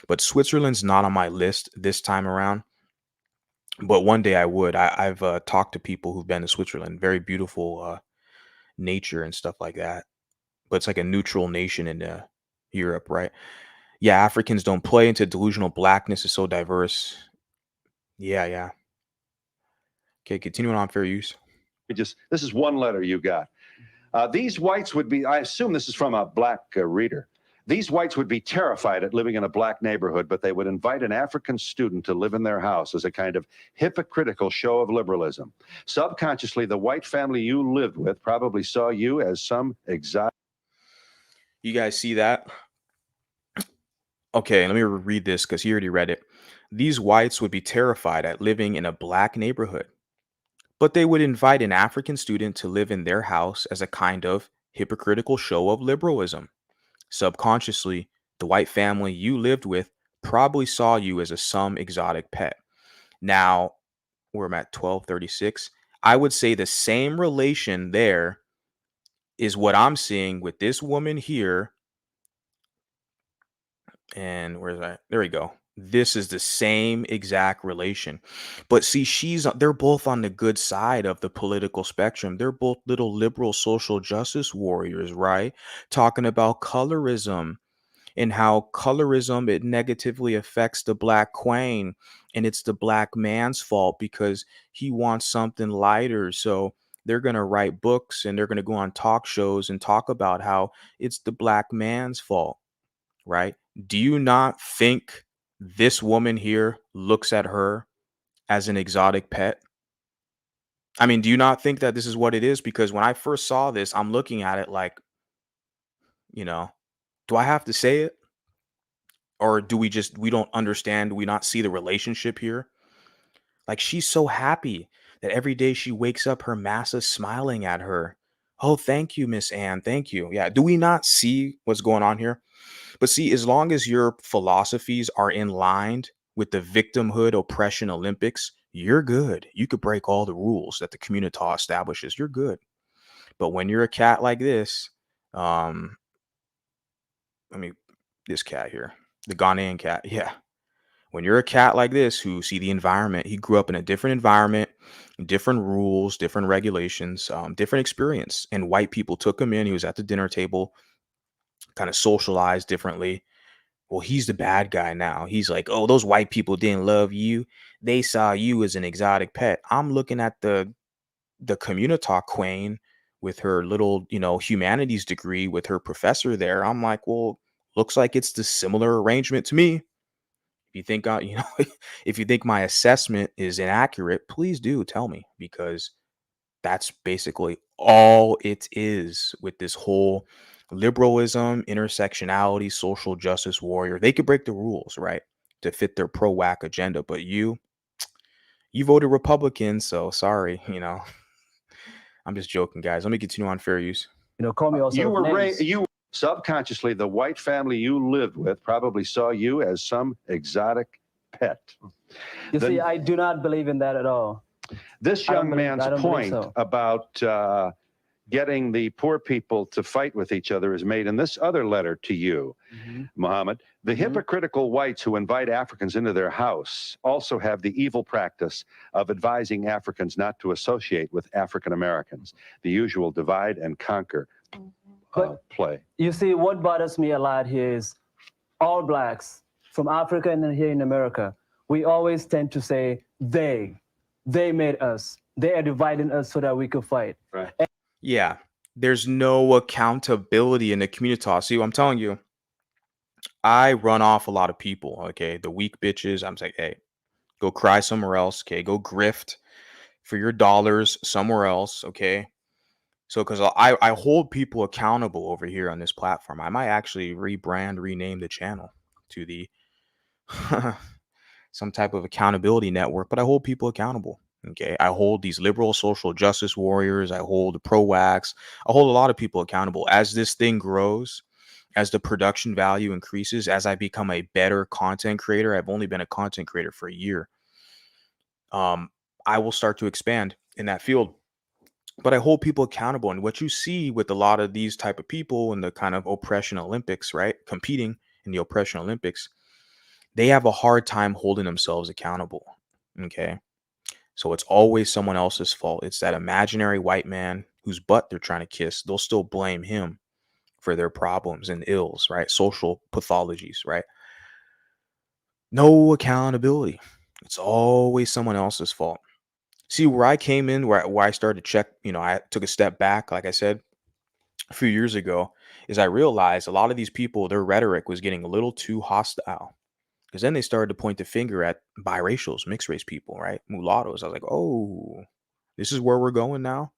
But Switzerland's not on my list this time around. But one day I would. I've talked to people who've been to Switzerland. Very beautiful nature and stuff like that. But it's like a neutral nation in Europe, right? Yeah, Africans don't play into delusional blackness is so diverse. Yeah. Okay, continuing on fair use. This is one letter you got. These whites would be, I assume this is from a black reader. These whites would be terrified at living in a black neighborhood, but they would invite an African student to live in their house as a kind of hypocritical show of liberalism. Subconsciously, the white family you lived with probably saw you as some exotic. You guys see that? Okay, let me read this because he already read it. These whites would be terrified at living in a black neighborhood, but they would invite an African student to live in their house as a kind of hypocritical show of liberalism. Subconsciously, the white family you lived with probably saw you as a some exotic pet. Now, we're at 1236. I would say the same relation there is what I'm seeing with this woman here. And where's that? There we go. This is the same exact relation. But see, they're both on the good side of the political spectrum. They're both little liberal social justice warriors, right? Talking about colorism and how colorism it negatively affects the black queen, and it's the black man's fault because he wants something lighter. So they're going to write books and they're going to go on talk shows and talk about how it's the black man's fault, right? Do you not think this woman here looks at her as an exotic pet? I mean, do you not think that this is what it is? Because when I first saw this, I'm looking at it like, you know, do I have to say it? Or do we don't understand? Do we not see the relationship here? Like, she's so happy that every day she wakes up, her massa's smiling at her. Oh, thank you, Miss Anne. Thank you. Yeah. Do we not see what's going on here? But see, as long as your philosophies are in line with the victimhood oppression Olympics, you're good. You could break all the rules that the community establishes. You're good. But when you're a cat like this, um, this cat here, the Ghanaian cat, yeah. When you're a cat like this who see the environment, he grew up in a different environment, different rules, different regulations, different experience. And white people took him in. He was at the dinner table, kind of socialized differently. Well, he's the bad guy now. He's like, oh, those white people didn't love you. They saw you as an exotic pet. I'm looking at the community queen with her little, humanities degree with her professor there. I'm like, well, looks like it's the similar arrangement to me. If you think if you think my assessment is inaccurate, please do tell me, because that's basically all it is with this whole liberalism, intersectionality, social justice warrior. They could break the rules, right, to fit their pro-whack agenda, but you voted Republican, so sorry, I'm just joking, guys. Let me continue on fair use. Call me also. You subconsciously, the white family you lived with probably saw you as some exotic pet. You see, I do not believe in that at all. This young man's point about getting the poor people to fight with each other is made in this other letter to you, Muhammad. The hypocritical whites who invite Africans into their house also have the evil practice of advising Africans not to associate with African Americans, the usual divide and conquer play. You see, what bothers me a lot here is all blacks from Africa and then here in America, we always tend to say they made us. They are dividing us so that we could fight. Right. Yeah, there's no accountability in the community. See, I'm telling you, I run off a lot of people, okay? The weak bitches, I'm like, hey, go cry somewhere else, okay? Go grift for your dollars somewhere else, okay? So, because I hold people accountable over here on this platform. I might actually rename the channel to the some type of accountability network, but I hold people accountable. Okay. I hold these liberal social justice warriors. I hold the pro-wax. I hold a lot of people accountable. As this thing grows, as the production value increases, as I become a better content creator, I've only been a content creator for a year. I will start to expand in that field. But I hold people accountable. And what you see with a lot of these type of people in the kind of oppression Olympics, right? Competing in the oppression Olympics, they have a hard time holding themselves accountable. Okay. So it's always someone else's fault. It's that imaginary white man whose butt they're trying to kiss. They'll still blame him for their problems and ills, right? Social pathologies, right? No accountability. It's always someone else's fault. See, where I came in, where I started to check, I took a step back, like I said, a few years ago, is I realized a lot of these people, their rhetoric was getting a little too hostile. Because then they started to point the finger at biracials, mixed race people, right? Mulattos. I was like, oh, this is where we're going now,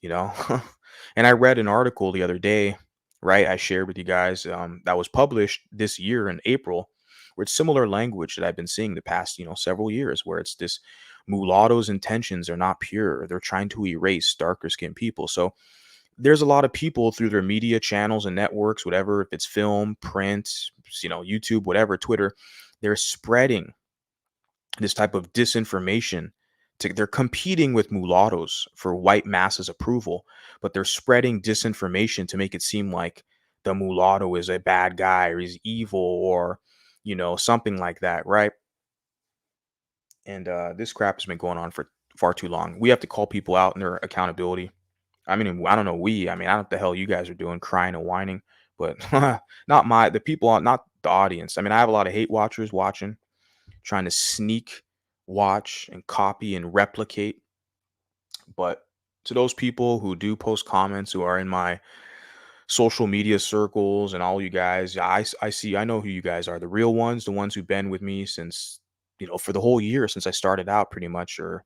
And I read an article the other day right? I shared with you guys that was published this year in April, where it's similar language that I've been seeing the past, several years, where it's this mulattoes' intentions are not pure. They're trying to erase darker skinned people. So there's a lot of people through their media channels and networks, whatever, if it's film, print, YouTube, whatever, Twitter, they're spreading this type of disinformation. They're competing with mulattoes for white masses approval, but they're spreading disinformation to make it seem like the mulatto is a bad guy or he's evil or something like that, right? And this crap has been going on for far too long. We have to call people out in their accountability. I mean, I don't know. I don't know what the hell you guys are doing, crying and whining, but not the people, not the audience. I mean, I have a lot of hate watchers watching, trying to sneak watch and copy and replicate. But to those people who do post comments, who are in my social media circles and all you guys, I know who you guys are. The real ones, the ones who've been with me since, for the whole year since I started out pretty much, or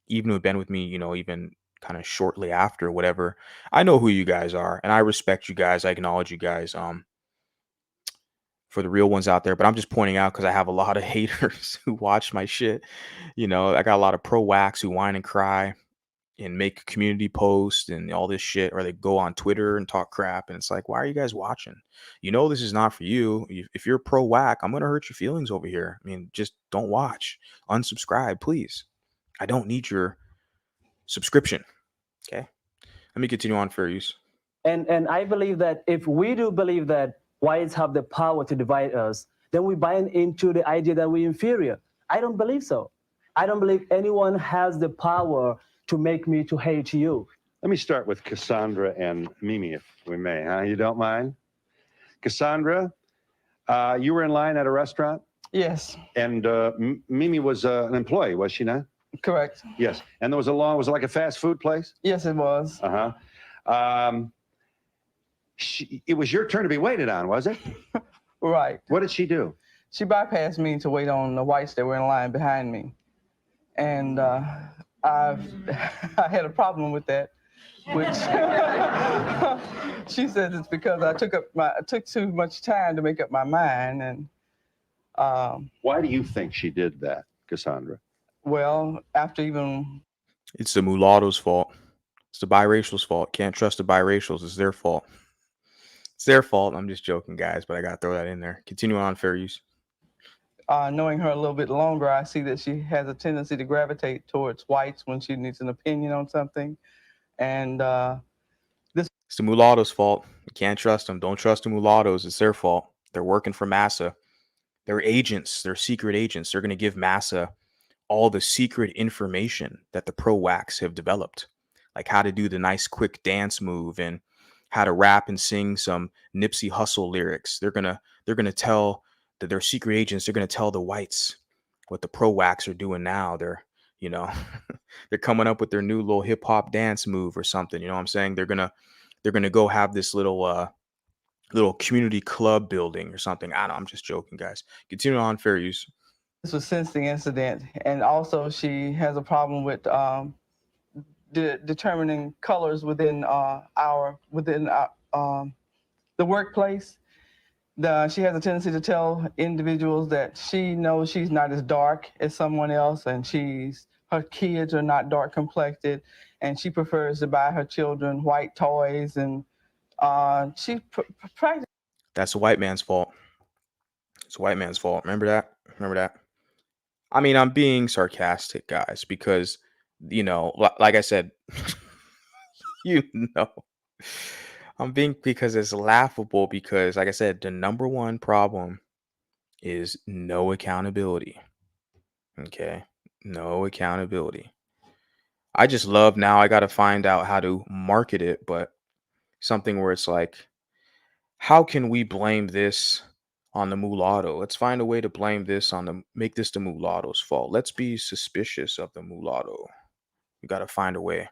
even who've been with me, even kind of shortly after, whatever. I know who you guys are and I respect you guys. I acknowledge you guys. For the real ones out there, but I'm just pointing out because I have a lot of haters who watch my shit. I got a lot of pro-wax who whine and cry and make community posts and all this shit, or they go on Twitter and talk crap. And it's like, why are you guys watching? This is not for you. If you're pro-whack, I'm going to hurt your feelings over here. I mean, just don't watch. Unsubscribe, please. I don't need your subscription. Okay. Let me continue on, fair use. And I believe that if we do believe that whites have the power to divide us, then we buy into the idea that we're inferior. I don't believe so. I don't believe anyone has the power to make me to hate you. Let me start with Cassandra and Mimi, if we may, huh? You don't mind? Cassandra, you were in line at a restaurant? Yes. And Mimi was an employee, was she not? Correct. Yes. And there was was it like a fast food place? Yes, it was. Uh-huh. It was your turn to be waited on, was it? Right. What did she do? She bypassed me to wait on the whites that were in line behind me. And I had a problem with that, which she says it's because I took too much time to make up my mind. And why do you think she did that, Cassandra? Well, after even... It's the mulatto's fault. It's the biracial's fault. Can't trust the biracials. It's their fault. It's their fault. I'm just joking, guys, but I got to throw that in there. Continue on, fair use. Knowing her a little bit longer, I see that she has a tendency to gravitate towards whites when she needs an opinion on something. And it's the mulatto's fault. You can't trust them. Don't trust the mulattoes. It's their fault. They're working for massa. They're agents. They're secret agents. They're going to give massa all the secret information that the pro-wax have developed, like how to do the nice quick dance move and how to rap and sing some Nipsey Hussle lyrics. They're gonna tell that they're secret agents. They're gonna tell the whites what the pro-wax are doing now. They're they're coming up with their new little hip hop dance move or something. You know what I'm saying? They're gonna go have this little community club building or something. I don't know. I'm just joking, guys. Continue on, fair use. This was since the incident, and also she has a problem with determining colors within the workplace. She has a tendency to tell individuals that she knows she's not as dark as someone else, and her kids are not dark complected, and she prefers to buy her children white toys, and she practices. That's a white man's fault. It's a white man's fault. Remember that? Remember that? I mean, I'm being sarcastic, guys, because, like I said, I'm being, because it's laughable, because, like I said, the number one problem is no accountability. Okay? No accountability. I just love now I got to find out how to market it, but something where it's like, how can we blame this on the mulatto? Let's find a way to blame this make this the mulatto's fault. Let's be suspicious of the mulatto. We got to find a way.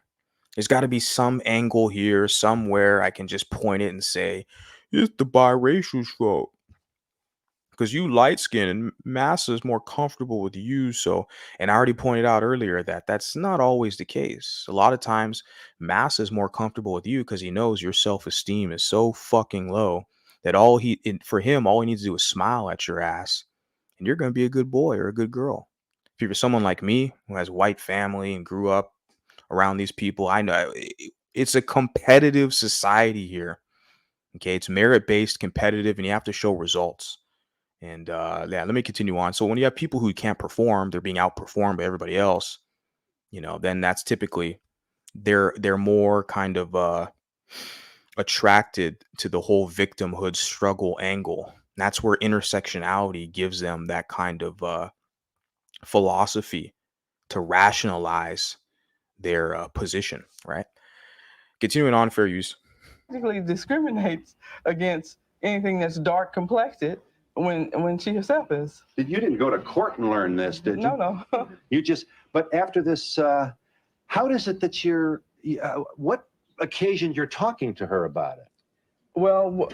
There's got to be some angle here somewhere I can just point it and say, it's the biracial's fault. because you light skin and massa is more comfortable with you. So, and I already pointed out earlier that that's not always the case. A lot of times, massa is more comfortable with you because he knows your self esteem is so fucking low that for him, all he needs to do is smile at your ass, and you're going to be a good boy or a good girl. If you're someone like me who has white family and grew up around these people, I know it's a competitive society here. Okay, it's merit-based, competitive, and you have to show results. And yeah, let me continue on. So when you have people who can't perform, they're being outperformed by everybody else, then that's typically they're more kind of attracted to the whole victimhood struggle angle. And that's where intersectionality gives them that kind of philosophy to rationalize their position, right? Continuing on, fair use. Basically discriminates against anything that's dark complected when she herself is. You didn't go to court and learn this, did you? No. But after this, how is it that what occasion you're talking to her about it? Well,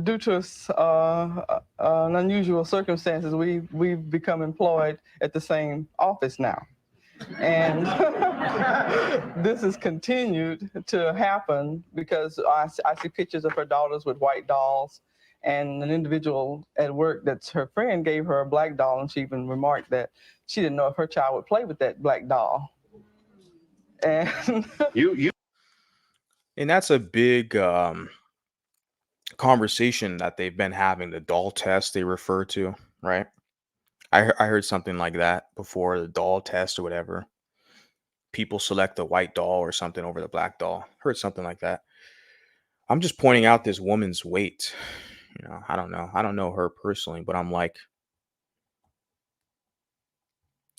due to an unusual circumstances, we've become employed at the same office now. And this has continued to happen because I see pictures of her daughters with white dolls, and an individual at work that's her friend gave her a black doll, and she even remarked that she didn't know if her child would play with that black doll. And and that's a big conversation that they've been having, the doll test they refer to, right? I heard something like that before, the doll test or whatever. People select the white doll or something over the black doll. Heard something like that. I'm just pointing out this woman's weight. I don't know her personally, but I'm like,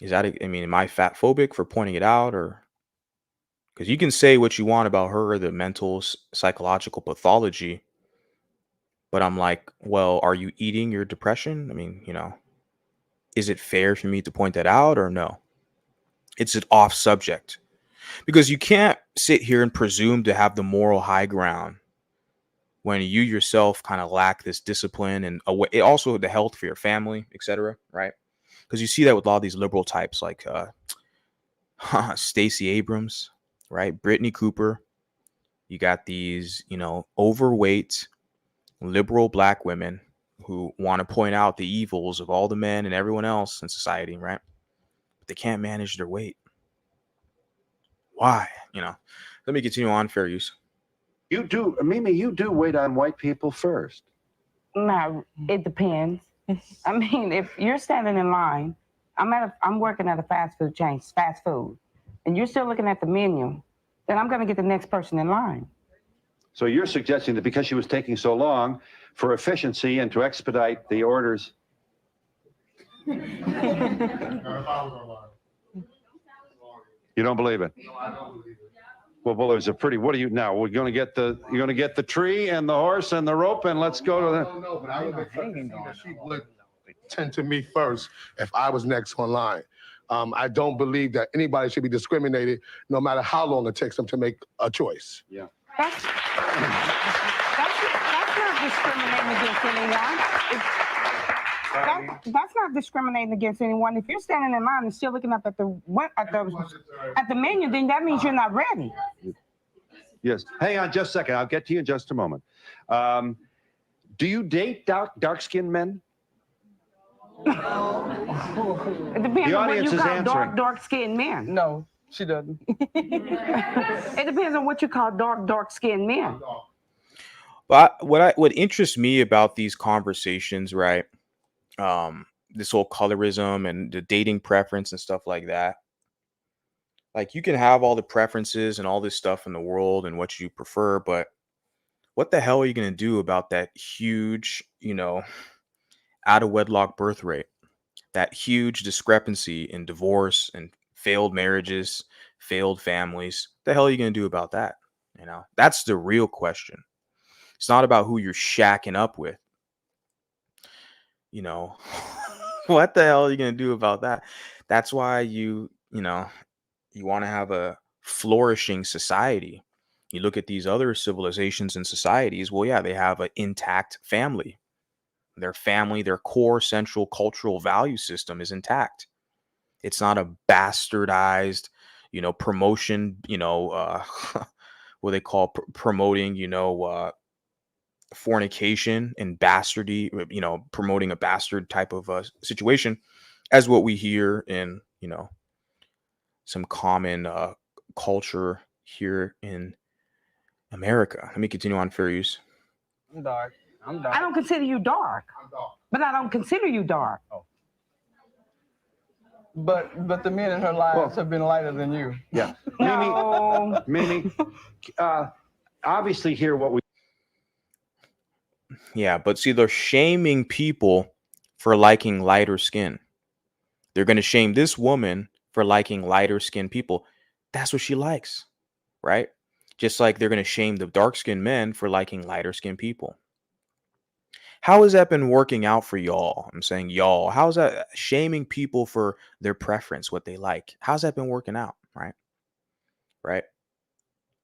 am I fat phobic for pointing it out? Or because you can say what you want about her, the mental psychological pathology, but I'm like, well, are you eating your depression? Is it fair for me to point that out or no? It's an off subject, because you can't sit here and presume to have the moral high ground when you yourself kind of lack this discipline and also the health for your family, etc. Right? Because you see that with a lot of these liberal types like Stacey Abrams, right? Brittany Cooper. You got these, overweight liberal black women who want to point out the evils of all the men and everyone else in society, right? But they can't manage their weight. Why? Let me continue on, fair use. You do, Mimi, you do wait on white people first. No, it depends. I mean, if you're standing in line, I'm working at a fast food chain, fast food, and you're still looking at the menu, then I'm going to get the next person in line. So you're suggesting that because she was taking so long, for efficiency and to expedite the orders. You don't believe it? No, I don't believe it. Well, there's a pretty. What are you now? You're going to get the tree and the horse and the rope, and let's go to the. No, but I would expect that she would tend to me first if I was next on line. I don't believe that anybody should be discriminated, no matter how long it takes them to make a choice. Yeah. That's not discriminating against anyone. That's not discriminating against anyone. If you're standing in line and still looking up at the menu, then that means you're not ready. Yes. Hang on just a second. I'll get to you in just a moment. Do you date dark-skinned men? It depends on what you call dark-skinned men. No, she doesn't. It depends on what you call dark-skinned men. But what interests me about these conversations, right? This whole colorism and the dating preference and stuff like that. Like, you can have all the preferences and all this stuff in the world and what you prefer, but what the hell are you going to do about that huge, out of wedlock birth rate, that huge discrepancy in divorce and failed marriages, failed families? What the hell are you going to do about that? That's the real question. It's not about who you're shacking up with. What the hell are you going to do about that? That's why you want to have a flourishing society. You look at these other civilizations and societies. Well, yeah, they have an intact family. their family, their core central cultural value system is intact. It's not a bastardized, promotion, what they call promoting, fornication and bastardy, promoting a bastard type of situation, as what we hear in, some common culture here in America. Let me continue on, fair use. I'm dark. I'm dark. I don't consider you dark. I'm dark. But I don't consider you dark. Oh. But the men in her lives have been lighter than you. Yeah. No. Mimi, obviously here what we. Yeah, but see, they're shaming people for liking lighter skin. They're going to shame this woman for liking lighter skinned people. That's what she likes, right? Just like they're going to shame the dark skinned men for liking lighter skinned people. How has that been working out for y'all? I'm saying y'all. How's that shaming people for their preference, what they like? How's that been working out, right? Right?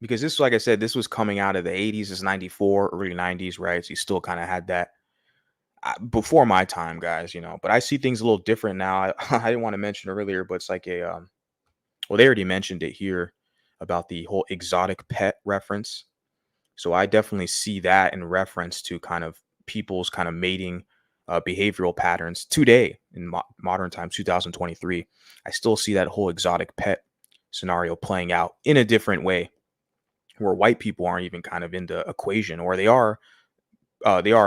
Because this, like I said, this was coming out of the 80s, it's 94, early 90s, right? So you still kind of had that before my time, guys, but I see things a little different now. I didn't want to mention earlier, but it's like they already mentioned it here about the whole exotic pet reference. So I definitely see that in reference to kind of people's kind of mating behavioral patterns today in modern times, 2023. I still see that whole exotic pet scenario playing out in a different way, where white people aren't even kind of in the equation, or they are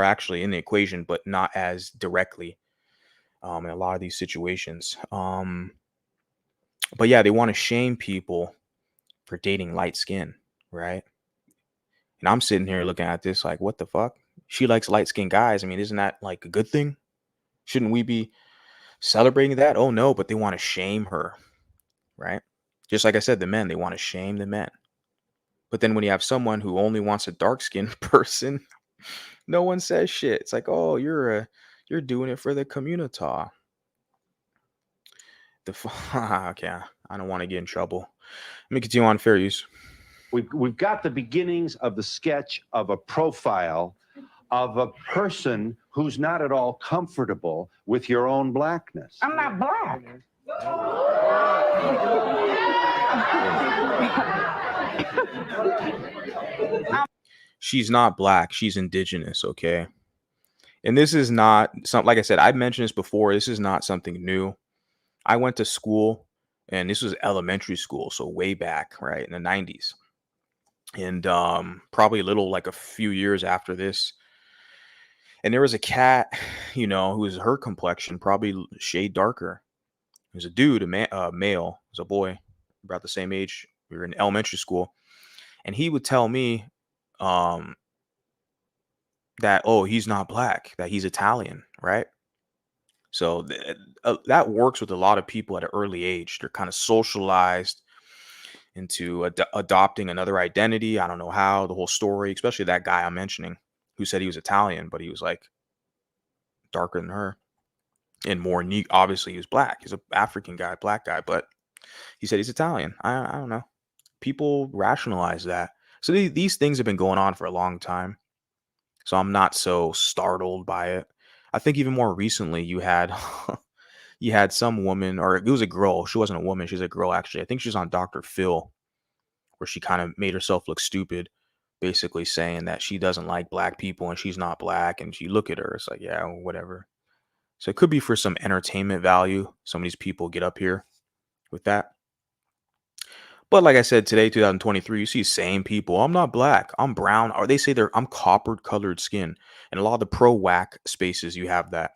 actually in the equation, but not as directly in a lot of these situations. But yeah, they want to shame people for dating light skin, right? And I'm sitting here looking at this like, what the fuck? She likes light skinned guys. I mean, isn't that like a good thing? Shouldn't we be celebrating that? Oh no, but they want to shame her, right? Just like I said, the men, they want to shame the men. But then when you have someone who only wants a dark skinned person, no one says shit. It's like, oh, you're doing it for the community. Okay, I don't want to get in trouble. Let me continue on, fair use. We've got the beginnings of the sketch of a profile of a person who's not at all comfortable with your own blackness. I'm not black. She's not black. She's indigenous, okay? And this is not something, like I said, I've mentioned this before. This is not something new. I went to school, and this was elementary school, so way back, right, in the 90s. And probably a few years after this. And there was a cat, who was her complexion, probably shade darker. It was a dude, a male, it was a boy, about the same age. We were in elementary school. And he would tell me that, oh, he's not black, that he's Italian, right? So that works with a lot of people at an early age. They're kind of socialized into adopting another identity. I don't know how, the whole story, especially that guy I'm mentioning who said he was Italian, but he was like darker than her and more neat. Obviously, he was black. He's an African guy, black guy, but he said he's Italian. I don't know. People rationalize that. So these things have been going on for a long time. So I'm not so startled by it. I think even more recently you had some woman, or it was a girl. She wasn't a woman. She's a girl, actually. I think she's on Dr. Phil, where she kind of made herself look stupid, basically saying that she doesn't like black people and she's not black. And you look at her, it's like, yeah, whatever. So it could be for some entertainment value. Some of these people get up here with that. But like I said, today, 2023, you see same people. I'm not black. I'm brown. Or they say I'm copper colored skin. And a lot of the pro-whack spaces, you have that.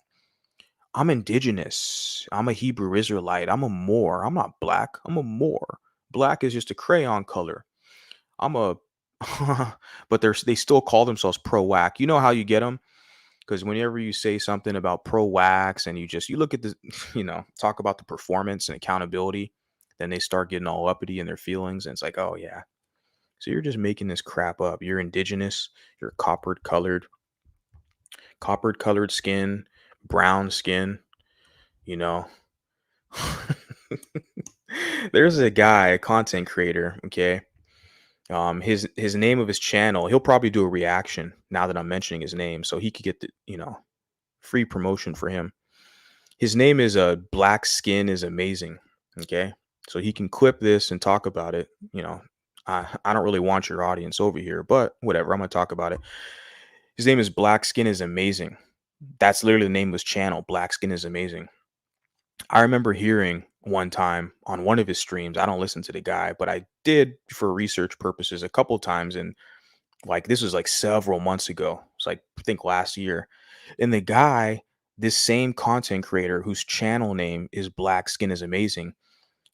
I'm indigenous. I'm a Hebrew Israelite. I'm a Moor. I'm not black. I'm a Moor. Black is just a crayon color. But they still call themselves pro-whack. You know how you get them? Because whenever you say something about pro-whacks and you look at the, talk about the performance and accountability, then they start getting all uppity in their feelings. And it's like, oh, yeah. So you're just making this crap up. You're indigenous. You're coppered colored skin, brown skin, There's a guy, a content creator, okay? His name of his channel, he'll probably do a reaction now that I'm mentioning his name. So he could get the, free promotion for him. His name is Black Skin is Amazing. Okay. So he can clip this and talk about it. You know, I don't really want your audience over here, but whatever. I'm going to talk about it. His name is Black Skin is Amazing. That's literally the name of his channel. Black Skin is Amazing. I remember hearing one time on one of his streams, I don't listen to the guy, but I did for research purposes a couple times. And like, this was like several months ago. It's like, I think last year. And the guy, this same content creator whose channel name is Black Skin is Amazing,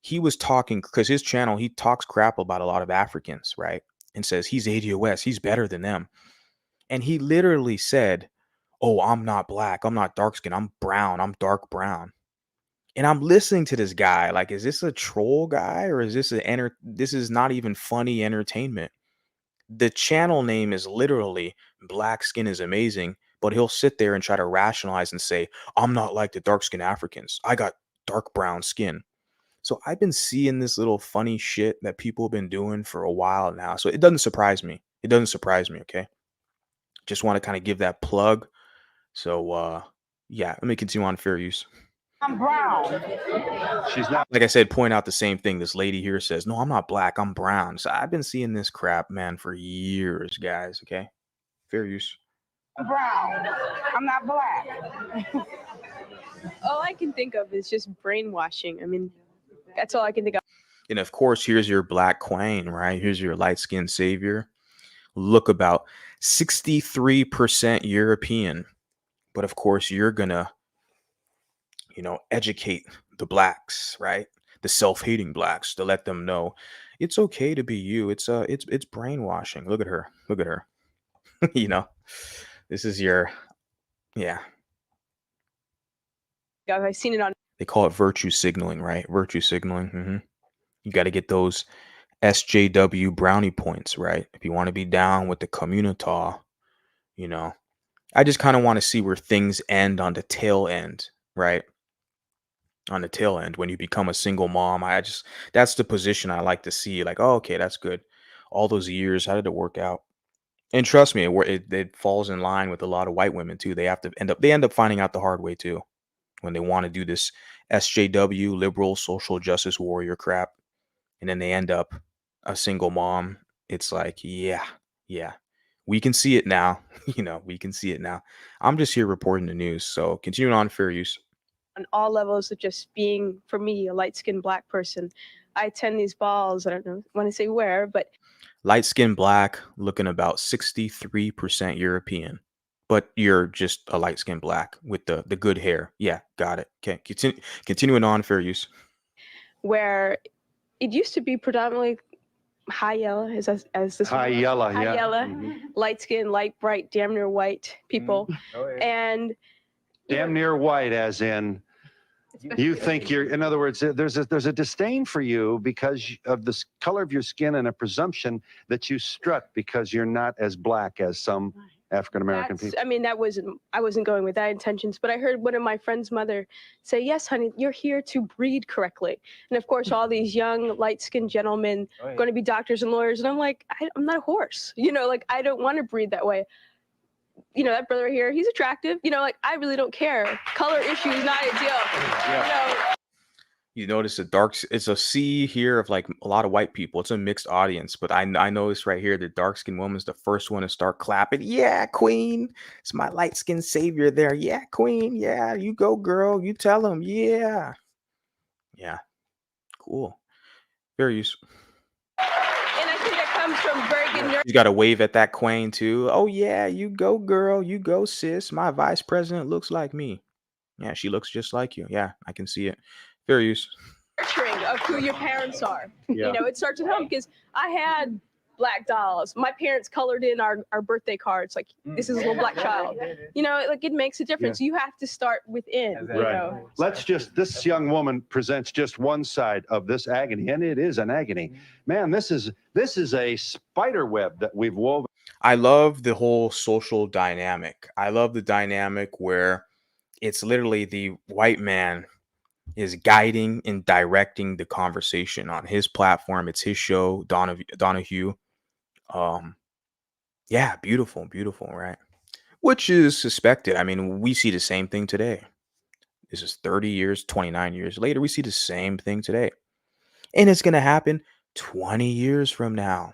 he was talking, because his channel, he talks crap about a lot of Africans, right? And says he's ADOS, he's better than them. And he literally said, oh, I'm not black, I'm not dark skin, I'm brown, I'm dark brown. And I'm listening to this guy like, is this a troll guy, or is this this is not even funny entertainment? The channel name is literally Black Skin is Amazing, but he'll sit there and try to rationalize and say, I'm not like the dark skinned Africans, I got dark brown skin. So I've been seeing this little funny shit that people have been doing for a while now. So it doesn't surprise me. It doesn't surprise me. Okay. Just want to kind of give that plug. So yeah, let me continue on fair use. I'm brown. She's not. Like I said, point out the same thing. This lady here says, no, I'm not black, I'm brown. So I've been seeing this crap, man, for years, guys. Okay. Fair use. I'm brown. I'm not black. All I can think of is just brainwashing. I mean, that's all I can think of. And of course, here's your black queen, right? Here's your light-skinned savior. Look about 63% European. But of course, you're gonna, you know, educate the blacks, right? The self-hating blacks, to let them know it's okay to be you. It's brainwashing. Look at her. Look at her. You know, this is your, yeah. I've seen it on. They call it virtue signaling, right? Virtue signaling. You got to get those SJW brownie points, right? If you want to be down with the community, you know. I just kind of want to see where things end on the tail end, right? On the tail end, when you become a single mom, that's the position I like to see. Like, oh, okay, that's good. All those years, how did it work out? And trust me, it falls in line with a lot of white women too. They end up finding out the hard way too, when they want to do this SJW, liberal social justice warrior crap, and then they end up a single mom. It's like, yeah, we can see it now. You know, we can see it now. I'm just here reporting the news. So continuing on fair use. On all levels of just being, for me, a light-skinned black person. I attend these balls. I don't know when I say where, but Light-skinned black, looking about 63% European. But you're just a light-skinned black with the good hair. Yeah, got it. Okay, continuing on fair use. Where it used to be predominantly high yellow, as this High yellow, yeah. high yellow, light skin, light bright, damn near white people, and damn near white, as in you think you're. In other words, there's a disdain for you because of the color of your skin, and a presumption that you strut because you're not as black as some African American people. I mean, I wasn't going with that intentions, but I heard one of my friend's mother say, yes, honey, you're here to breed correctly. And of course, all these young light-skinned gentlemen going to be doctors and lawyers. And I'm like, I'm not a horse. You know, like, I don't want to breed that way. You know, that brother right here, he's attractive. You know, like, I really don't care. Color issue is not a deal. Yeah. You know, you notice it's a sea here of like a lot of white people. It's a mixed audience, but I noticed right here the dark-skinned woman's the first one to start clapping. Yeah, queen. It's my light-skinned savior there. Yeah, queen. Yeah, you go, girl. You tell them. Yeah. Yeah. Cool. Very useful. And I think that comes from very good nurturing. You got to wave at that queen too. Oh yeah, you go, girl. You go, sis. My vice president looks like me. Yeah, she looks just like you. Yeah, I can see it. Very useful. Nurturing of who your parents are. Yeah. You know, it starts at home because I had black dolls. My parents colored in our birthday cards. Like, this is a little black child. You know, like, it makes a difference. You have to start within, you know. This young woman presents just one side of this agony, and it is an agony. Man, this is a spider web that we've woven. I love the whole social dynamic. I love the dynamic where it's literally the white man is guiding and directing the conversation on his platform. It's his show, Donahue. Yeah, beautiful, right? which is suspected. I mean, we see the same thing today. This is 30 years, 29 years later. We see the same thing today. And it's going to happen 20 years from now.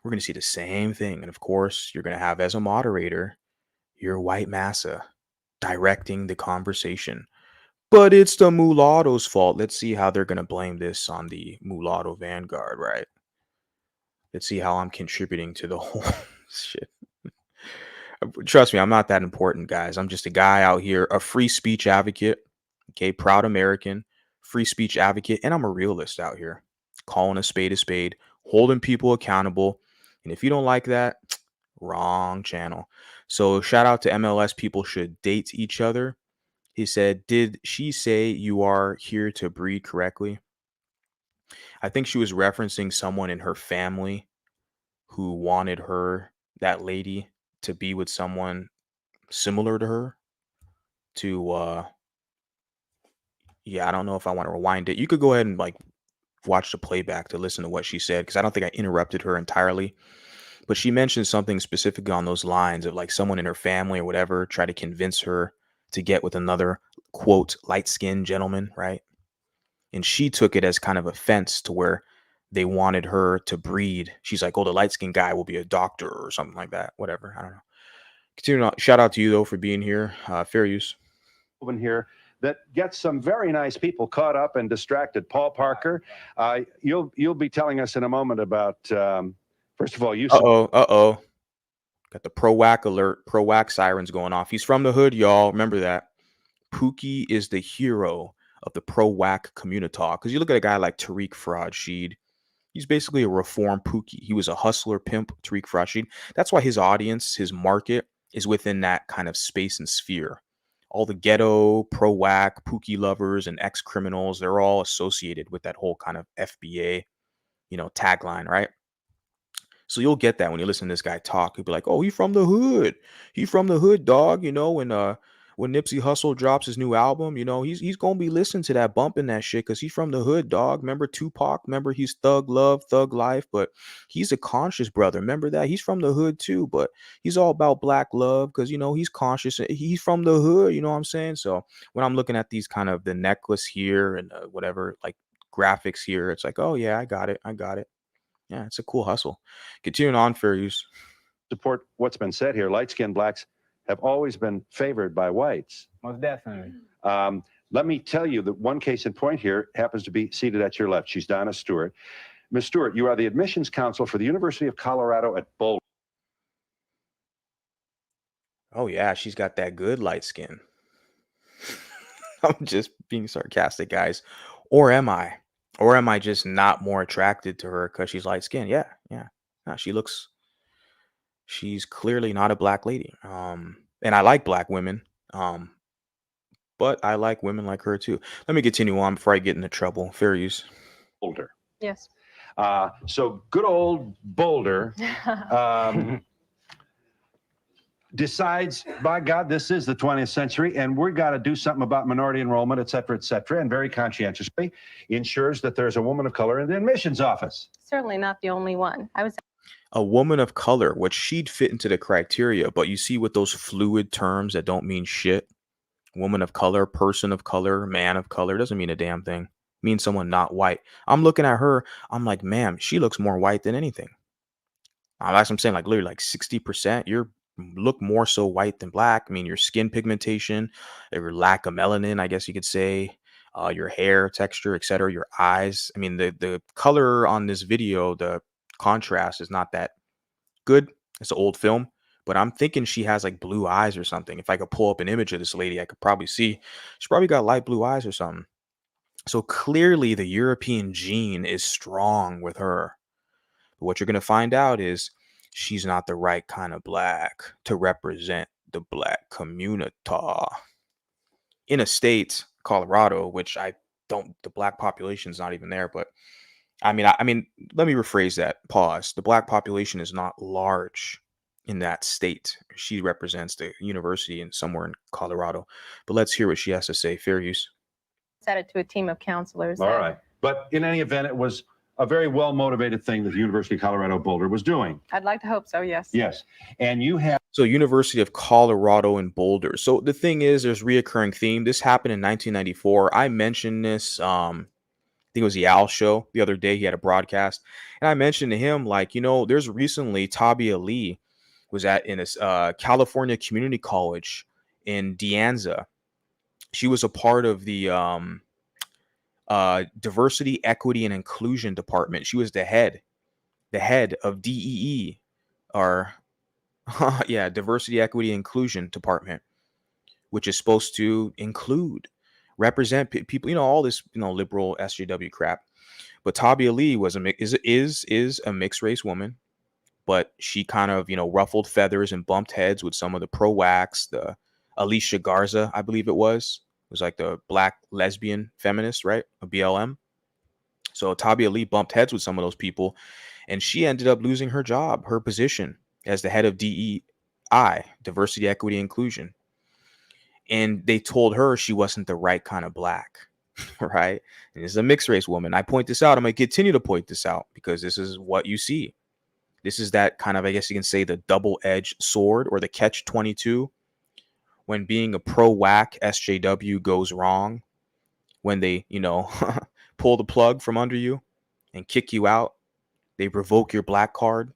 We're going to see the same thing. And of course, you're going to have as a moderator your white massa directing the conversation. But it's the mulatto's fault. Let's see how they're going to blame this on the mulatto vanguard, right? Let's see how I'm contributing to the whole shit. Trust me, I'm not that important, guys. I'm just a guy out here, a free speech advocate, okay, proud American, free speech advocate, and I'm a realist out here, calling a spade, holding people accountable. And if you don't like that, wrong channel. So shout out to MLS. People should date each other. He said, did she say you are here to breed correctly? I think she was referencing someone in her family who wanted her, that lady, to be with someone similar to her. Yeah, I don't know if I want to rewind it. You could go ahead and like watch the playback to listen to what she said, because I don't think I interrupted her entirely. But she mentioned something specific on those lines of like someone in her family or whatever tried to convince her to get with another, quote, light-skinned gentleman, right? And she took it as kind of offense to where they wanted her to breed. She's like, oh, the light-skinned guy will be a doctor or something like that. Whatever. I don't know. Continue on. Shout out to you, though, for being here. Fair use. Here that gets some very nice people caught up and distracted. Paul Parker, you'll be telling us in a moment about, first of all, you. Got the pro-whack alert, pro-whack sirens going off. He's from the hood, y'all. Remember that. Pookie is the hero of the pro-whack community. Because you look at a guy like Tariq Rashid, he's basically a reformed Pookie. He was a hustler pimp, Tariq Rashid. That's why his audience, his market, is within that kind of space and sphere. All the ghetto, pro-whack, Pookie lovers, and ex-criminals, they're all associated with that whole kind of FBA, tagline, right? So you'll get that when you listen to this guy talk. He'll be like, oh, he from the hood. He from the hood, dog. When Nipsey Hussle drops his new album, he's going to be listening to that, bumping that shit, because he's from the hood, dog. Remember Tupac? Remember he's thug love, thug life, but he's a conscious brother. Remember that? He's from the hood too, but he's all about black love because, he's conscious. He's from the hood, you know what I'm saying? So when I'm looking at these kind of the necklace here and whatever, like graphics here, it's like, oh, yeah, I got it. Yeah, it's a cool hustle. Continuing on, fair use. Support what's been said here. Light-skinned blacks have always been favored by whites. Most definitely. Let me tell you that one case in point here happens to be seated at your left. She's Donna Stewart. Ms. Stewart, you are the admissions counsel for the University of Colorado at Boulder. Oh, yeah, she's got that good light skin. I'm just being sarcastic, guys. Or am I? Or am I just not more attracted to her because she's light skinned? Yeah. No, she's clearly not a black lady. And I like black women. But I like women like her too. Let me continue on before I get into trouble. Fair use. Boulder. Yes. So good old Boulder decides, by God, this is the 20th century, and we've got to do something about minority enrollment, et cetera, and very conscientiously ensures that there's a woman of color in the admissions office. Certainly not the only one. A woman of color, which she'd fit into the criteria, but you see with those fluid terms that don't mean shit. Woman of color, person of color, man of color, doesn't mean a damn thing. It means someone not white. I'm looking at her, I'm like, ma'am, she looks more white than anything. That's what I'm saying, like literally like 60%. You look more so white than black. I mean, your skin pigmentation, your lack of melanin, I guess you could say, your hair texture, etc., your eyes. I mean, the color on this video, the contrast is not that good. It's an old film, but I'm thinking she has like blue eyes or something. If I could pull up an image of this lady, I could probably see she probably got light blue eyes or something. So clearly the European gene is strong with her. But what you're going to find out is she's not the right kind of black to represent the black community. In a state, Colorado, which the black population is not even there, but I mean, let me rephrase that. Pause. The black population is not large in that state. She represents the university in somewhere in Colorado. But let's hear what she has to say. Fair use. Set it to a team of counselors. All right. But in any event, it was a very well-motivated thing that the University of Colorado Boulder was doing. I'd like to hope so, yes. Yes. And you have... So University of Colorado in Boulder. So the thing is, there's reoccurring theme. This happened in 1994. I mentioned this, I think it was the Al show the other day. He had a broadcast. And I mentioned to him, like, you know, there's recently Tabia Lee was in a California Community College in De Anza. She was a part of the Diversity, Equity, and Inclusion Department. She was the head of DEE, or yeah, Diversity, Equity, and Inclusion Department, which is supposed to include, represent people, you know, all this, you know, liberal SJW crap. But Tabia Lee was is a mixed race woman, but she kind of, you know, ruffled feathers and bumped heads with some of the pro-wax, the Alicia Garza, I believe it was like the black lesbian feminist, right? A BLM. So Tabia Lee bumped heads with some of those people, and she ended up losing her job, her position as the head of DEI, Diversity, Equity, Inclusion. And they told her she wasn't the right kind of black, right? And this is a mixed race woman. I point this out. I'm going to continue to point this out because this is what you see. This is that kind of, I guess you can say, the double-edged sword, or the catch-22. When being a pro-whack SJW goes wrong, when they, you know, pull the plug from under you and kick you out, they revoke your black card.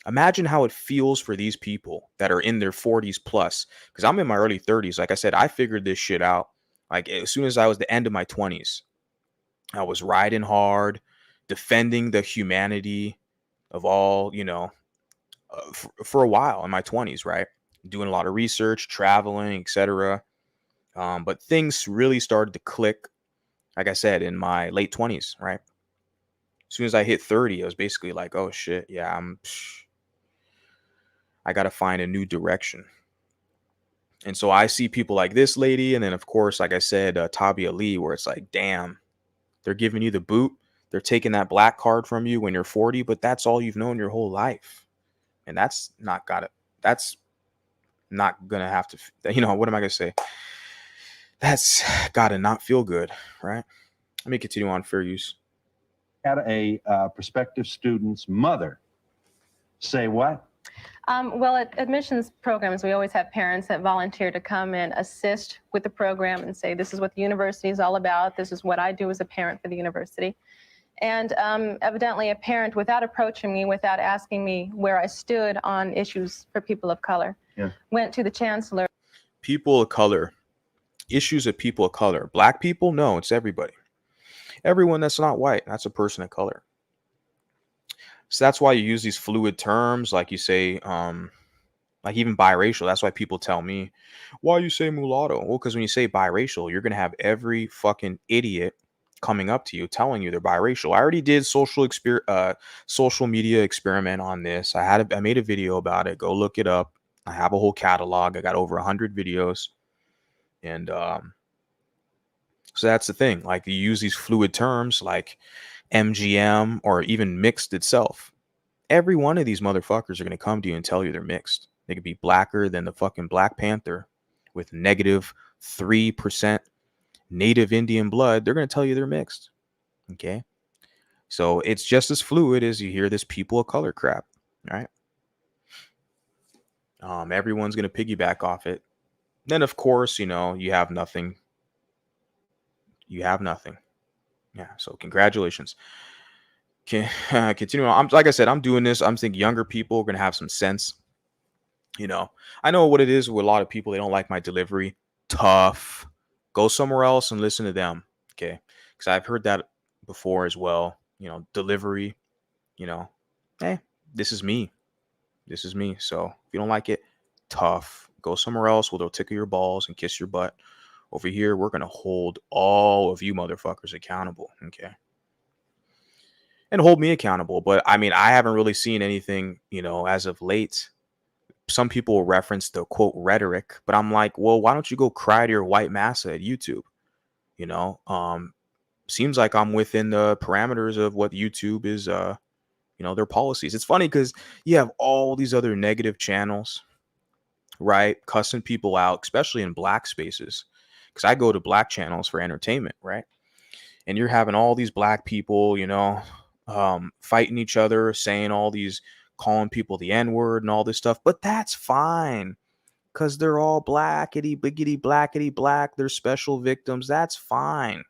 Imagine how it feels for these people that are in their 40s plus. Because I'm in my early 30s. Like I said, I figured this shit out. Like as soon as I was the end of my 20s, I was riding hard, defending the humanity of all, you know, for a while in my 20s, right? Doing a lot of research, traveling, etc. But things really started to click, like I said, in my late 20s, right? As soon as I hit 30, I was basically like, oh shit, yeah, I got to find a new direction. And so I see people like this lady, and then of course, like I said, Tabia Lee, where it's like, damn, they're giving you the boot. They're taking that black card from you when you're 40, but that's all you've known your whole life. And that's not gonna have to, you know, what am I gonna say? That's gotta not feel good, right? Let me continue on fair use. Had a prospective student's mother say what? Well, at admissions programs, we always have parents that volunteer to come and assist with the program and say, this is what the university is all about. This is what I do as a parent for the university. And evidently a parent, without approaching me, without asking me where I stood on issues for people of color, went to the chancellor. People of color, issues of people of color. Black people? No, it's everybody. Everyone that's not white, that's a person of color. So that's why you use these fluid terms, like you say, like even biracial. That's why people tell me, why you say mulatto? Well, because when you say biracial, you're going to have every fucking idiot coming up to you telling you they're biracial. I already did social media experiment on this. I made a video about it. Go look it up. I have a whole catalog. I got over 100 videos. And so that's the thing. Like you use these fluid terms like MGM or even mixed itself. Every one of these motherfuckers are going to come to you and tell you they're mixed. They could be blacker than the fucking Black Panther with -3% native Indian blood. They're going to tell you they're mixed. Okay. So it's just as fluid as you hear this people of color crap. Right. Everyone's going to piggyback off it. Then, of course, you know, you have nothing. You have nothing. Yeah. So congratulations. Continue on. Like I said, I'm doing this. I'm thinking younger people are going to have some sense. You know, I know what it is with a lot of people. They don't like my delivery. Tough. Go somewhere else and listen to them. Okay. Because I've heard that before as well. You know, delivery, you know, hey, this is me. This is me. So if you don't like it, tough. Go somewhere else where they'll tickle your balls and kiss your butt. Over here, we're going to hold all of you motherfuckers accountable. Okay. And hold me accountable. But I mean, I haven't really seen anything, you know, as of late. Some people will reference the quote rhetoric, but I'm like, well, why don't you go cry to your white massa at YouTube? You know, seems like I'm within the parameters of what YouTube is, you know, their policies. It's funny because you have all these other negative channels, right? Cussing people out, especially in black spaces. Because I go to black channels for entertainment, right? And you're having all these black people, you know, fighting each other, saying all these, calling people the N-word and all this stuff. But that's fine, because they're all blackety, biggity, blackety, black. They're special victims. That's fine.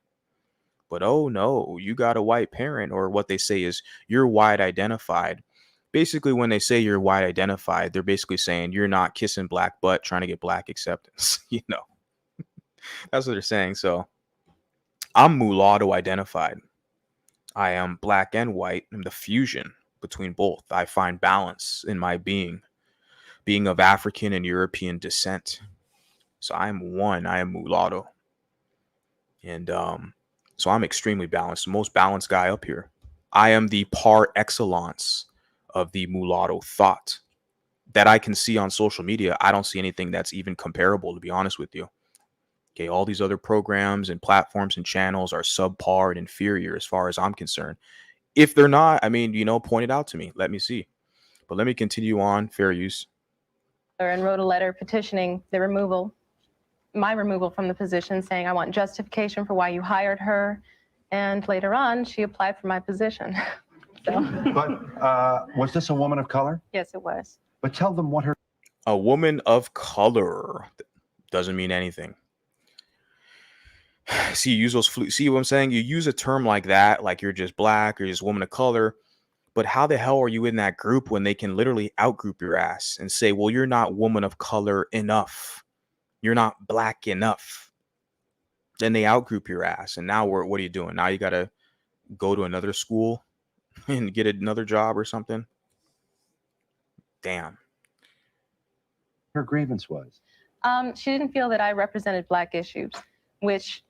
But oh no, you got a white parent, or what they say is you're white identified. Basically, when they say you're white identified, they're basically saying you're not kissing black butt trying to get black acceptance. That's what they're saying. So I'm mulatto identified. I am black and white. I'm the fusion between both. I find balance in my being of African and European descent. So I am one. I am mulatto. And so I'm extremely balanced, the most balanced guy up here. I am the par excellence of the mulatto thought that I can see on social media. I don't see anything that's even comparable, to be honest with you. Okay, all these other programs and platforms and channels are subpar and inferior as far as I'm concerned. If they're not, I mean, point it out to me. Let me see. But let me continue on. Fair use. And wrote a letter petitioning my removal from the position, saying I want justification for why you hired her. And later on, she applied for my position. So. But was this a woman of color? Yes, it was. But tell them what her... A woman of color doesn't mean anything. See, you use those see what I'm saying? You use a term like that, like you're just black or just woman of color. But how the hell are you in that group when they can literally outgroup your ass and say, well, you're not woman of color enough. You're not black enough. Then they outgroup your ass. And now what are you doing? Now you got to go to another school and get another job or something. Damn. Her grievance was? She didn't feel that I represented black issues, which...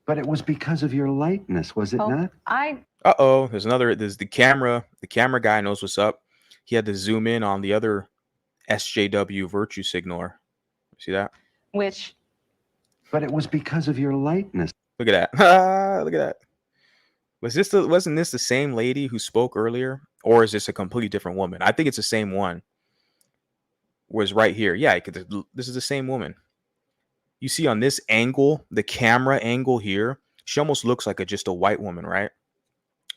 But it was because of your lightness, was it not? There's the camera. The camera guy knows what's up. He had to zoom in on the other SJW virtue signaler. See that? But it was because of your lightness. Look at that. Look at that. Wasn't this the same lady who spoke earlier? Or is this a completely different woman? I think it's the same one. Was right here. Yeah, this is the same woman. You see on this angle, the camera angle here, she almost looks like just a white woman, right?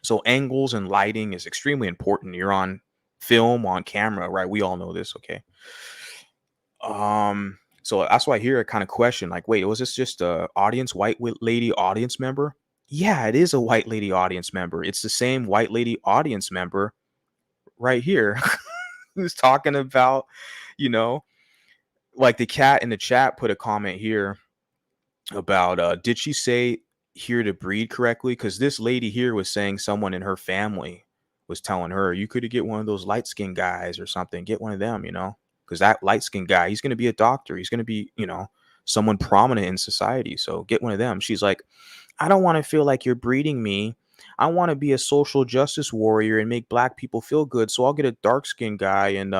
So angles and lighting is extremely important. You're on film, on camera, right? We all know this, okay? So that's why I hear a kind of question like, wait, was this just a white lady audience member? Yeah, it is a white lady audience member. It's the same white lady audience member right here who's talking about, like the cat in the chat put a comment here about, did she say here to breed correctly? Because this lady here was saying someone in her family was telling her, you could get one of those light-skinned guys or something. Get one of them, because that light-skinned guy, he's going to be a doctor. He's going to be, someone prominent in society. So get one of them. She's like, I don't want to feel like you're breeding me. I want to be a social justice warrior and make black people feel good. So I'll get a dark-skinned guy and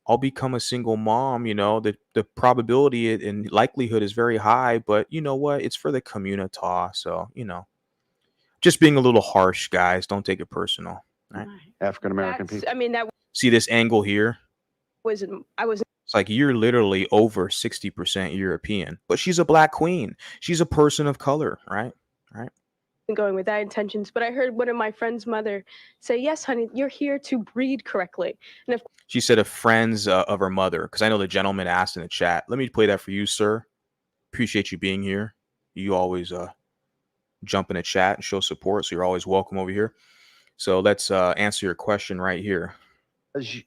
I'll become a single mom. The probability and likelihood is very high, but you know what? It's for the community. So, just being a little harsh, guys. Don't take it personal. Right? African-American people. I mean, that see this angle here? I was It's like you're literally over 60% European, but she's a black queen. She's a person of color, right? Right. Going with that intentions, but I heard one of my friend's mother say, yes, honey, you're here to breed correctly. And if she said of friends of her mother, because I know the gentleman asked in the chat. Let me play that for you, sir. Appreciate you being here. You always jump in the chat and show support, so you're always welcome over here. So let's answer your question right here.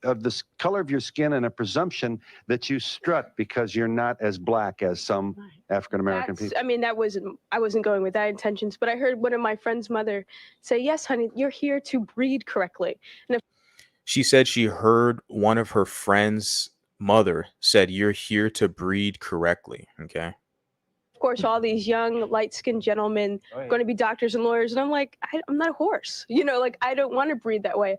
Of the color of your skin and a presumption that you strut because you're not as black as some African-American people. I mean, I wasn't going with that intentions, but I heard one of my friend's mother say, yes, honey, you're here to breed correctly. And if she said she heard one of her friends' mother said, you're here to breed correctly. Okay. Of course, all these young, light-skinned gentlemen going to be doctors and lawyers. And I'm like, I'm not a horse. I don't want to breed that way.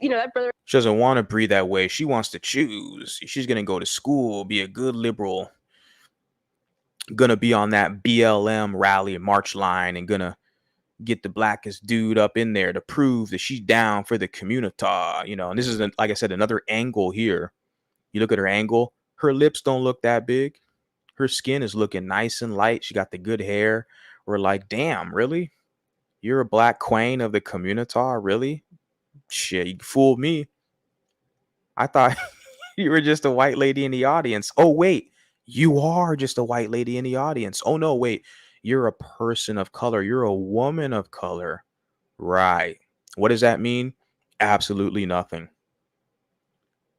That brother. She doesn't want to breed that way. She wants to choose. She's going to go to school, be a good liberal, going to be on that BLM rally march line and going to get the blackest dude up in there to prove that she's down for the community. And this is, like I said, another angle here. You look at her angle. Her lips don't look that big. Her skin is looking nice and light. She got the good hair. We're like, damn, really? You're a black queen of the community, really? Shit, you fooled me. I thought you were just a white lady in the audience. Oh, wait, you are just a white lady in the audience. Oh, no, wait, you're a person of color. You're a woman of color. Right. What does that mean? Absolutely nothing.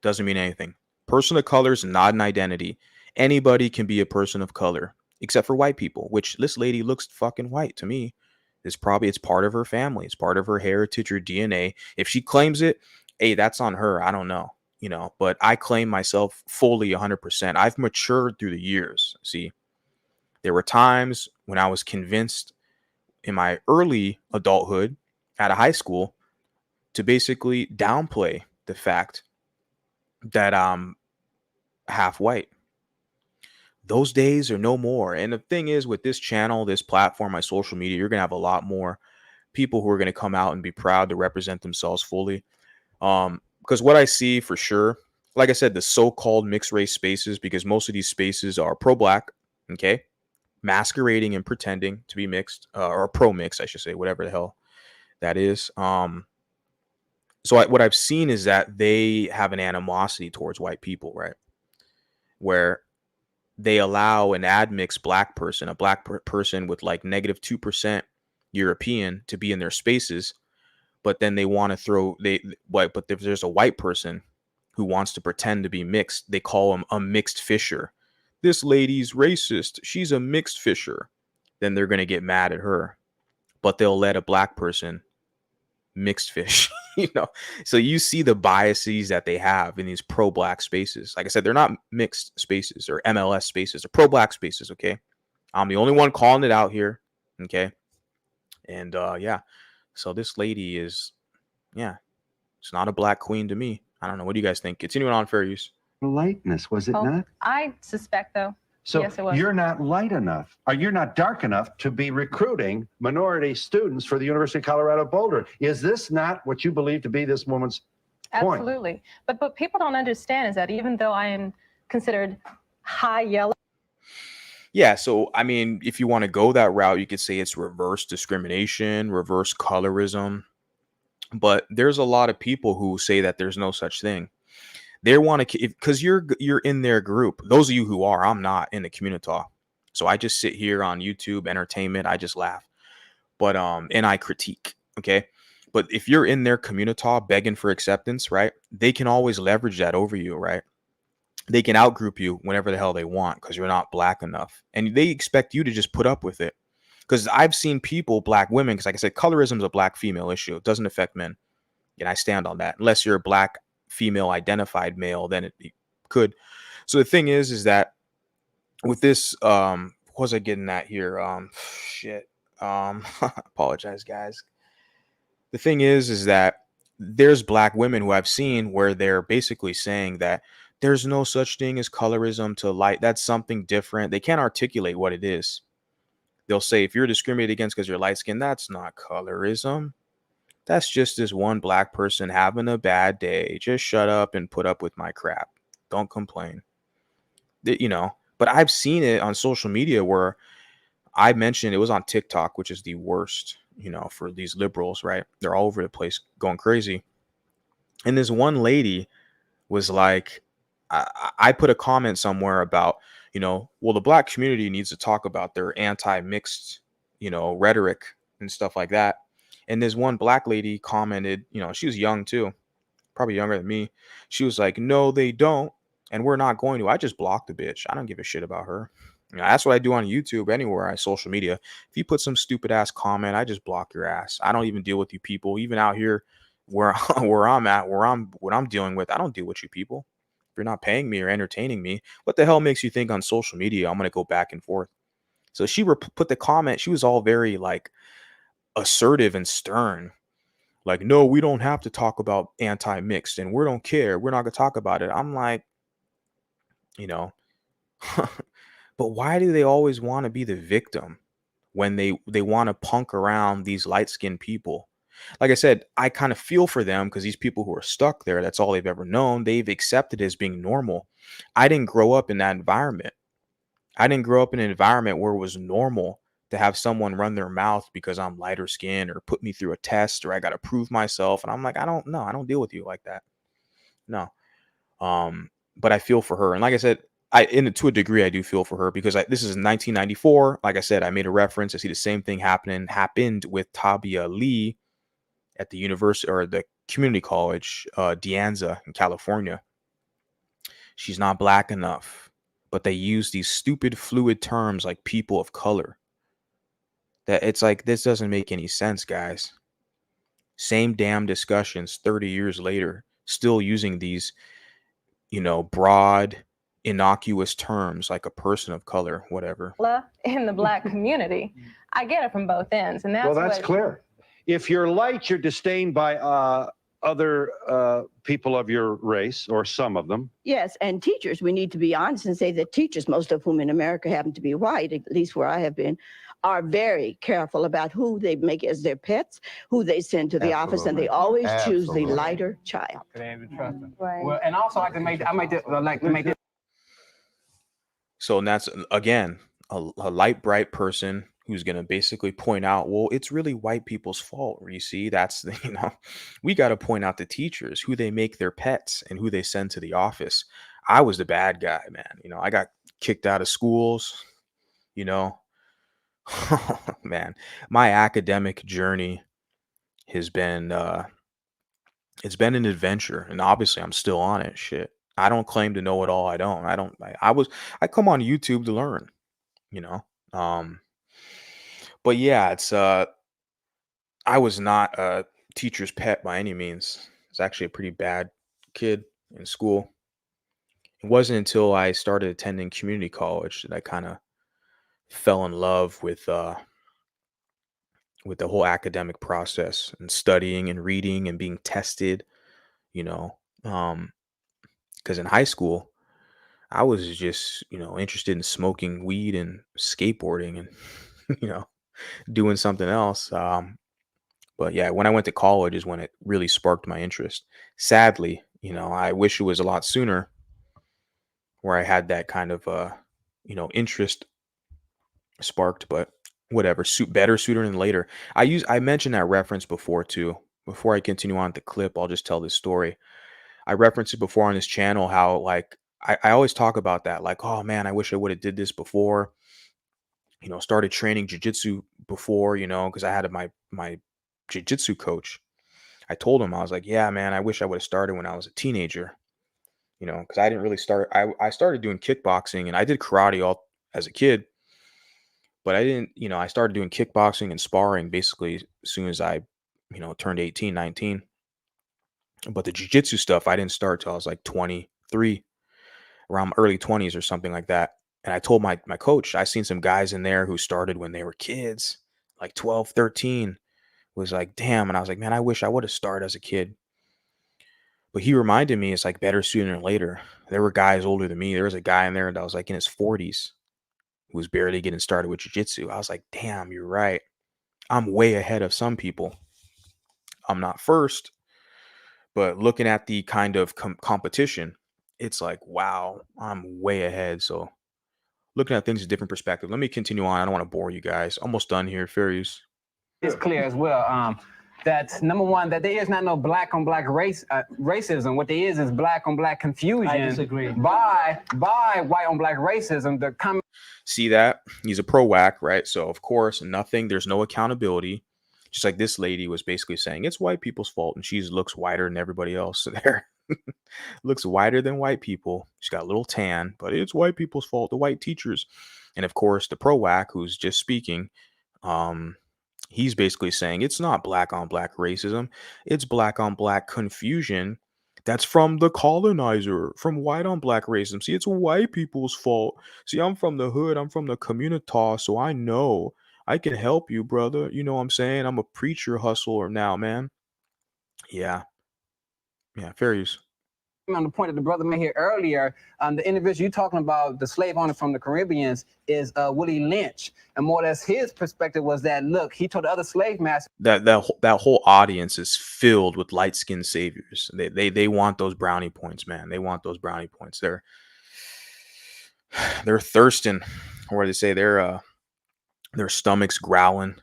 Doesn't mean anything. Person of color is not an identity. Anybody can be a person of color, except for white people, which this lady looks fucking white to me. It's part of her family. It's part of her heritage or DNA. If she claims it, hey, that's on her. I don't know, but I claim myself fully 100%. I've matured through the years. See, there were times when I was convinced in my early adulthood out of high school to basically downplay the fact that I'm half white. Those days are no more. And the thing is, with this channel, this platform, my social media, you're going to have a lot more people who are going to come out and be proud to represent themselves fully. Because what I see for sure, like I said, the so-called mixed race spaces, because most of these spaces are pro-black, okay, masquerading and pretending to be mixed, or pro-mixed, I should say, whatever the hell that is. What I've seen is that they have an animosity towards white people, right? Where they allow an admixed black person, a black person with like negative 2% European, to be in their spaces, but then they want to throw but if there's a white person who wants to pretend to be mixed, they call him a mixed fisher. This lady's racist. She's a mixed fisher. Then they're going to get mad at her, but they'll let a black person mixed fish. So you see the biases that they have in these pro-black spaces. Like I said, they're not mixed spaces or MLS spaces, or pro-black spaces. Okay, I'm the only one calling it out here. Okay, and yeah, so this lady is, it's not a black queen to me. I don't know. What do you guys think? Continuing on, fair use. Lightness, was it not? I suspect, though. So yes, it was. You're not light enough, or you're not dark enough to be recruiting minority students for the University of Colorado Boulder. Is this not what you believe to be this woman's point? Absolutely. But what people don't understand is that even though I am considered high yellow. Yeah, so I mean, if you want to go that route, you could say it's reverse discrimination, reverse colorism. But there's a lot of people who say that there's no such thing. They want to, because you're in their group. Those of you who are, I'm not in the community. So I just sit here on YouTube entertainment. I just laugh, but and I critique. Okay, but if you're in their community begging for acceptance, right? They can always leverage that over you, right? They can outgroup you whenever the hell they want because you're not black enough, and they expect you to just put up with it. Because I've seen people, black women, because like I said, colorism is a black female issue. It doesn't affect men, and I stand on that. Unless you're a black female identified male, then it could. So the thing is that with this, what was I getting at here? Apologize, guys. The thing is that there's black women who I've seen where they're basically saying that there's no such thing as colorism to light. That's something different. They can't articulate what it is. They'll say, if you're discriminated against because you're light skinned, that's not colorism. That's just this one black person having a bad day. Just shut up and put up with my crap. Don't complain. But I've seen it on social media where I mentioned, it was on TikTok, which is the worst, for these liberals, right? They're all over the place going crazy. And this one lady was like, I put a comment somewhere about, well, the black community needs to talk about their anti-mixed, rhetoric and stuff like that. And this one black lady commented, she was young too, probably younger than me. She was like, no, they don't. And we're not going to. I just blocked the bitch. I don't give a shit about her. That's what I do on YouTube, anywhere I social media. If you put some stupid ass comment, I just block your ass. I don't even deal with you people. Even out here where I'm at, what I'm dealing with, I don't deal with you people. If you're not paying me or entertaining me, what the hell makes you think on social media I'm going to go back and forth? So she put the comment. She was all very like assertive and stern, like, no, we don't have to talk about anti-mixed and we don't care, we're not gonna talk about it. I'm like, but why do they always want to be the victim when they want to punk around these light-skinned people? Like I said, I kind of feel for them because these people who are stuck there, that's all they've ever known. They've accepted it as being normal. I didn't grow up in that environment. I didn't grow up in an environment where it was normal to have someone run their mouth because I'm lighter skinned or put me through a test or I got to prove myself. And I'm like, I don't deal with you like that. No. But I feel for her. And like I said, to a degree, I do feel for her because this is 1994. Like I said, I made a reference. I see the same thing happened with Tabia Lee at the university or the community college, De Anza in California. She's not black enough, but they use these stupid fluid terms like people of color. That it's like, this doesn't make any sense, guys. Same damn discussions 30 years later, still using these, broad, innocuous terms like a person of color, whatever. In the black community. I get it from both ends. And that's clear. If you're light, you're disdained by other people of your race, or some of them. Yes, and teachers, we need to be honest and say that teachers, most of whom in America happen to be white, at least where I have been, are very careful about who they make as their pets, who they send to the office, and they always choose the lighter child. Right. Well, and also I might like to make this. So that's, again, a light, bright person who's going to basically point out, well, it's really white people's fault. You see, that's, we got to point out the teachers, who they make their pets and who they send to the office. I was the bad guy, man. I got kicked out of schools, man, my academic journey has been, it's been an adventure, and obviously I'm still on it. Shit. I don't claim to know it all. I come on YouTube to learn, but yeah, it's, I was not a teacher's pet by any means. I was actually a pretty bad kid in school. It wasn't until I started attending community college that I kind of fell in love with the whole academic process and studying and reading and being tested, because in high school, I was just, interested in smoking weed and skateboarding and, doing something else. But yeah, when I went to college is when it really sparked my interest. Sadly, I wish it was a lot sooner where I had that kind of, interest sparked, but whatever, better sooner than later. I mentioned that reference before too. Before I continue on with the clip, I'll just tell this story. I referenced it before on this channel, how like I always talk about that, like, oh man, I wish I would have did this before, started training jiu-jitsu before, because I had my jiu-jitsu coach. I told him, I was like, yeah, man, I wish I would have started when I was a teenager, because I didn't really start. I started doing kickboxing and I did karate all as a kid, but I didn't, I started doing kickboxing and sparring basically as soon as I, turned 18, 19. But the jiu-jitsu stuff, I didn't start till I was like 23, around early 20s or something like that. And I told my coach, I seen some guys in there who started when they were kids, like 12, 13, was like, damn. And I was like, man, I wish I would have started as a kid. But he reminded me, it's like better sooner than later. There were guys older than me. There was a guy in there that was like in his 40s who was barely getting started with jiu-jitsu. I was like, damn, you're right. I'm way ahead of some people. I'm not first, but looking at the kind of competition, it's like, wow, I'm way ahead. So looking at things in a different perspective. Let me continue on. I don't want to bore you guys. Almost done here. Fair use. It's clear as well. That number one, that there is not no black on black racism. What there is black on black confusion. I disagree. By white on black racism. See that? He's a pro-whack, right? So of course, there's no accountability. Just like this lady was basically saying, it's white people's fault, and she looks whiter than everybody else there. Looks whiter than white people. She's got a little tan, but it's white people's fault, the white teachers. And of course, the pro-whack who's just speaking, he's basically saying it's not black on black racism. It's black on black confusion. That's from the colonizer, from white on black racism. See, it's white people's fault. See, I'm from the hood. I'm from the communitas, so I know. I can help you, brother. You know what I'm saying? I'm a preacher hustler now, man. Yeah. Yeah, fair use. On the point that the brother made here earlier, the individual you're talking about, the slave owner from the Caribbeans, is Willie Lynch. And more or less his perspective was that, look, he told the other slave master. That whole audience is filled with light-skinned saviors. They want those brownie points, man. They want those brownie points. They're thirsting, or they say they're their stomachs growling,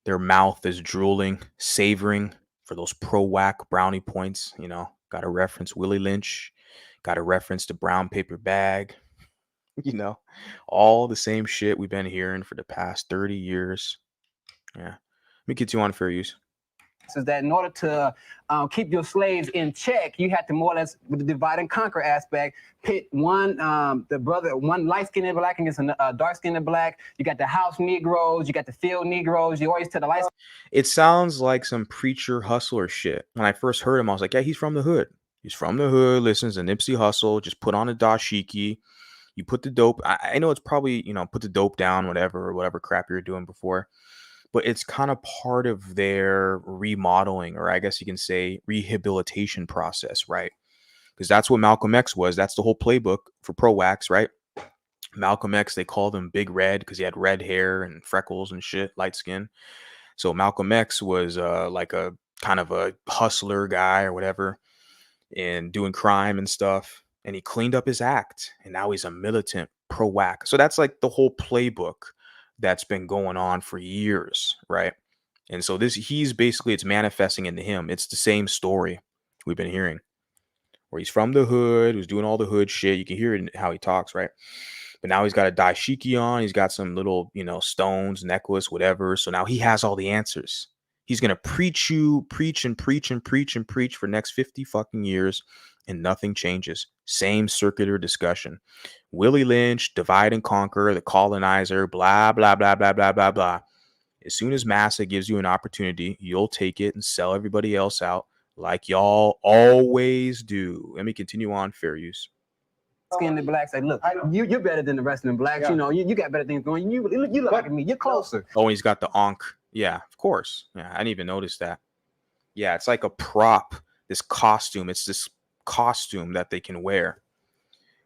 their mouth is drooling, savoring for those pro-whack brownie points. You know, got to reference Willie Lynch, got to reference the brown paper bag, you know, all the same shit we've been hearing for the past 30 years. Yeah. Let me get you on fair use. Is that in order to keep your slaves in check, you had to more or less, with the divide and conquer aspect, pit one light-skinned black against a dark-skinned black. You got the house Negroes, you got the field Negroes. You always tell the light. It sounds like some preacher hustler shit. When I first heard him, I was like, yeah, he's from the hood. He's from the hood, listens to Nipsey Hussle, just put on a dashiki. You put the dope. I know it's probably, you know, put the dope down, whatever crap you're doing before. But it's kind of part of their remodeling, or I guess you can say rehabilitation process, right? Because that's what Malcolm X was. That's the whole playbook for pro-wax, right? Malcolm X, they called him Big Red because he had red hair and freckles and shit, light skin. So Malcolm X was like a kind of a hustler guy or whatever, and doing crime and stuff. And he cleaned up his act, and now he's a militant pro-wax. So that's like the whole playbook that's been going on for years, right? And so he's basically, it's manifesting into him. It's the same story we've been hearing, where he's from the hood, who's doing all the hood shit. You can hear it in how he talks, right? But now he's got a dashiki on. He's got some little, you know, stones, necklace, whatever. So now he has all the answers. He's going to preach and preach for the next 50 fucking years, and nothing changes. Same circular discussion. Willie Lynch, divide and conquer, the colonizer, blah, blah, blah, blah, blah, blah, blah. As soon as massa gives you an opportunity, you'll take it and sell everybody else out like y'all always do. Let me continue on, fair use. Skinned blacks say, look, you're better than the rest of them blacks. Yeah. You know, you got better things going. You look like me. You're closer. Oh, and he's got the onk. Yeah, of course. Yeah, I didn't even notice that. Yeah, it's like a prop, this costume. It's this costume that they can wear.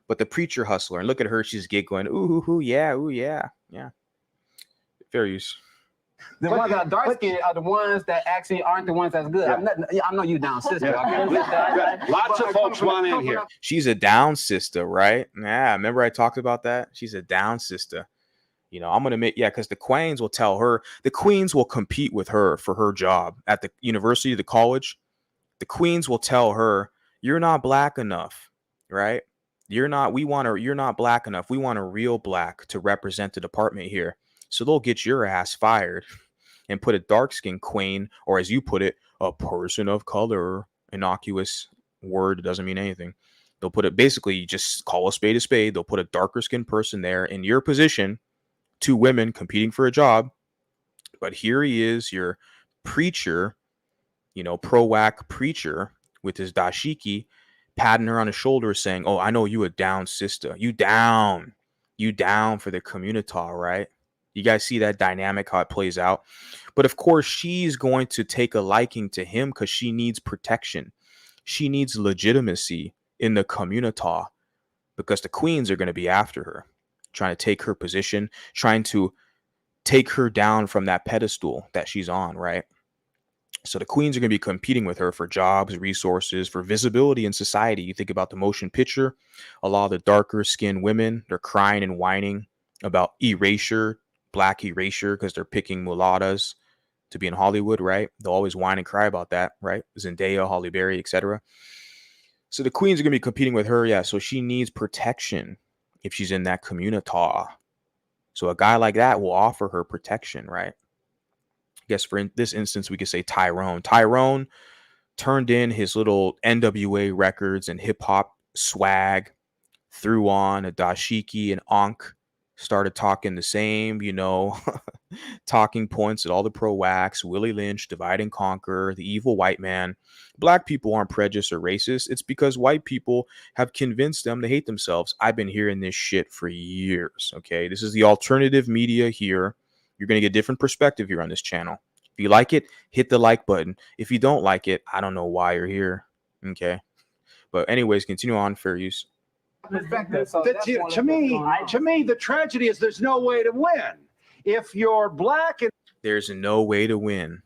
But the preacher hustler, and look at her, she's giggling. Ooh, yeah, yeah. Fair use. The ones that are dark skinned are the ones that actually aren't the ones that's good. Yeah. I know you down, sister. Yeah. Lots of folks want in here. She's a down sister, right? Yeah, remember I talked about that? She's a down sister. You know, I'm going to make, because the queens will tell her, the queens will compete with her for her job at the university, the college. The queens will tell her, you're not black enough, right? You're not black enough. We want a real black to represent the department here. So they'll get your ass fired and put a dark-skinned queen, or as you put it, a person of color, innocuous word, it doesn't mean anything. They'll put it, basically, just call a spade a spade. They'll put a darker-skinned person there in your position, 2 women competing for a job. But here he is, your preacher, you know, pro-whack preacher with his dashiki, patting her on the shoulder saying, oh, I know you a down sister. You down for the community, right? You guys see that dynamic, how it plays out. But of course, she's going to take a liking to him because she needs protection. She needs legitimacy in the community because the queens are going to be after her, trying to take her position, trying to take her down from that pedestal that she's on, right? So the queens are going to be competing with her for jobs, resources, for visibility in society. You think about the motion picture, a lot of the darker skinned women, they're crying and whining about erasure, black erasure, because they're picking mulattas to be in Hollywood, right? They'll always whine and cry about that, right? Zendaya, Halle Berry, etc. So the queens are going to be competing with her, yeah. So she needs protection if she's in that community. So a guy like that will offer her protection, right? I guess for this instance, we could say Tyrone. Tyrone turned in his little NWA records and hip hop swag, threw on a dashiki and onk, started talking the same, you know, talking points at all the pro-wax, Willie Lynch, divide and conquer, the evil white man. Black people aren't prejudiced or racist. It's because white people have convinced them to hate themselves. I've been hearing this shit for years, okay? This is the alternative media here. You're going to get a different perspective here on this channel. If you like it, hit the like button. If you don't like it, I don't know why you're here, okay? But anyways, continue on, fair use. To me, the tragedy is there's no way to win. If you're black and there's no way to win,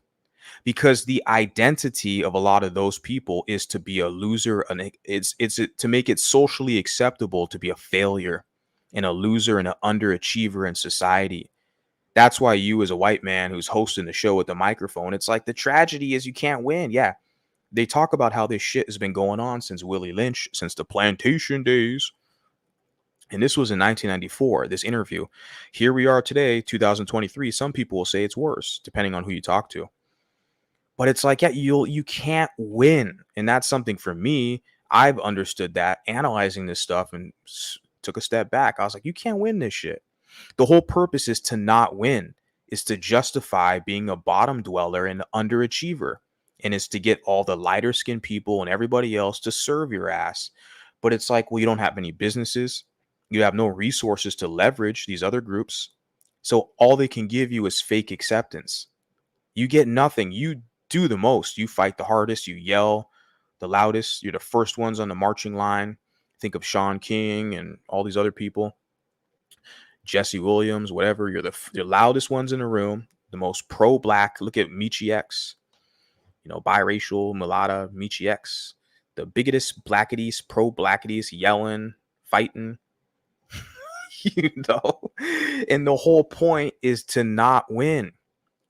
because the identity of a lot of those people is to be a loser, and it's to make it socially acceptable to be a failure and a loser and an underachiever in society. That's why you, as a white man who's hosting the show with the microphone, it's like the tragedy is you can't win. Yeah. They talk about how this shit has been going on since Willie Lynch, since the plantation days. And this was in 1994, this interview. Here we are today, 2023. Some people will say it's worse, depending on who you talk to. But it's like, yeah, you can't win. And that's something for me. I've understood that, analyzing this stuff, and took a step back. I was like, you can't win this shit. The whole purpose is to not win, is to justify being a bottom dweller and an underachiever. And it's to get all the lighter skinned people and everybody else to serve your ass. But it's like, well, you don't have any businesses. You have no resources to leverage these other groups. So all they can give you is fake acceptance. You get nothing. You do the most. You fight the hardest. You yell the loudest. You're the first ones on the marching line. Think of Sean King and all these other people. Jesse Williams, whatever. You're the loudest ones in the room. The most pro-black. Look at Michi X. You know, biracial, mulatto, Michi X. The biggest blackities, pro-blackities, yelling, fighting. You know, and the whole point is to not win,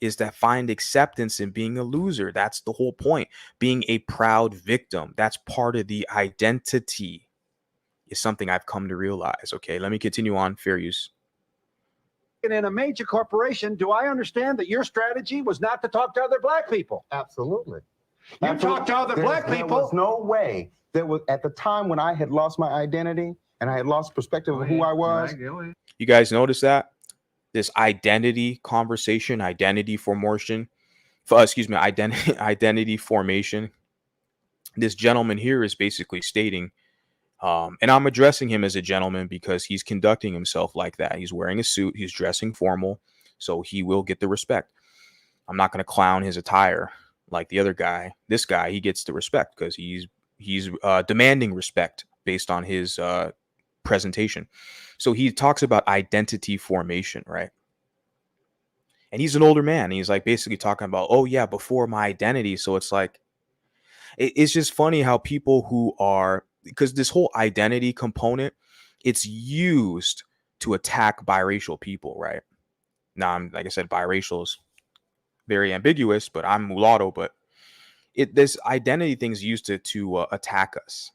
is to find acceptance in being a loser. That's the whole point. Being a proud victim. That's part of the identity, is something I've come to realize. Okay, let me continue on. Fair use. In a major corporation, do I understand that your strategy was not to talk to other black people? Absolutely. You talked to other black people. There was no way. There was, at the time when I had lost my identity and I had lost perspective of who I was. You guys notice that? This identity conversation, identity formation, identity formation. This gentleman here is basically stating, and I'm addressing him as a gentleman because he's conducting himself like that. He's wearing a suit. He's dressing formal, so he will get the respect. I'm not going to clown his attire like the other guy. This guy, he gets the respect because he's demanding respect based on his presentation. So he talks about identity formation, right? And he's an older man. He's like basically talking about, oh yeah, before my identity. So it's like, it's just funny how people who are, because this whole identity component, it's used to attack biracial people, right? Now, I'm, like I said, biracial is very ambiguous, but I'm mulatto, but this identity thing is used to attack us.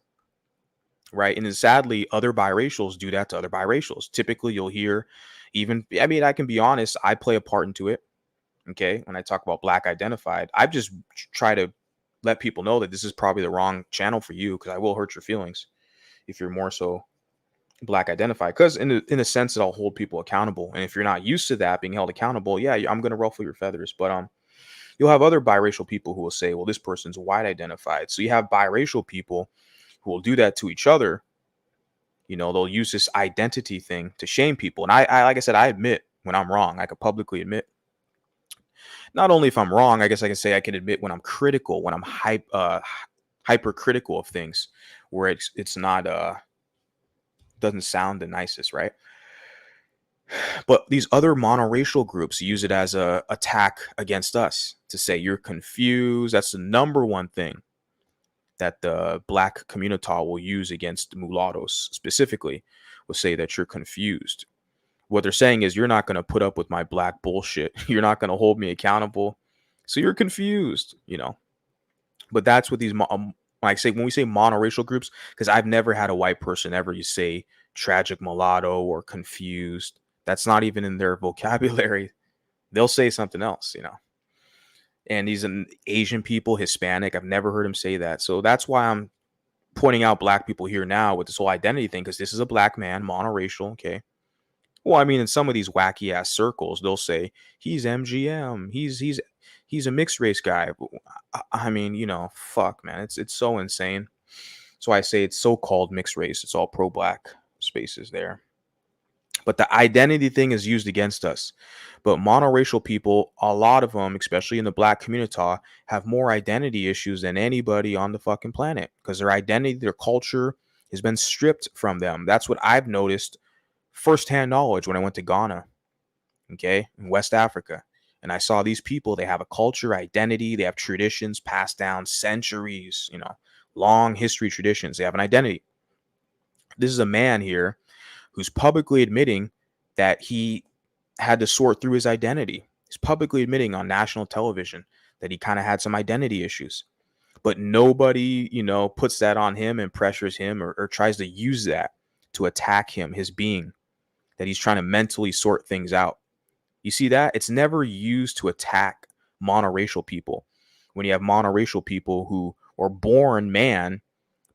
Right. And then sadly, other biracials do that to other biracials. Typically, you'll hear I can be honest, I play a part into it. OK, when I talk about black identified, I've just try to let people know that this is probably the wrong channel for you, because I will hurt your feelings if you're more so black identified, because in a sense that I'll hold people accountable. And if you're not used to that, being held accountable, yeah, I'm going to ruffle your feathers. But you'll have other biracial people who will say, well, this person's white identified. So you have biracial people who will do that to each other. You know, they'll use this identity thing to shame people. And I like I said, I admit when I'm wrong. I could publicly admit. Not only if I'm wrong, I guess I can say I can admit when I'm critical, when I'm hypercritical of things, where it's not doesn't sound the nicest, right? But these other monoracial groups use it as a attack against us, to say you're confused. That's the number one thing that the black community will use against mulattoes specifically, will say that you're confused. What they're saying is, you're not going to put up with my black bullshit. You're not going to hold me accountable. So you're confused, you know. But that's what these, like say, when we say monoracial groups, because I've never had a white person ever say tragic mulatto or confused. That's not even in their vocabulary. They'll say something else, you know. And these Asian people, Hispanic, I've never heard him say that. So that's why I'm pointing out black people here now with this whole identity thing, because this is a black man, monoracial, okay? Well, I mean, in some of these wacky ass circles, they'll say he's MGM, he's a mixed race guy. I mean, you know, fuck, man, it's so insane. So I say it's so-called mixed race. It's all pro-black spaces there. But the identity thing is used against us. But monoracial people, a lot of them, especially in the black community, have more identity issues than anybody on the fucking planet, because their identity, their culture has been stripped from them. That's what I've noticed firsthand knowledge when I went to Ghana, okay, in West Africa. And I saw these people, they have a culture, identity, they have traditions passed down centuries, you know, long history traditions. They have an identity. This is a man here who's publicly admitting that he had to sort through his identity. He's publicly admitting on national television that he kind of had some identity issues. But nobody, puts that on him and pressures him or tries to use that to attack him, his being, that he's trying to mentally sort things out. You see that? It's never used to attack monoracial people. When you have monoracial people who are born man,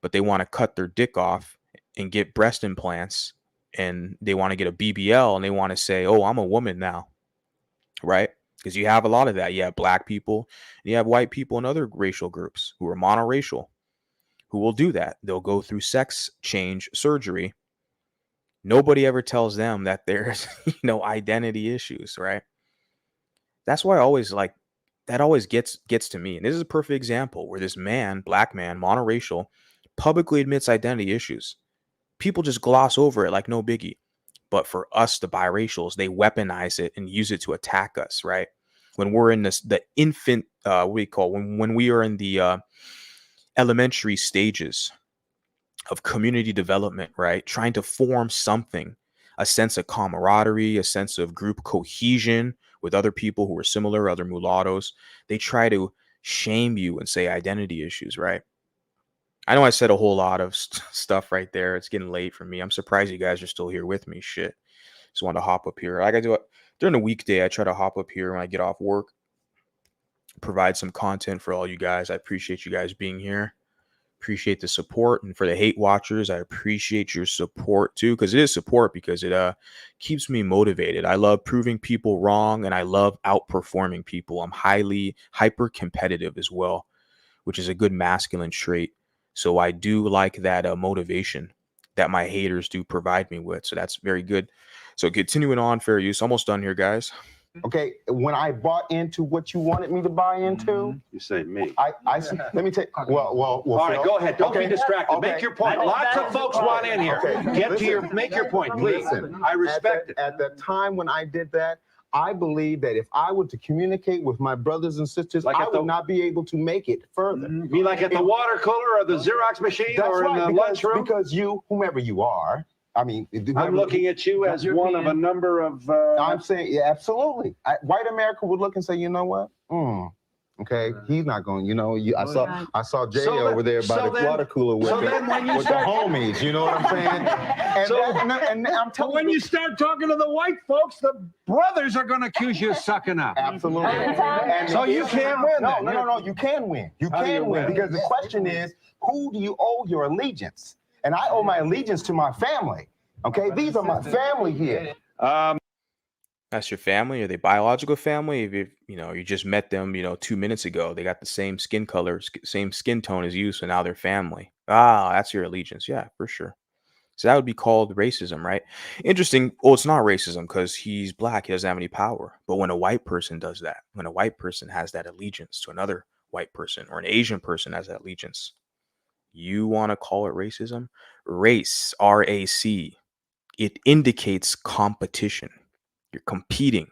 but they want to cut their dick off and get breast implants, and they want to get a BBL, and they want to say, oh, I'm a woman now, right? Because you have a lot of that. You have black people, and you have white people and other racial groups who are monoracial, who will do that. They'll go through sex change surgery. Nobody ever tells them that there's, identity issues, right? That's why I always that always gets to me. And this is a perfect example where this man, black man, monoracial, publicly admits identity issues. People just gloss over it like no biggie. But for us, the biracials, they weaponize it and use it to attack us, right? When we're in the infant, when we are in the elementary stages of community development, right? Trying to form something, a sense of camaraderie, a sense of group cohesion with other people who are similar, other mulattoes. They try to shame you and say identity issues, right? I know I said a whole lot of stuff right there. It's getting late for me. I'm surprised you guys are still here with me. Shit. Just want to hop up here. Like I do it during the weekday. I try to hop up here when I get off work, provide some content for all you guys. I appreciate you guys being here. Appreciate the support. And for the hate watchers, I appreciate your support too, because it is support, because it keeps me motivated. I love proving people wrong, and I love outperforming people. I'm hyper competitive as well, which is a good masculine trait. So I do like that motivation that my haters do provide me with. So that's very good. So continuing on, fair use. Almost done here, guys. Okay, when I bought into what you wanted me to buy into, You say me. let me take. Well. All right, Phil, go ahead. Don't okay, be distracted. okay. Make your point. Lots of folks want in here. Okay, Make your point, please. Listen, I respect it. At the time when I did that, I believe that if I were to communicate with my brothers and sisters, I would not be able to make it further. You mean like at the water cooler or the Xerox machine or in the lunchroom? Because you, whomever you are, I mean, I'm looking at you as one of a number of. I'm saying, yeah, absolutely. White America would look and say, you know what? Okay, he's not going. I saw Jay over there by the water cooler with the homies. You know what I'm saying? And I'm telling when you start talking to the white folks, the brothers are going to accuse you of sucking up. Absolutely. So you can't win. No. You can win. You can win, because the question is, who do you owe your allegiance? And I owe my allegiance to my family. Okay, these are my family here. That's your family? Are they biological family? If you just met them, 2 minutes ago, they got the same skin color, same skin tone as you, so now they're family. That's your allegiance. Yeah, for sure. So that would be called racism, right? Interesting. Well, it's not racism because he's black. He doesn't have any power. But when a white person does that, when a white person has that allegiance to another white person, or an Asian person has that allegiance, you want to call it racism? Race, R-A-C, it indicates competition. You're competing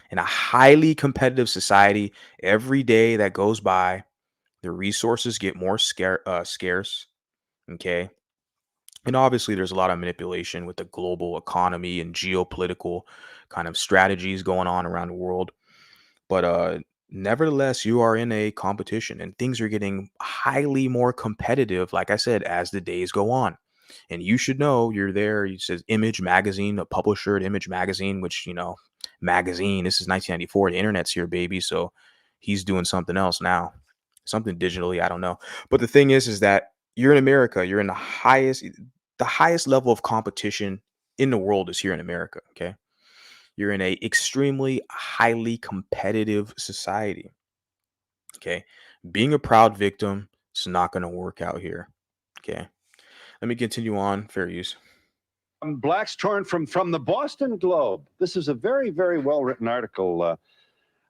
in a highly competitive society. Every day that goes by, the resources get more scarce. Okay. And obviously, there's a lot of manipulation with the global economy and geopolitical kind of strategies going on around the world. But nevertheless, you are in a competition, and things are getting highly more competitive, like I said, as the days go on. And you should know, you're there. It says Image Magazine, a publisher at Image Magazine, which, magazine, this is 1994. The internet's here, baby. So he's doing something else now, something digitally. I don't know. But the thing is that you're in America. You're in the highest level of competition in the world is here in America. Okay. You're in a extremely highly competitive society. Okay. Being a proud victim is not going to work out here. Okay. Let me continue on. Fair use. Blacks torn from the Boston Globe. This is a very, very well-written article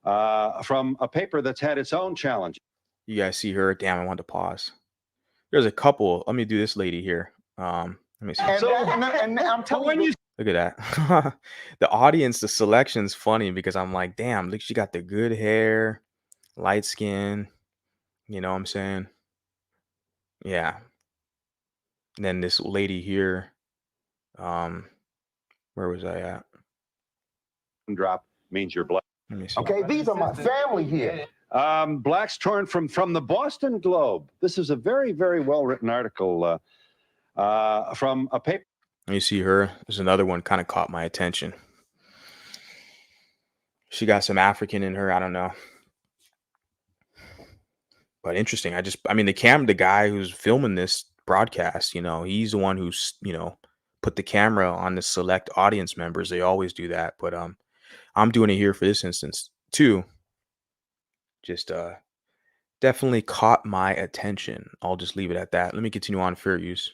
from a paper that's had its own challenge. You guys see her? Damn, I want to pause. There's a couple. Let me do this lady here. Let me see. And I'm telling you. Look at that. The audience, the selection's funny because I'm like, damn, look, she got the good hair, light skin. You know what I'm saying? Yeah. And then this lady here, where was I at? drop means you're black. Let me see. Okay, these are my family here. Blacks torn from the Boston Globe. This is a very, very well-written article from a paper. Let me see her. There's another one kind of caught my attention. She got some African in her. I don't know. But interesting. I mean, the guy who's filming this broadcast, you know, he's the one who's, you know, put the camera on the select audience members. They always do that. But I'm doing it here for this instance too. Just definitely caught my attention. I'll just leave it at that. Let me continue on fair use.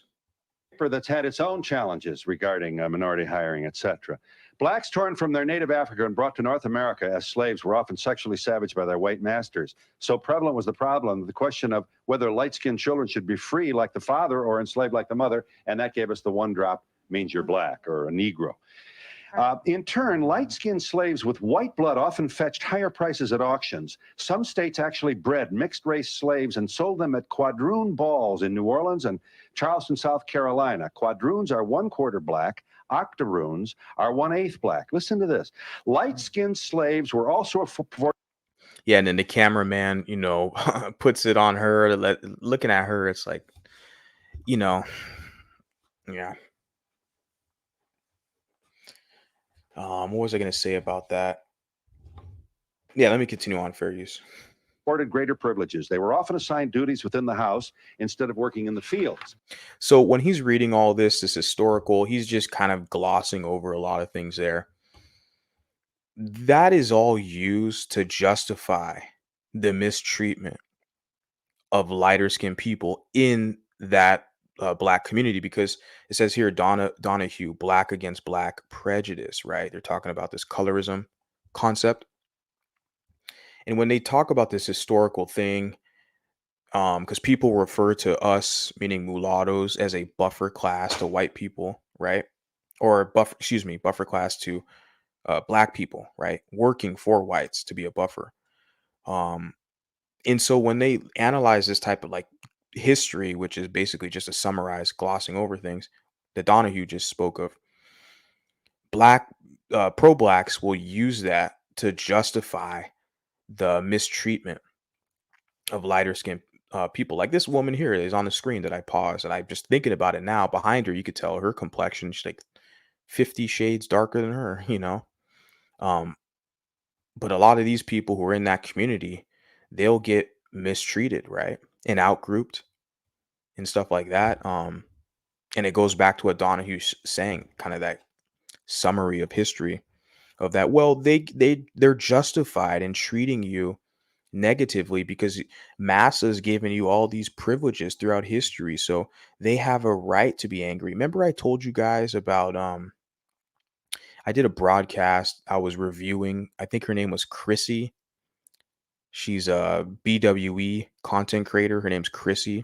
That's had its own challenges regarding minority hiring, etc. Blacks torn from their native Africa and brought to North America as slaves were often sexually savaged by their white masters. So prevalent was the problem, the question of whether light-skinned children should be free like the father or enslaved like the mother, and that gave us the one drop means you're black or a Negro. In turn, light-skinned slaves with white blood often fetched higher prices at auctions. Some states actually bred mixed-race slaves and sold them at quadroon balls in New Orleans and Charleston, South Carolina. Quadroons are 1/4 black. Octoroons are 1/8 black. Listen to this. Light-skinned slaves were also Yeah, and then the cameraman, you know, puts it on her. Looking at her, it's like, you know, yeah. What was I going to say about that? Yeah, let me continue on fair use. afforded greater privileges. They were often assigned duties within the house instead of working in the fields. So when he's reading all this historical, he's just kind of glossing over a lot of things there. That is all used to justify the mistreatment of lighter skinned people in that black community, because it says here Donahue, black against black prejudice, right? They're talking about this colorism concept. And when they talk about this historical thing, because people refer to us, meaning mulattoes, as a buffer class to white people, right? Or buffer class to black people, right? Working for whites to be a buffer. And so when they analyze this type of like history, which is basically just a summarized glossing over things that Donahue just spoke of, pro-blacks will use that to justify the mistreatment of lighter skinned people. Like this woman here is on the screen that I paused, and I'm just thinking about it now. Behind her, you could tell her complexion, she's like 50 shades darker than her, you know. But a lot of these people who are in that community, they'll get mistreated, right? And outgrouped and stuff like that. And it goes back to what Donahue's saying, kind of that summary of history of that. Well, they're justified in treating you negatively because massa's given you all these privileges throughout history, so they have a right to be angry. Remember I told you guys about I did a broadcast. I was reviewing, I think her name was Chrissy. She's a BWE content creator. Her name's Chrissy,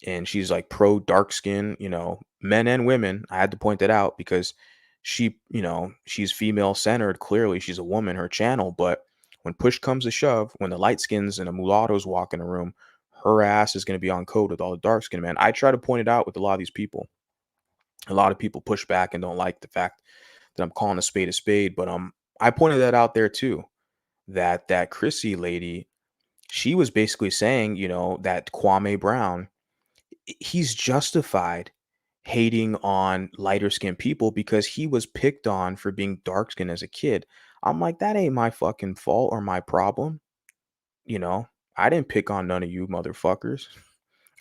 and she's like pro dark skin, you know, men and women. I had to point that out because she, you know, she's female centered. Clearly she's a woman, her channel, but when push comes to shove, when the light skins and the mulattoes walk in a room, her ass is going to be on code with all the dark skin, man. I try to point it out with a lot of these people. A lot of people push back and don't like the fact that I'm calling a spade, but I pointed that out there too. That Chrissy lady, she was basically saying, you know, that Kwame Brown, he's justified hating on lighter skinned people because he was picked on for being dark skinned as a kid. I'm like, that ain't my fucking fault or my problem. You know, I didn't pick on none of you motherfuckers.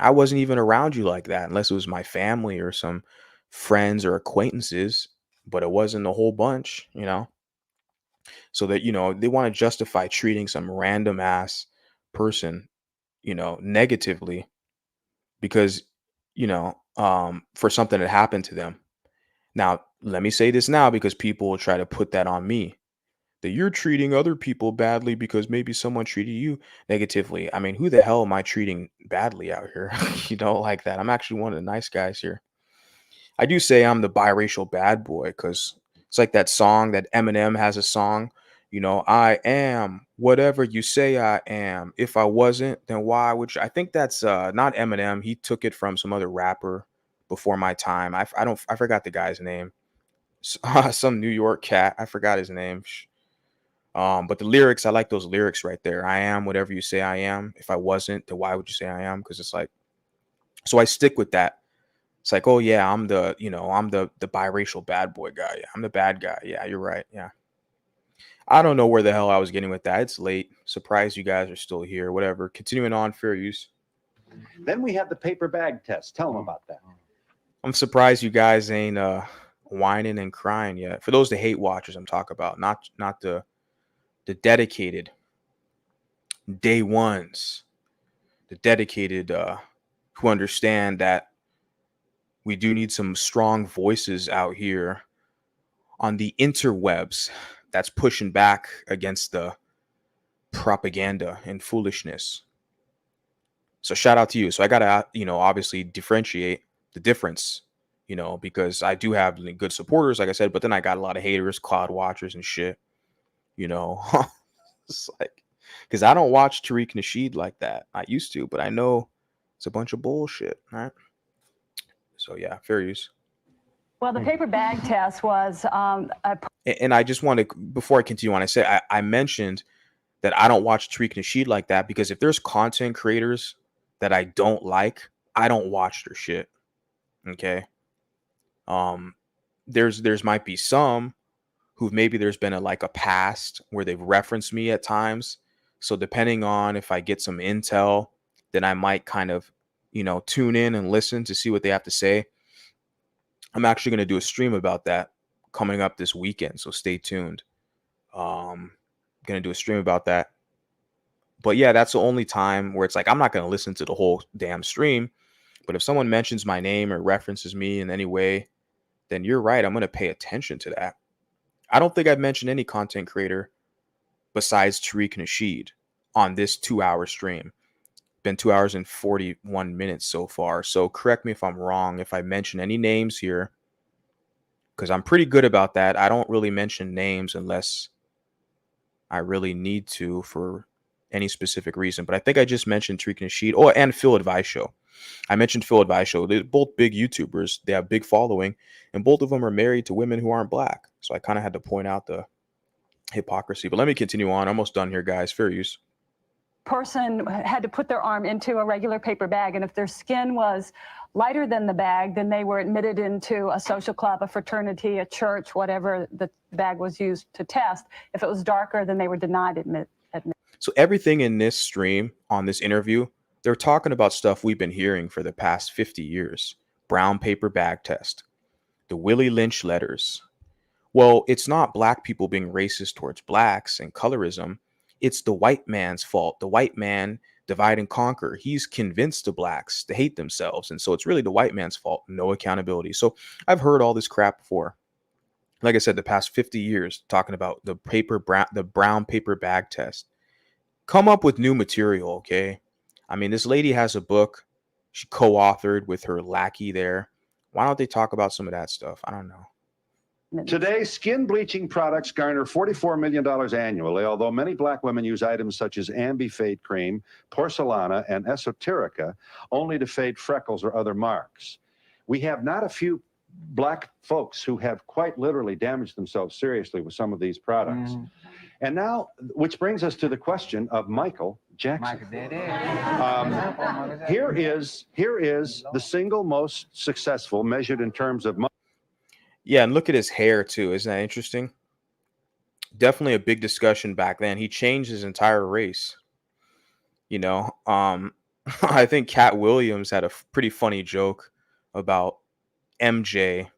I wasn't even around you like that unless it was my family or some friends or acquaintances, but it wasn't a whole bunch, you know. So that, you know, they want to justify treating some random ass person, you know, negatively because, you know, for something that happened to them. Now, let me say this now because people will try to put that on me, that you're treating other people badly because maybe someone treated you negatively. I mean, who the hell am I treating badly out here? You know, like that. I'm actually one of the nice guys here. I do say I'm the biracial bad boy because it's like that song that Eminem has a song, you know, I am whatever you say I am. If I wasn't, then why would you? I think that's not Eminem. He took it from some other rapper before my time. I forgot the guy's name. Some New York cat. I forgot his name. But the lyrics, I like those lyrics right there. I am whatever you say I am. If I wasn't, then why would you say I am? Because it's like, so I stick with that. It's like, oh yeah, I'm the, I'm the biracial bad boy guy. Yeah, I'm the bad guy. Yeah, you're right. Yeah. I don't know where the hell I was getting with that. It's late. Surprised you guys are still here. Whatever. Continuing on, fair use. Then we have the paper bag test. Tell them about that. I'm surprised you guys ain't whining and crying yet. For those the hate watchers I'm talking about, not the dedicated day ones, the dedicated who understand that we do need some strong voices out here on the interwebs that's pushing back against the propaganda and foolishness. So shout out to you. So I gotta, obviously differentiate the difference, because I do have good supporters, like I said, but then I got a lot of haters, cloud watchers and shit. It's like, because I don't watch Tariq Nasheed like that. I used to, but I know it's a bunch of bullshit, right? So yeah, fair use. Well, the paper bag test was And I just want to, before I continue on, I say I mentioned that I don't watch Tariq Nasheed like that because if there's content creators that I don't like, I don't watch their shit. Okay. There's might be some who maybe there's been a past where they've referenced me at times. So depending on if I get some intel, then I might kind of, tune in and listen to see what they have to say. I'm actually going to do a stream about that coming up this weekend. So stay tuned. Going to do a stream about that. But yeah, that's the only time where it's like, I'm not going to listen to the whole damn stream. But if someone mentions my name or references me in any way, then you're right. I'm going to pay attention to that. I don't think I've mentioned any content creator besides Tariq Nasheed on this 2-hour stream. Been 2 hours and 41 minutes so far. So correct me if I'm wrong if I mention any names here, because I'm pretty good about that. I don't really mention names unless I really need to for any specific reason. But I think I just mentioned Tariq Nasheed. Oh, and Phil Advice Show. I mentioned Phil Advice Show. They're both big YouTubers. They have big following, and both of them are married to women who aren't black. So I kind of had to point out the hypocrisy. But let me continue on. Almost done here, guys. Fair use. Person had to put their arm into a regular paper bag, and if their skin was lighter than the bag, then they were admitted into a social club, a fraternity, a church, whatever the bag was used to test. If it was darker, then they were denied admit. So everything in this stream, on this interview, they're talking about stuff we've been hearing for the past 50 years. Brown paper bag test, the Willie Lynch letters. Well, it's not black people being racist towards blacks and colorism. It's the white man's fault. The white man divide and conquer. He's convinced the blacks to hate themselves. And so it's really the white man's fault. No accountability. So I've heard all this crap before. Like I said, the past 50 years talking about the brown paper bag test. Come up with new material, okay? I mean, this lady has a book she co-authored with her lackey there. Why don't they talk about some of that stuff? I don't know. Today, skin bleaching products garner $44 million annually, although many black women use items such as Ambifade cream, Porcelana, and Esoterica only to fade freckles or other marks. We have not a few black folks who have quite literally damaged themselves seriously with some of these products. And now, which brings us to the question of Michael Jackson. Here is the single most successful, measured in terms of money. Yeah, and look at his hair too. Isn't that interesting? Definitely a big discussion back then. He changed his entire race. I think Cat Williams had a pretty funny joke about MJ,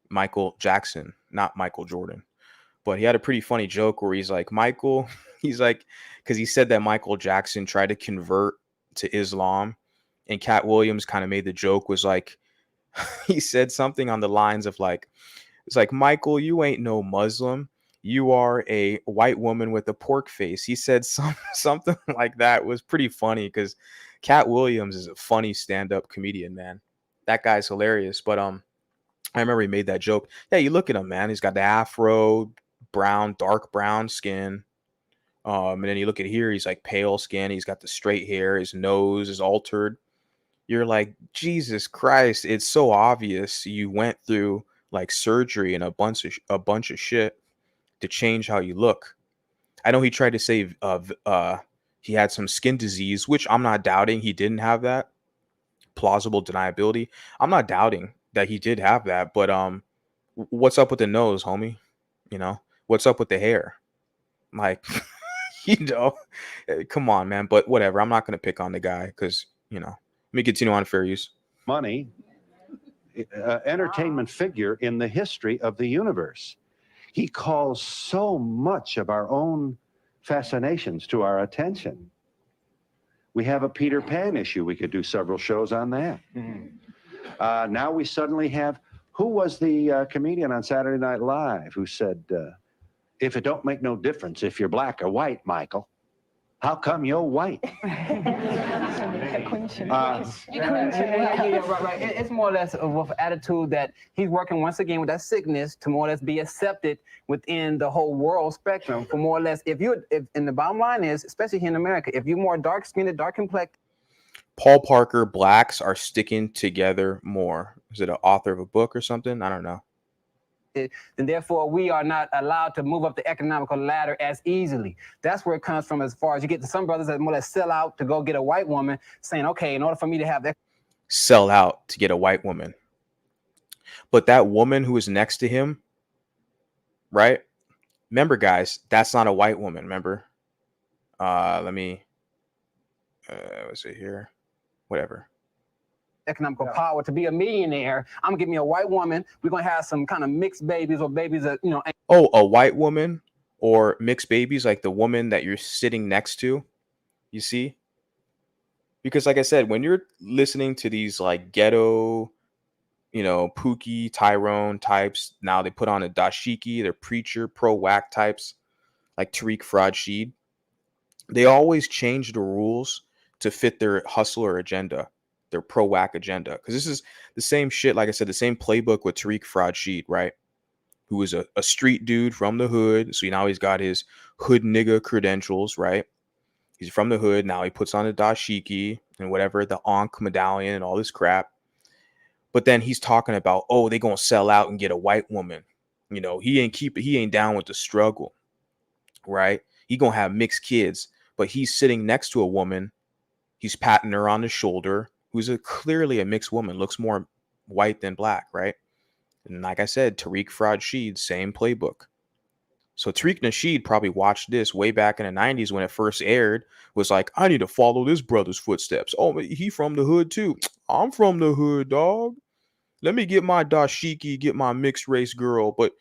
Michael Jackson, not Michael Jordan. But he had a pretty funny joke where he's like, because he said that Michael Jackson tried to convert to Islam, and Cat Williams kind of made the joke was like, he said something on the lines of it's like, Michael, you ain't no Muslim. You are a white woman with a pork face. He said something like that. It was pretty funny because Cat Williams is a funny stand-up comedian, man. That guy's hilarious. But I remember he made that joke. Yeah, you look at him, man. He's got the afro, dark brown skin. And then you look at here, he's like pale skin. He's got the straight hair. His nose is altered. You're like, Jesus Christ, it's so obvious you went through like surgery and a bunch of shit to change how you look. I know he tried to say he had some skin disease, which I'm not doubting he didn't have that. Plausible deniability. I'm not doubting that he did have that, but what's up with the nose, homie? You know, what's up with the hair? Like, come on, man. But whatever. I'm not gonna pick on the guy because let me continue on fair use. Money, entertainment figure in the history of the universe. He calls so much of our own fascinations to our attention. We have a Peter Pan issue. We could do several shows on that. Now we suddenly have, who was the comedian on Saturday Night Live who said, if it don't make no difference if you're black or white, Michael, how come you're white? It's more or less of attitude that he's working once again with that sickness to more or less be accepted within the whole world spectrum. For more or less, and the bottom line is, especially here in America, if you're more dark skinned, dark complexion. Paul Parker, blacks are sticking together more. Is it an author of a book or something? I don't know. Then therefore we are not allowed to move up the economical ladder as easily. That's where it comes from, as far as you get to some brothers that more or less sell out to go get a white woman, saying, okay, in order for me to have that, sell out to get a white woman. But that woman who is next to him, right? Remember, guys, that's not a white woman. Remember? Let me what's it here? Whatever. Economical power to be a millionaire. I'm gonna give me a white woman. We're gonna have some kind of mixed babies or babies that Oh, a white woman or mixed babies, like the woman that you're sitting next to. You see? Because like I said, when you're listening to these like ghetto, Pookie, Tyrone types, now they put on a dashiki, they're preacher, pro-whack types, like Tariq Rashid. They always change the rules to fit their hustler agenda, their pro-whack agenda. Because this is the same shit, like I said, the same playbook with Tariq Rashid, right? Who is a street dude from the hood. So now he's got his hood nigga credentials, right? He's from the hood. Now he puts on the dashiki and whatever, the Ankh medallion and all this crap. But then he's talking about, oh, they gonna sell out and get a white woman. He ain't down with the struggle, right? He gonna have mixed kids, but he's sitting next to a woman. He's patting her on the shoulder, who's clearly a mixed woman, looks more white than black, right? And like I said, Tariq Rashid, same playbook. So Tariq Nasheed probably watched this way back in the 90s when it first aired, was like, I need to follow this brother's footsteps. Oh, he from the hood too. I'm from the hood, dog. Let me get my dashiki, get my mixed race girl. But,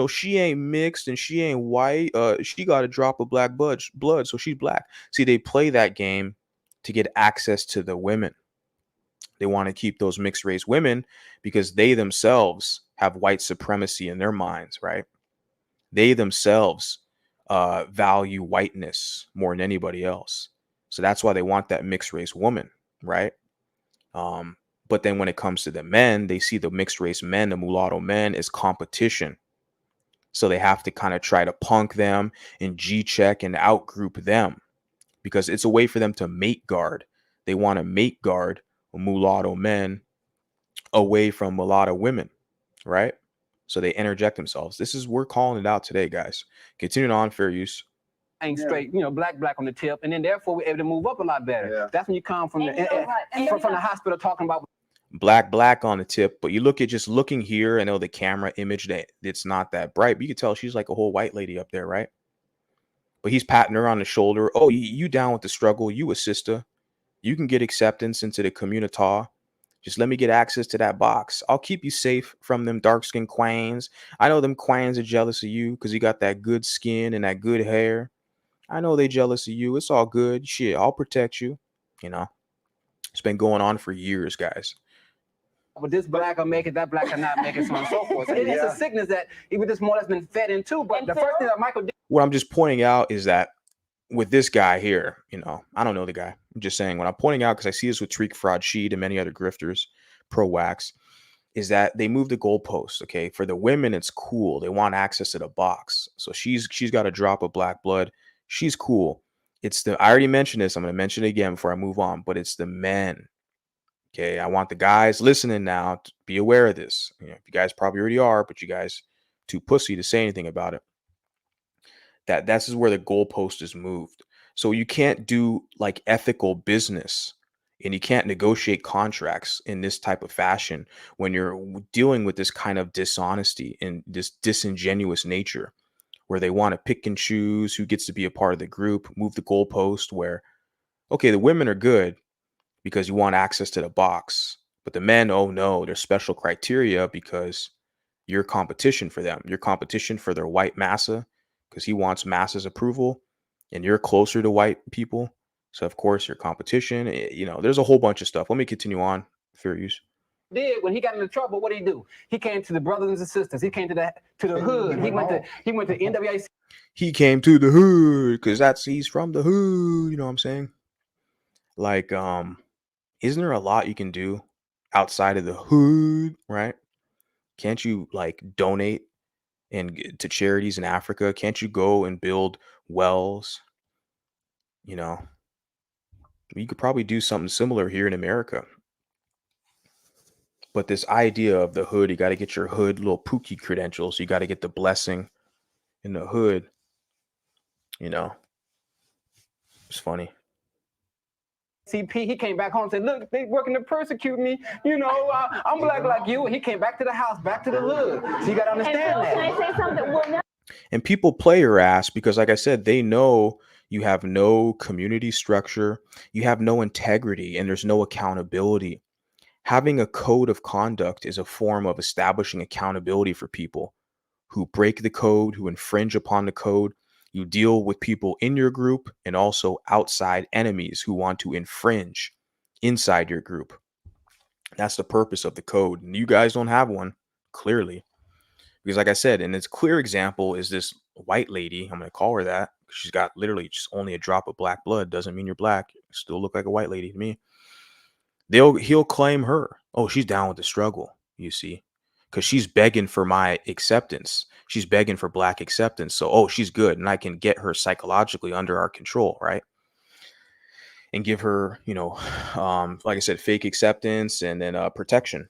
she ain't mixed and she ain't white. She got a drop of black blood, so she's black. See, they play that game to get access to the women. They want to keep those mixed race women because they themselves have white supremacy in their minds, right? They themselves value whiteness more than anybody else. So that's why they want that mixed race woman, right? But then when it comes to the men, they see the mixed race men, the mulatto men, as competition. So they have to kind of try to punk them and G-check and outgroup them because it's a way for them to mate guard. They want to mate guard mulatto men away from mulatto women, right? So they interject themselves. We're calling it out today, guys. Continuing on, fair use. Ain't straight, black on the tip, and then therefore we're able to move up a lot better. Yeah. That's when you come from from the hospital talking about black on the tip, but you look at just looking here, I know the camera image that it's not that bright, but you can tell she's like a whole white lady up there, right? But he's patting her on the shoulder. Oh, you down with the struggle? You a sister? You can get acceptance into the community. Just let me get access to that box. I'll keep you safe from them dark-skinned queens. I know them queens are jealous of you because you got that good skin and that good hair. I know they jealous of you. It's all good. Shit, I'll protect you. It's been going on for years, guys. But this black will make it, that black will not make it, so on and so forth. So it's a sickness that even this more or less been fed into. But the first thing that Michael did. What I'm just pointing out is that with this guy here, I don't know the guy. I'm just saying what I'm pointing out, because I see this with Tariq Rashid and many other grifters, pro-wax, is that they move the goalposts. Okay, for the women, it's cool. They want access to the box. So she's got a drop of black blood. She's cool. I already mentioned this. I'm going to mention it again before I move on. But it's the men. Okay, I want the guys listening now to be aware of this. You guys probably already are, but you guys too pussy to say anything about it. This is where the goalpost is moved. So you can't do like ethical business and you can't negotiate contracts in this type of fashion when you're dealing with this kind of dishonesty and this disingenuous nature where they want to pick and choose who gets to be a part of the group, move the goalpost where, okay, the women are good because you want access to the box, but the men, oh no, there's special criteria because you're competition for them. You're competition for their white massa because he wants massa's approval and you're closer to white people. So of course your competition, there's a whole bunch of stuff. Let me continue on. Fair use. Did when he got into trouble, what did he do? He came to the brothers and sisters. He came to the hood. He went to NWA. He came to the hood because he's from the hood. You know what I'm saying? Like, isn't there a lot you can do outside of the hood, right? Can't you like donate to charities in Africa? Can't you go and build wells? You could probably do something similar here in America. But this idea of the hood, you got to get your hood little pookie credentials. You got to get the blessing in the hood. It's funny. CP, he came back home and said, look, they working to persecute me. I'm black like you. And he came back to the house, back to the hood. So you got to understand that. Can I say something? Well, now And people play your ass because, like I said, they know you have no community structure, you have no integrity, and there's no accountability. Having a code of conduct is a form of establishing accountability for people who break the code, who infringe upon the code. You deal with people in your group and also outside enemies who want to infringe inside your group. That's the purpose of the code. And you guys don't have one, clearly. Because like I said, and its clear example is this white lady. I'm going to call her that. She's got literally just only a drop of black blood. Doesn't mean you're black. You still look like a white lady to me. He'll claim her. Oh, she's down with the struggle, you see. Because she's begging for my acceptance. She's begging for black acceptance. So, oh, she's good. And I can get her psychologically under our control, right? And give her, like I said, fake acceptance and then protection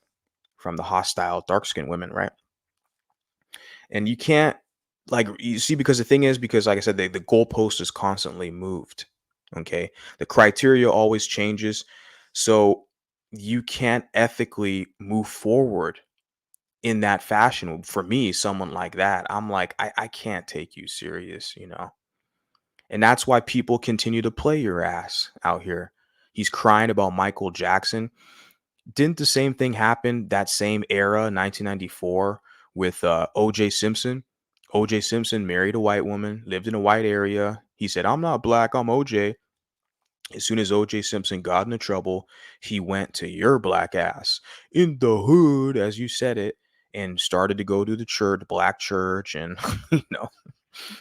from the hostile dark-skinned women, right? And you can't, you see, because the thing is, because like I said, the goalpost is constantly moved. Okay. The criteria always changes. So you can't ethically move forward in that fashion. For me, someone like that, I'm like, I can't take you serious, And that's why people continue to play your ass out here. He's crying about Michael Jackson. Didn't the same thing happen that same era, 1994, with O.J. Simpson? O.J. Simpson married a white woman, lived in a white area. He said, I'm not black, I'm O.J. As soon as O.J. Simpson got into trouble, he went to your black ass in the hood, as you said it, and started to go to the church, black church, and,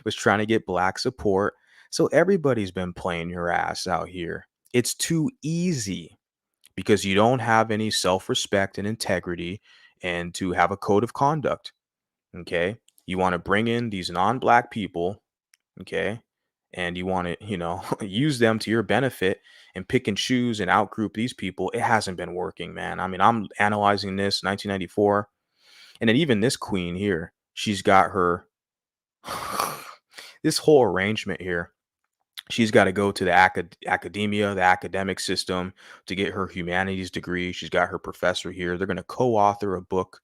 was trying to get black support. So everybody's been playing your ass out here. It's too easy because you don't have any self-respect and integrity and to have a code of conduct. Okay. You want to bring in these non-black people. Okay. And you want to, use them to your benefit and pick and choose and outgroup these people. It hasn't been working, man. I mean, I'm analyzing this 1994. And then even this queen here, she's got her, this whole arrangement here. She's got to go to the academia, the academic system to get her humanities degree. She's got her professor here. They're going to co-author a book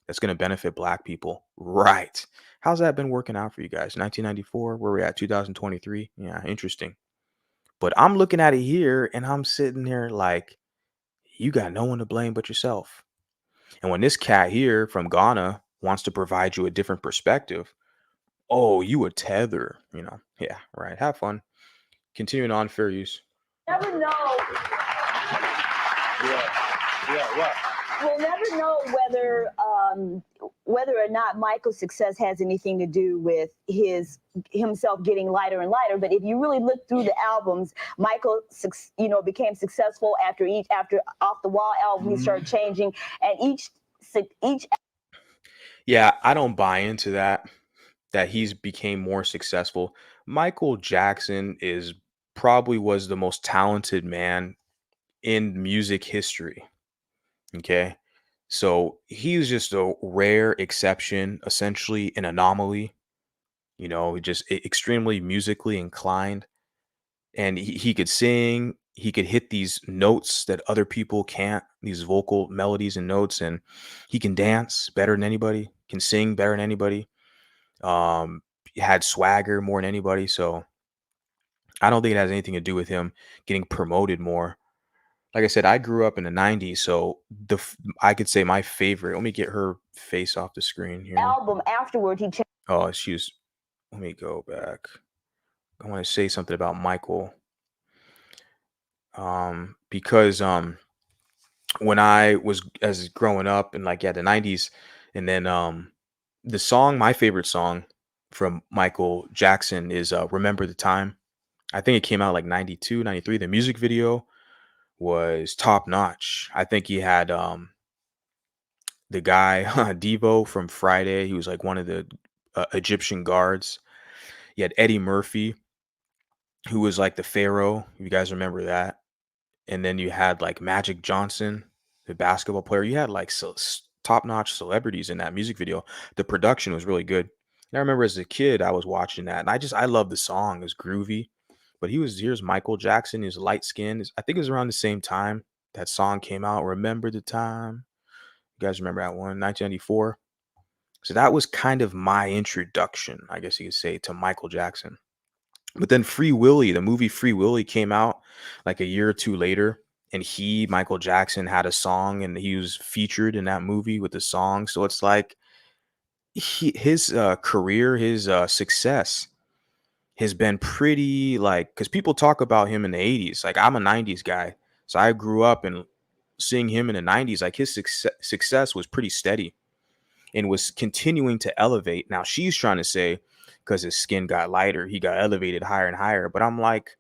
that's going to benefit black people. Right. How's that been working out for you guys? 1994, where we're at 2023. Yeah, interesting. But I'm looking at it here and I'm sitting there like, you got no one to blame but yourself. And when this cat here from Ghana wants to provide you a different perspective, oh, you a tether, Yeah, right. Have fun. Continuing on, fair use. never know. What? We'll never know whether or not Michael's success has anything to do with himself getting lighter and lighter. But if you really look through the albums, Michael, became successful after Off the Wall album. He started changing, and each. Yeah, I don't buy into that he's became more successful. Michael Jackson was the most talented man in music history. Okay. So he's just a rare exception, essentially an anomaly, just extremely musically inclined. And he could sing, he could hit these notes that other people can't, these vocal melodies and notes, and he can dance better than anybody, can sing better than anybody. He had swagger more than anybody. So I don't think it has anything to do with him getting promoted more. Like I said, I grew up in the 90s, so I could say my favorite. Let me get her face off the screen here. Album afterward, he changed. Oh, let me go back. I want to say something about Michael. Because when I was as growing up in like the 90s, and then my favorite song from Michael Jackson is Remember the Time. I think it came out like 92, 93. The music video was top notch. I think he had the guy Devo from Friday. He was like one of the Egyptian guards. You had Eddie Murphy, who was like the Pharaoh. You guys remember that? And then you had like Magic Johnson, the basketball player. You had like top notch celebrities in that music video. The production was really good. And I remember as a kid, I was watching that, and I love the song. It was groovy. But here's Michael Jackson. He's light skinned. I think it was around the same time that song came out. Remember the Time. You guys remember that one? 1994. So that was kind of my introduction, I guess you could say, to Michael Jackson. But then Free Willy, the movie Free Willy came out like a year or two later. And Michael Jackson, had a song, and he was featured in that movie with the song. So it's like his career, his success has been pretty, like, because people talk about him in the 80s. Like, I'm a 90s guy. So I grew up and seeing him in the 90s, like his success was pretty steady and was continuing to elevate. Now she's trying to say because his skin got lighter, he got elevated higher and higher. But I'm like,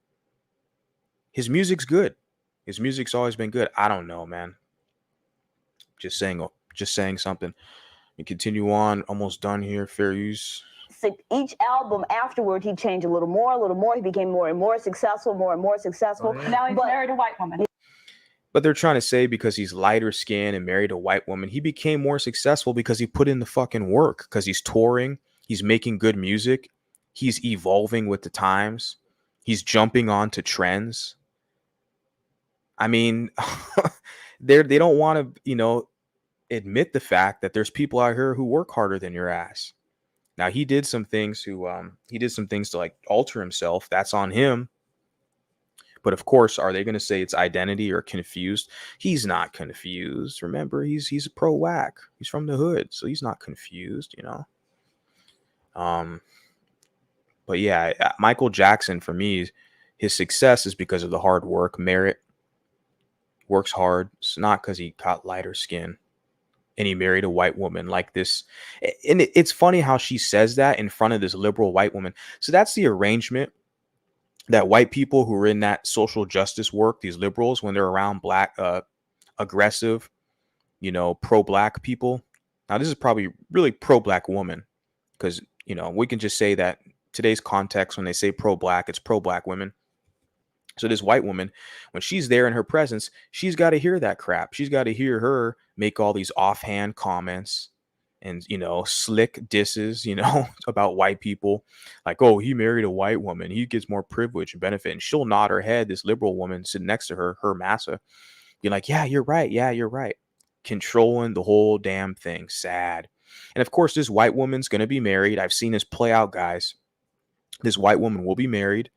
his music's good. His music's always been good. I don't know, man. Just saying something. And continue on. Almost done here. Fair use. Each album afterward, he changed a little more. He became more and more successful, more and more successful. Oh, yeah. Now he's married a white woman. But they're trying to say because he's lighter skinned and married a white woman, he became more successful because he put in the fucking work, because he's touring, he's making good music, he's evolving with the times, he's jumping onto trends. I mean, they don't want to, admit the fact that there's people out here who work harder than your ass. Now he did some things to like alter himself. That's on him. But of course, are they going to say it's identity or confused? He's not confused. Remember, he's a pro whack. He's from the hood, so he's not confused, But yeah, Michael Jackson, for me, his success is because of the hard work, merit. Works hard. It's not because he got lighter skin and he married a white woman like this. And it's funny how she says that in front of this liberal white woman. So that's the arrangement that white people who are in that social justice work, these liberals, when they're around black, aggressive, pro-black people. Now, this is probably really pro-black woman because, we can just say that today's context, when they say pro-black, it's pro-black women. So this white woman, when she's there in her presence, she's got to hear that crap. She's got to hear her make all these offhand comments and, slick disses, about white people. Like, oh, he married a white woman. He gets more privilege and benefit. And she'll nod her head, this liberal woman sitting next to her massa, be like, yeah, you're right. Yeah, you're right. Controlling the whole damn thing. Sad. And of course, this white woman's going to be married. I've seen this play out, guys. This white woman will be married.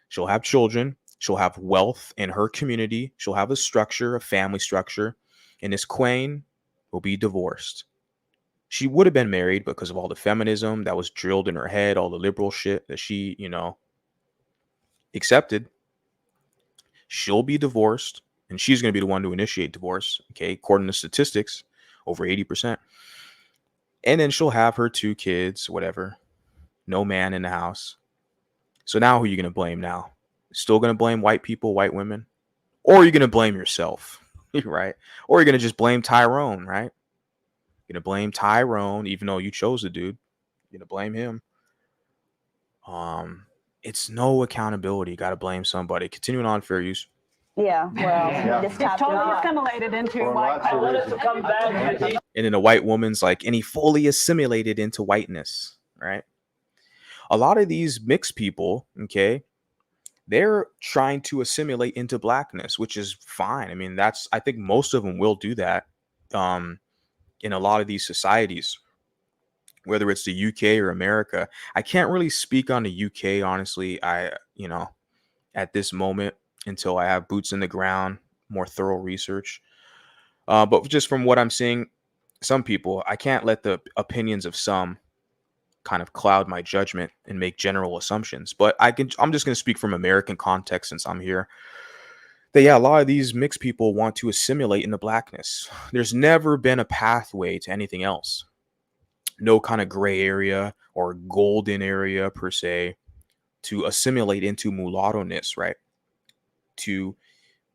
She'll have children. She'll have wealth in her community. She'll have a structure, a family structure. And this queen will be divorced. She would have been married because of all the feminism that was drilled in her head, all the liberal shit that she, accepted. She'll be divorced, and she's going to be the one to initiate divorce, okay, according to statistics, over 80%. And then she'll have her 2 kids, whatever. No man in the house. So now who are you going to blame now? Still going to blame white people, white women? Or are you going to blame yourself, right? Or are you going to just blame Tyrone, right? You're going to blame Tyrone, even though you chose the dude. You're going to blame him. It's no accountability. You got to blame somebody. Continuing on, fair use. Yeah, well, we just It's topped it totally off. assimilated into For white. lots of reasons. And then a white woman's like, and he fully assimilated into whiteness, right? A lot of these mixed people, okay, they're trying to assimilate into blackness, which is fine. I mean, I think most of them will do that in a lot of these societies, whether it's the UK or America. I can't really speak on the UK, honestly. At this moment, until I have boots in the ground, more thorough research. But just from what I'm seeing, some people, I can't let the opinions of some kind of cloud my judgment and make general assumptions. But I'm just going to speak from American context since I'm here. That yeah, a lot of these mixed people want to assimilate into blackness. There's never been a pathway to anything else. No kind of gray area or golden area per se to assimilate into mulatto-ness, right? To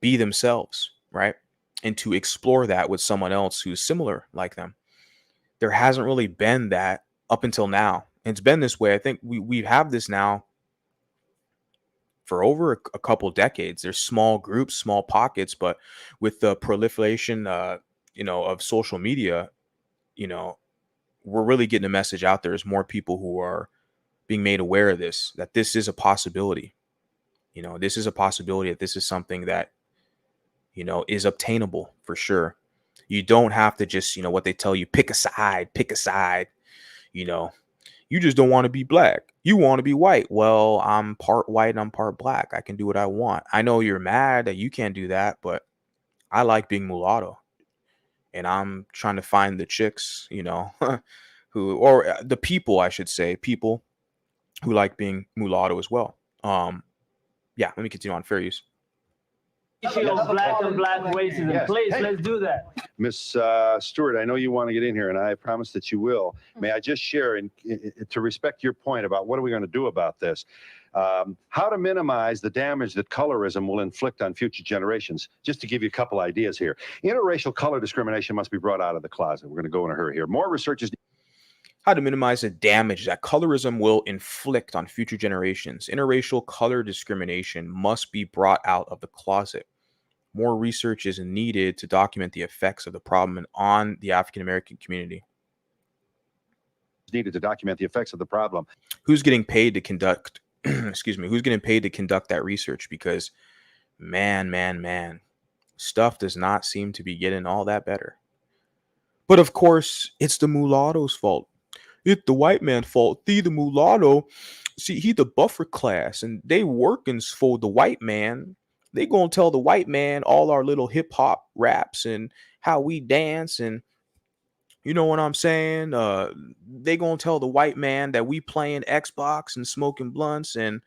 be themselves, right? And to explore that with someone else who's similar like them. There hasn't really been that up until now. It's been this way. I think we have this now for over a couple decades. There's small groups, small pockets, but with the proliferation, of social media, we're really getting a message out there. There's more people who are being made aware of this, that this is a possibility. This is a possibility, that this is something that, is obtainable for sure. You don't have to just, what they tell you, pick a side. You just don't want to be black. You want to be white. Well, I'm part white and I'm part black. I can do what I want. I know you're mad that you can't do that, but I like being mulatto. And I'm trying to find the chicks, or the people, I should say, people who like being mulatto as well. Yeah, let me continue on fair use. Black and black racism. Yes. Please, Hey. let's do that. Miss Stewart, I know you want to get in here, and I promise that you will. May I just share, to respect your point about what are we going to do about this, how to minimize the damage that colorism will inflict on future generations. Just to give you a couple ideas here. Interracial color discrimination must be brought out of the closet. We're going to go in a hurry here. More research is... How to minimize the damage that colorism will inflict on future generations. Interracial color discrimination must be brought out of the closet. More research is needed to document the effects of the problem on the African American community. Needed to document the effects of the problem. Who's getting paid to conduct, excuse me, who's getting paid to conduct that research? Because man, stuff does not seem to be getting all that better. But of course, it's the mulatto's fault. It's the white man's fault. The mulatto, see, he the buffer class, and they workings for the white man. They gonna tell the white man all our little hip hop raps and how we dance, and you know what I'm saying? They gonna tell the white man that we playing Xbox and smoking blunts, and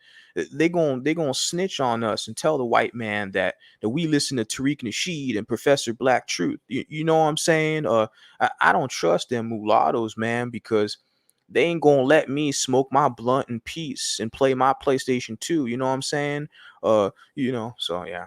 they gonna snitch on us and tell the white man that we listen to Tariq Nasheed and Professor Black Truth. You know what I'm saying? I don't trust them mulattoes, man, because they ain't gonna let me smoke my blunt in peace and play my PlayStation 2. You know what I'm saying? So yeah.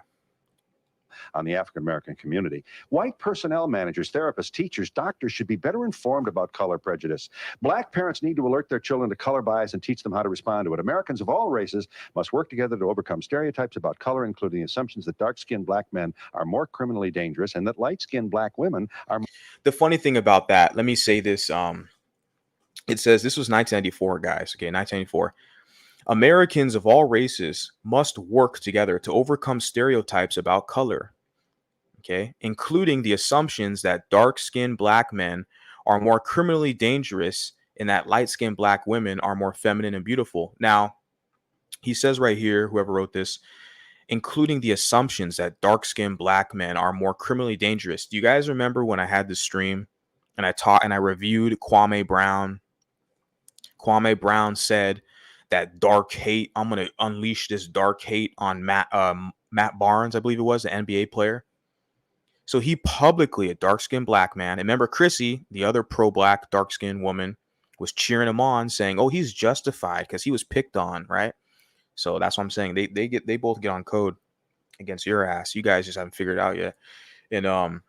On the African American community. White personnel managers, therapists, teachers, doctors should be better informed about color prejudice. Black parents need to alert their children to color bias and teach them how to respond to it. Americans of all races must work together to overcome stereotypes about color, including the assumptions that dark-skinned black men are more criminally dangerous and that light-skinned black women are... The funny thing about that, let me say this, it says this was 1994, guys. Okay, 1994. Americans of all races must work together to overcome stereotypes about color, okay, including the assumptions that dark-skinned black men are more criminally dangerous and that light-skinned black women are more feminine and beautiful. Now, he says right here, whoever wrote this, including the assumptions that dark-skinned black men are more criminally dangerous. Do you guys remember when I had this stream and I reviewed Kwame Brown? Kwame Brown said that dark hate, I'm going to unleash this dark hate on Matt Barnes, I believe it was, the NBA player. So he publicly, a dark-skinned black man, and remember Chrissy, the other pro-black dark-skinned woman, was cheering him on, saying, oh, he's justified because he was picked on, right? So that's what I'm saying. They both get on code against your ass. You guys just haven't figured it out yet. And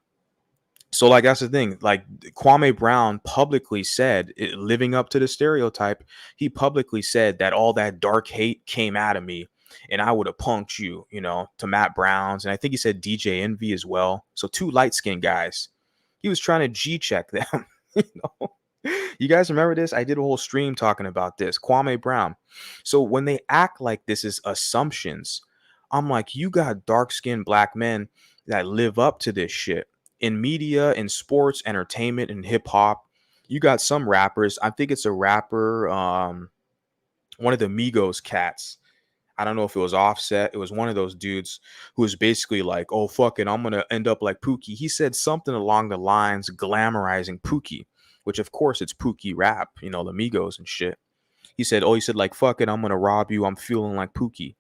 so like that's the thing. Like Kwame Brown publicly said, living up to the stereotype, he publicly said that all that dark hate came out of me and I would have punked you, to Matt Brown's. And I think he said DJ Envy as well. So 2 light-skinned guys. He was trying to G-check them. You guys remember this? I did a whole stream talking about this. Kwame Brown. So when they act like this is assumptions, I'm like, you got dark-skinned black men that live up to this shit. In media, in sports, entertainment, and hip-hop, you got some rappers. I think it's a rapper, one of the Migos cats. I don't know if it was Offset. It was one of those dudes who was basically like, oh, fuck it, I'm going to end up like Pookie. He said something along the lines glamorizing Pookie, which of course it's Pookie rap, the Migos and shit. He said, like, fuck it, I'm going to rob you. I'm feeling like Pookie.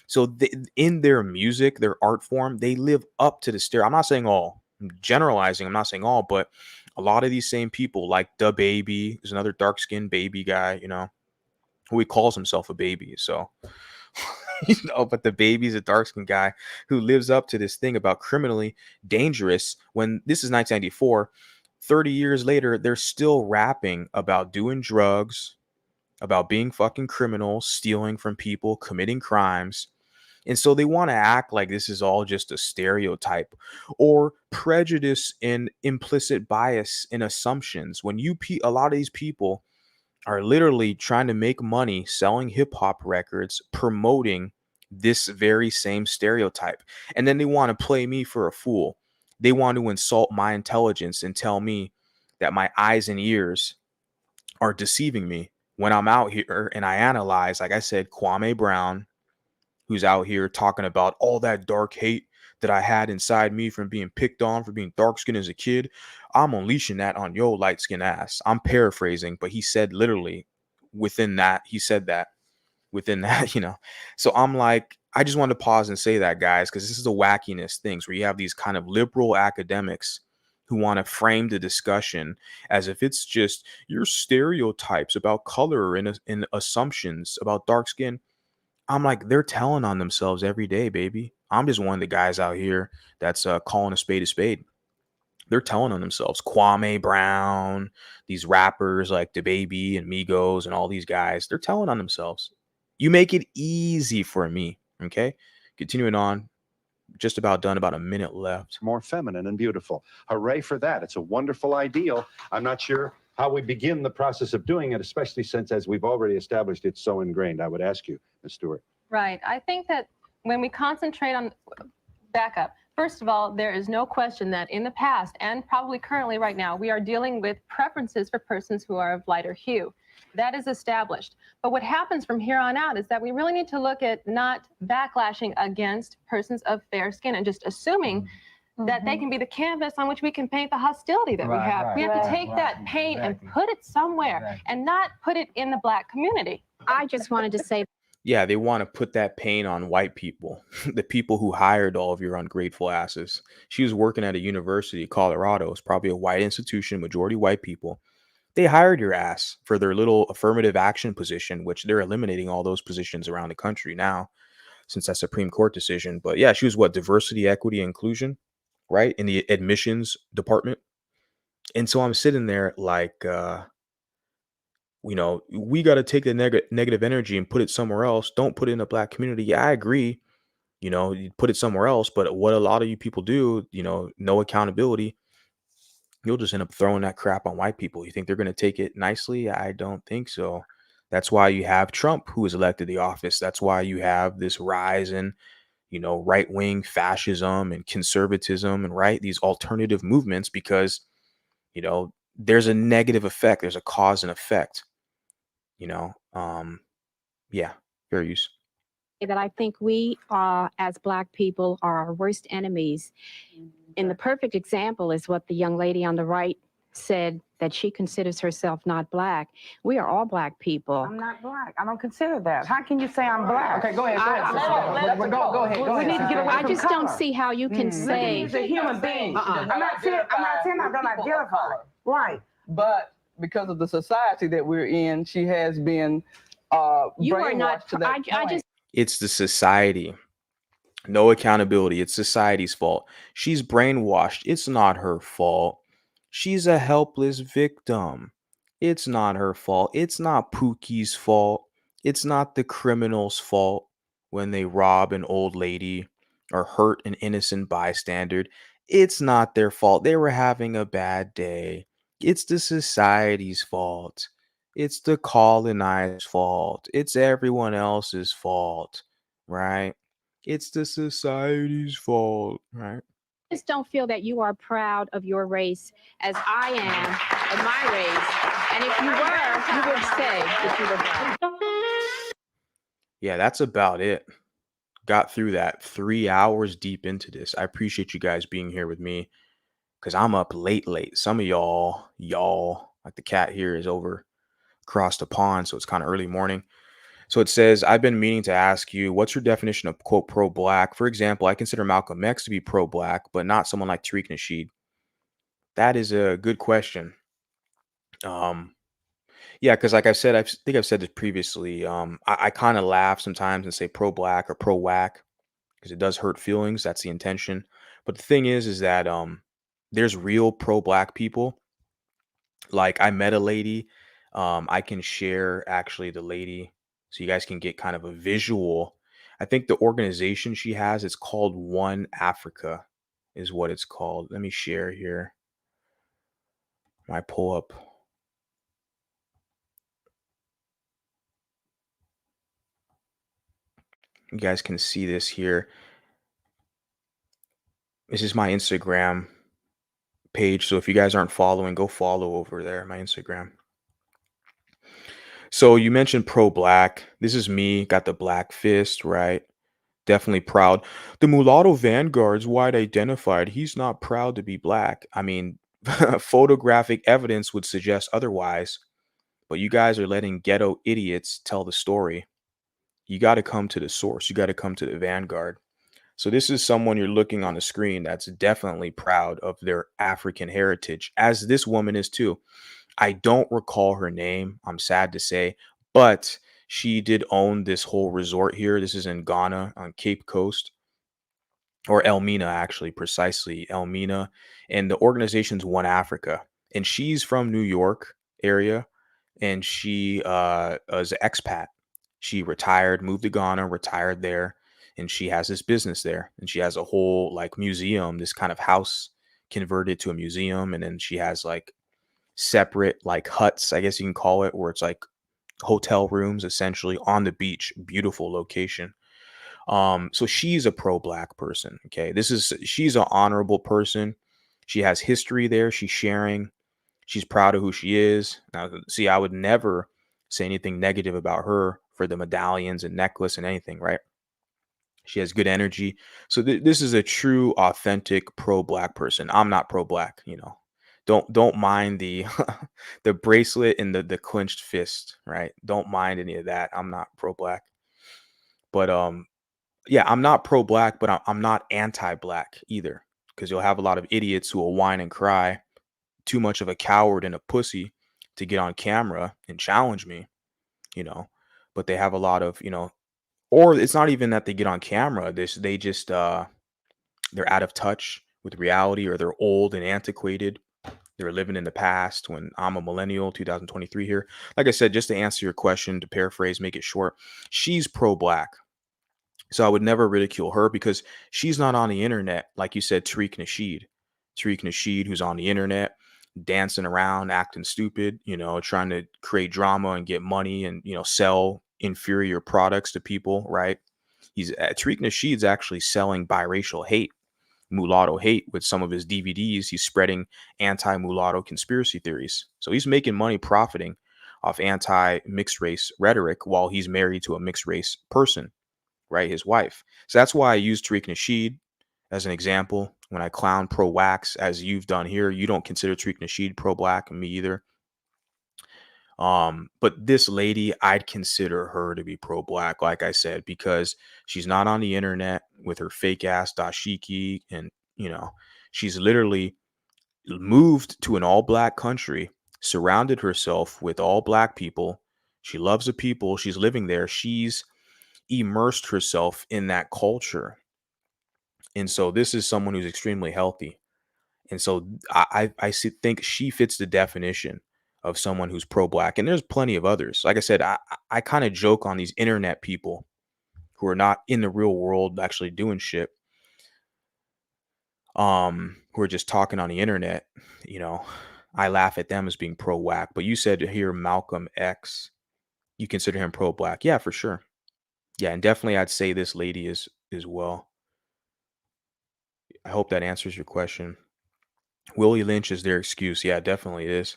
So in their music, their art form, they live up to the stare. I'm not saying all, I'm generalizing. I'm not saying all, but a lot of these same people, like Da Baby, there's another dark-skinned baby guy, who he calls himself a baby. So, but the baby's a dark-skinned guy who lives up to this thing about criminally dangerous. When this is 1994, 30 years later, they're still rapping about doing drugs, about being fucking criminals, stealing from people, committing crimes. And so they want to act like this is all just a stereotype or prejudice and implicit bias and assumptions. When a lot of these people are literally trying to make money selling hip hop records, promoting this very same stereotype. And then they want to play me for a fool. They want to insult my intelligence and tell me that my eyes and ears are deceiving me when I'm out here and I analyze, like I said, Kwame Brown, who's out here talking about all that dark hate that I had inside me from being picked on for being dark skinned as a kid. I'm unleashing that on your light skinned ass. I'm paraphrasing, but he said literally within that, So I'm like, I just wanted to pause and say that, guys, because this is the wackiness things where you have these kind of liberal academics who want to frame the discussion as if it's just your stereotypes about color and assumptions about dark skin. I'm like, they're telling on themselves every day, baby. I'm just one of the guys out here that's calling a spade a spade. They're telling on themselves. Kwame Brown, these rappers like DaBaby and Migos and all these guys, they're telling on themselves. You make it easy for me, okay? Continuing on, just about done, about a minute left. More feminine and beautiful. Hooray for that. It's a wonderful ideal. I'm not sure how we begin the process of doing it, especially since, as we've already established, it's so ingrained. I would ask you, Ms. Stewart. Right. I think that when we concentrate on, back up, first of all, there is no question that in the past and probably currently right now, we are dealing with preferences for persons who are of lighter hue. That is established. But what happens from here on out is that we really need to look at not backlashing against persons of fair skin and just assuming that they can be the canvas on which we can paint the hostility that we have. We have to take that paint and put it somewhere and not put it in the Black community. I just wanted to say, yeah, they want to put that pain on white people, the people who hired all of your ungrateful asses. She was working at a university, Colorado. It's probably a white institution, majority white people. They hired your ass for their little affirmative action position, which they're eliminating all those positions around the country now since that Supreme Court decision. But yeah, she was what? Diversity, equity, inclusion, right? In the admissions department. And so I'm sitting there like, we got to take the negative energy and put it somewhere else. Don't put it in the Black community. Yeah, I agree. You put it somewhere else. But what a lot of you people do, no accountability. You'll just end up throwing that crap on white people. You think they're going to take it nicely? I don't think so. That's why you have Trump, who was elected to the office. That's why you have this rise in, right-wing fascism and conservatism and these alternative movements, because, there's a negative effect. There's a cause and effect. Yeah, fair use. that I think we, as Black people, are our worst enemies. And the perfect example is what the young lady on the right said, that she considers herself not Black. We are all Black people. I'm not Black. I don't consider that. How can you say I'm Black? Okay, go ahead. Go ahead. We need to get away I from just color. don't see how you can say. She's a human being. I'm not saying I don't identify. Right. But because of the society that we're in, she has been You are not. brainwashed to that I point. just. It's the society. No accountability. It's society's fault. She's brainwashed. It's not her fault. She's a helpless victim. It's not her fault. It's not Pookie's fault. It's not the criminal's fault. when they rob an old lady or hurt an innocent bystander, it's not their fault. They were having a bad day. It's the society's fault. It's the colonized fault. It's everyone else's fault, right? It's the society's fault, right? Just don't feel that you are proud of your race as I am of my race. And if you were, you would say that you were black. Yeah, that's about it. Got through that 3 hours deep into this. I appreciate you guys being here with me because I'm up late. Some of y'all, like the cat here is over across the pond, so it's kind of early morning. So it says, I've been meaning to ask you, what's your definition of, quote, pro-black? For example, I consider Malcolm X to be pro-black, but not someone like Tariq Nasheed. That is a good question. Yeah, because like I said, I think I've said this previously. I kind of laugh sometimes and say pro-black or pro-whack because it does hurt feelings. That's the intention. But the thing is that there's real pro-black people. Like I met a lady. I can share actually the lady so you guys can get kind of a visual. I think the organization she has, it's called One Africa is what it's called. Let me share here. I pull up. You guys can see this here. This is my Instagram page. So if you guys aren't following, go follow over there, my Instagram. So you mentioned pro-black. This is me, got the black fist, right? Definitely proud. The mulatto vanguard's white identified. He's not proud to be black. I mean, photographic evidence would suggest otherwise, but you guys are letting ghetto idiots tell the story. You got to come to the source. You got to come to the vanguard. So this is someone you're looking on the screen that's definitely proud of their African heritage, as this woman is too. I don't recall her name, I'm sad to say, but she did own this whole resort here. This is in Ghana on Cape Coast, or Elmina, actually, precisely Elmina. And the organization's One Africa. And she's from New York area, and she is an expat. She retired, moved to Ghana, retired there, and she has this business there. And she has a whole like museum, this kind of house converted to a museum. And then she has like separate like huts, I guess you can call it, where it's like hotel rooms essentially on the beach. Beautiful location. So she's a pro-black person. Okay, she's an honorable person. She has history there. She's sharing. She's proud of who she is. Now, see, I would never say anything negative about her for the medallions and necklace and anything, right? She has good energy. So this is a true, authentic pro-black person. I'm not pro-black, you know. Don't mind the the bracelet and the clenched fist, right? Don't mind any of that. I'm not pro-black. But yeah, I'm not pro-black, but I'm not anti-black either, because you'll have a lot of idiots who will whine and cry, too much of a coward and a pussy to get on camera and challenge me, you know. But they have a lot of, you know, or it's not even that they get on camera. They just they're out of touch with reality, or they're old and antiquated. They're living in the past. When I'm a millennial, 2023 here. Like I said, just to answer your question, to paraphrase, make it short, she's pro-black. So I would never ridicule her because she's not on the internet. Like you said, Tariq Nasheed, who's on the internet, dancing around, acting stupid, you know, trying to create drama and get money and, you know, sell inferior products to people, right? Tariq Nasheed's actually selling biracial hate, mulatto hate with some of his DVDs. He's spreading anti-mulatto conspiracy theories. So he's making money profiting off anti-mixed race rhetoric while he's married to a mixed race person, right? His wife. So that's why I use Tariq Nasheed as an example. When I clown pro-wax, as you've done here, you don't consider Tariq Nasheed pro-black, and me either. But this lady, I'd consider her to be pro-black, like I said, because she's not on the internet with her fake ass dashiki, and you know, she's literally moved to an all-black country, surrounded herself with all black people. She loves the people. She's living there. She's immersed herself in that culture. And so this is someone who's extremely healthy. And so think she fits the definition of someone who's pro-black. And there's plenty of others. Like I said, I kind of joke on these internet people who are not in the real world actually doing shit, who are just talking on the internet, you know, I laugh at them as being pro-whack. But you said here Malcolm X, you consider him pro-black. Yeah, for sure. Yeah, and definitely I'd say this lady is as well. I hope that answers your question. Willie Lynch is their excuse. Yeah, it definitely is.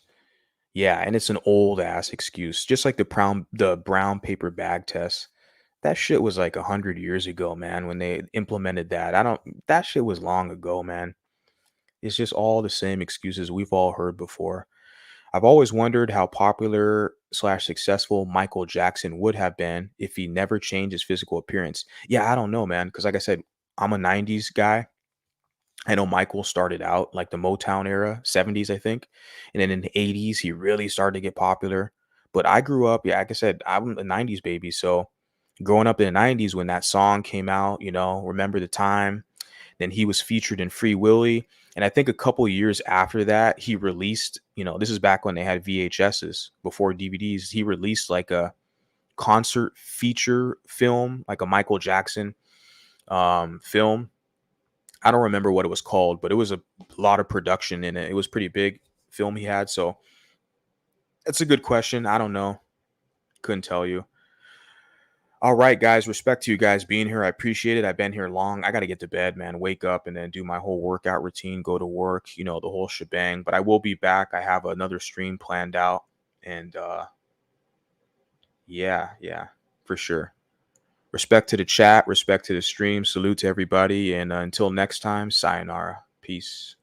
Yeah, and it's an old ass excuse. Just like the brown paper bag test. That shit was like 100 years ago, man, when they implemented that. That shit was long ago, man. It's just all the same excuses we've all heard before. I've always wondered how popular slash successful Michael Jackson would have been if he never changed his physical appearance. Yeah, I don't know, man. Because like I said, I'm a 90s guy. I know Michael started out like the Motown era, 70s, I think. And then in the 80s, he really started to get popular. But I grew up, yeah, like I said, I'm a 90s baby. So growing up in the 90s when that song came out, you know, Remember the Time, then he was featured in Free Willy. And I think a couple of years after that, he released, you know, this is back when they had VHSs before DVDs. He released like a concert feature film, like a Michael Jackson film. I don't remember what it was called, but it was a lot of production in it. It was pretty big film he had. So it's a good question. I don't know. Couldn't tell you. All right, guys. Respect to you guys being here. I appreciate it. I've been here long. I got to get to bed, man. Wake up and then do my whole workout routine, go to work, you know, the whole shebang. But I will be back. I have another stream planned out. And yeah, for sure. Respect to the chat, respect to the stream. Salute to everybody. And until next time, sayonara. Peace.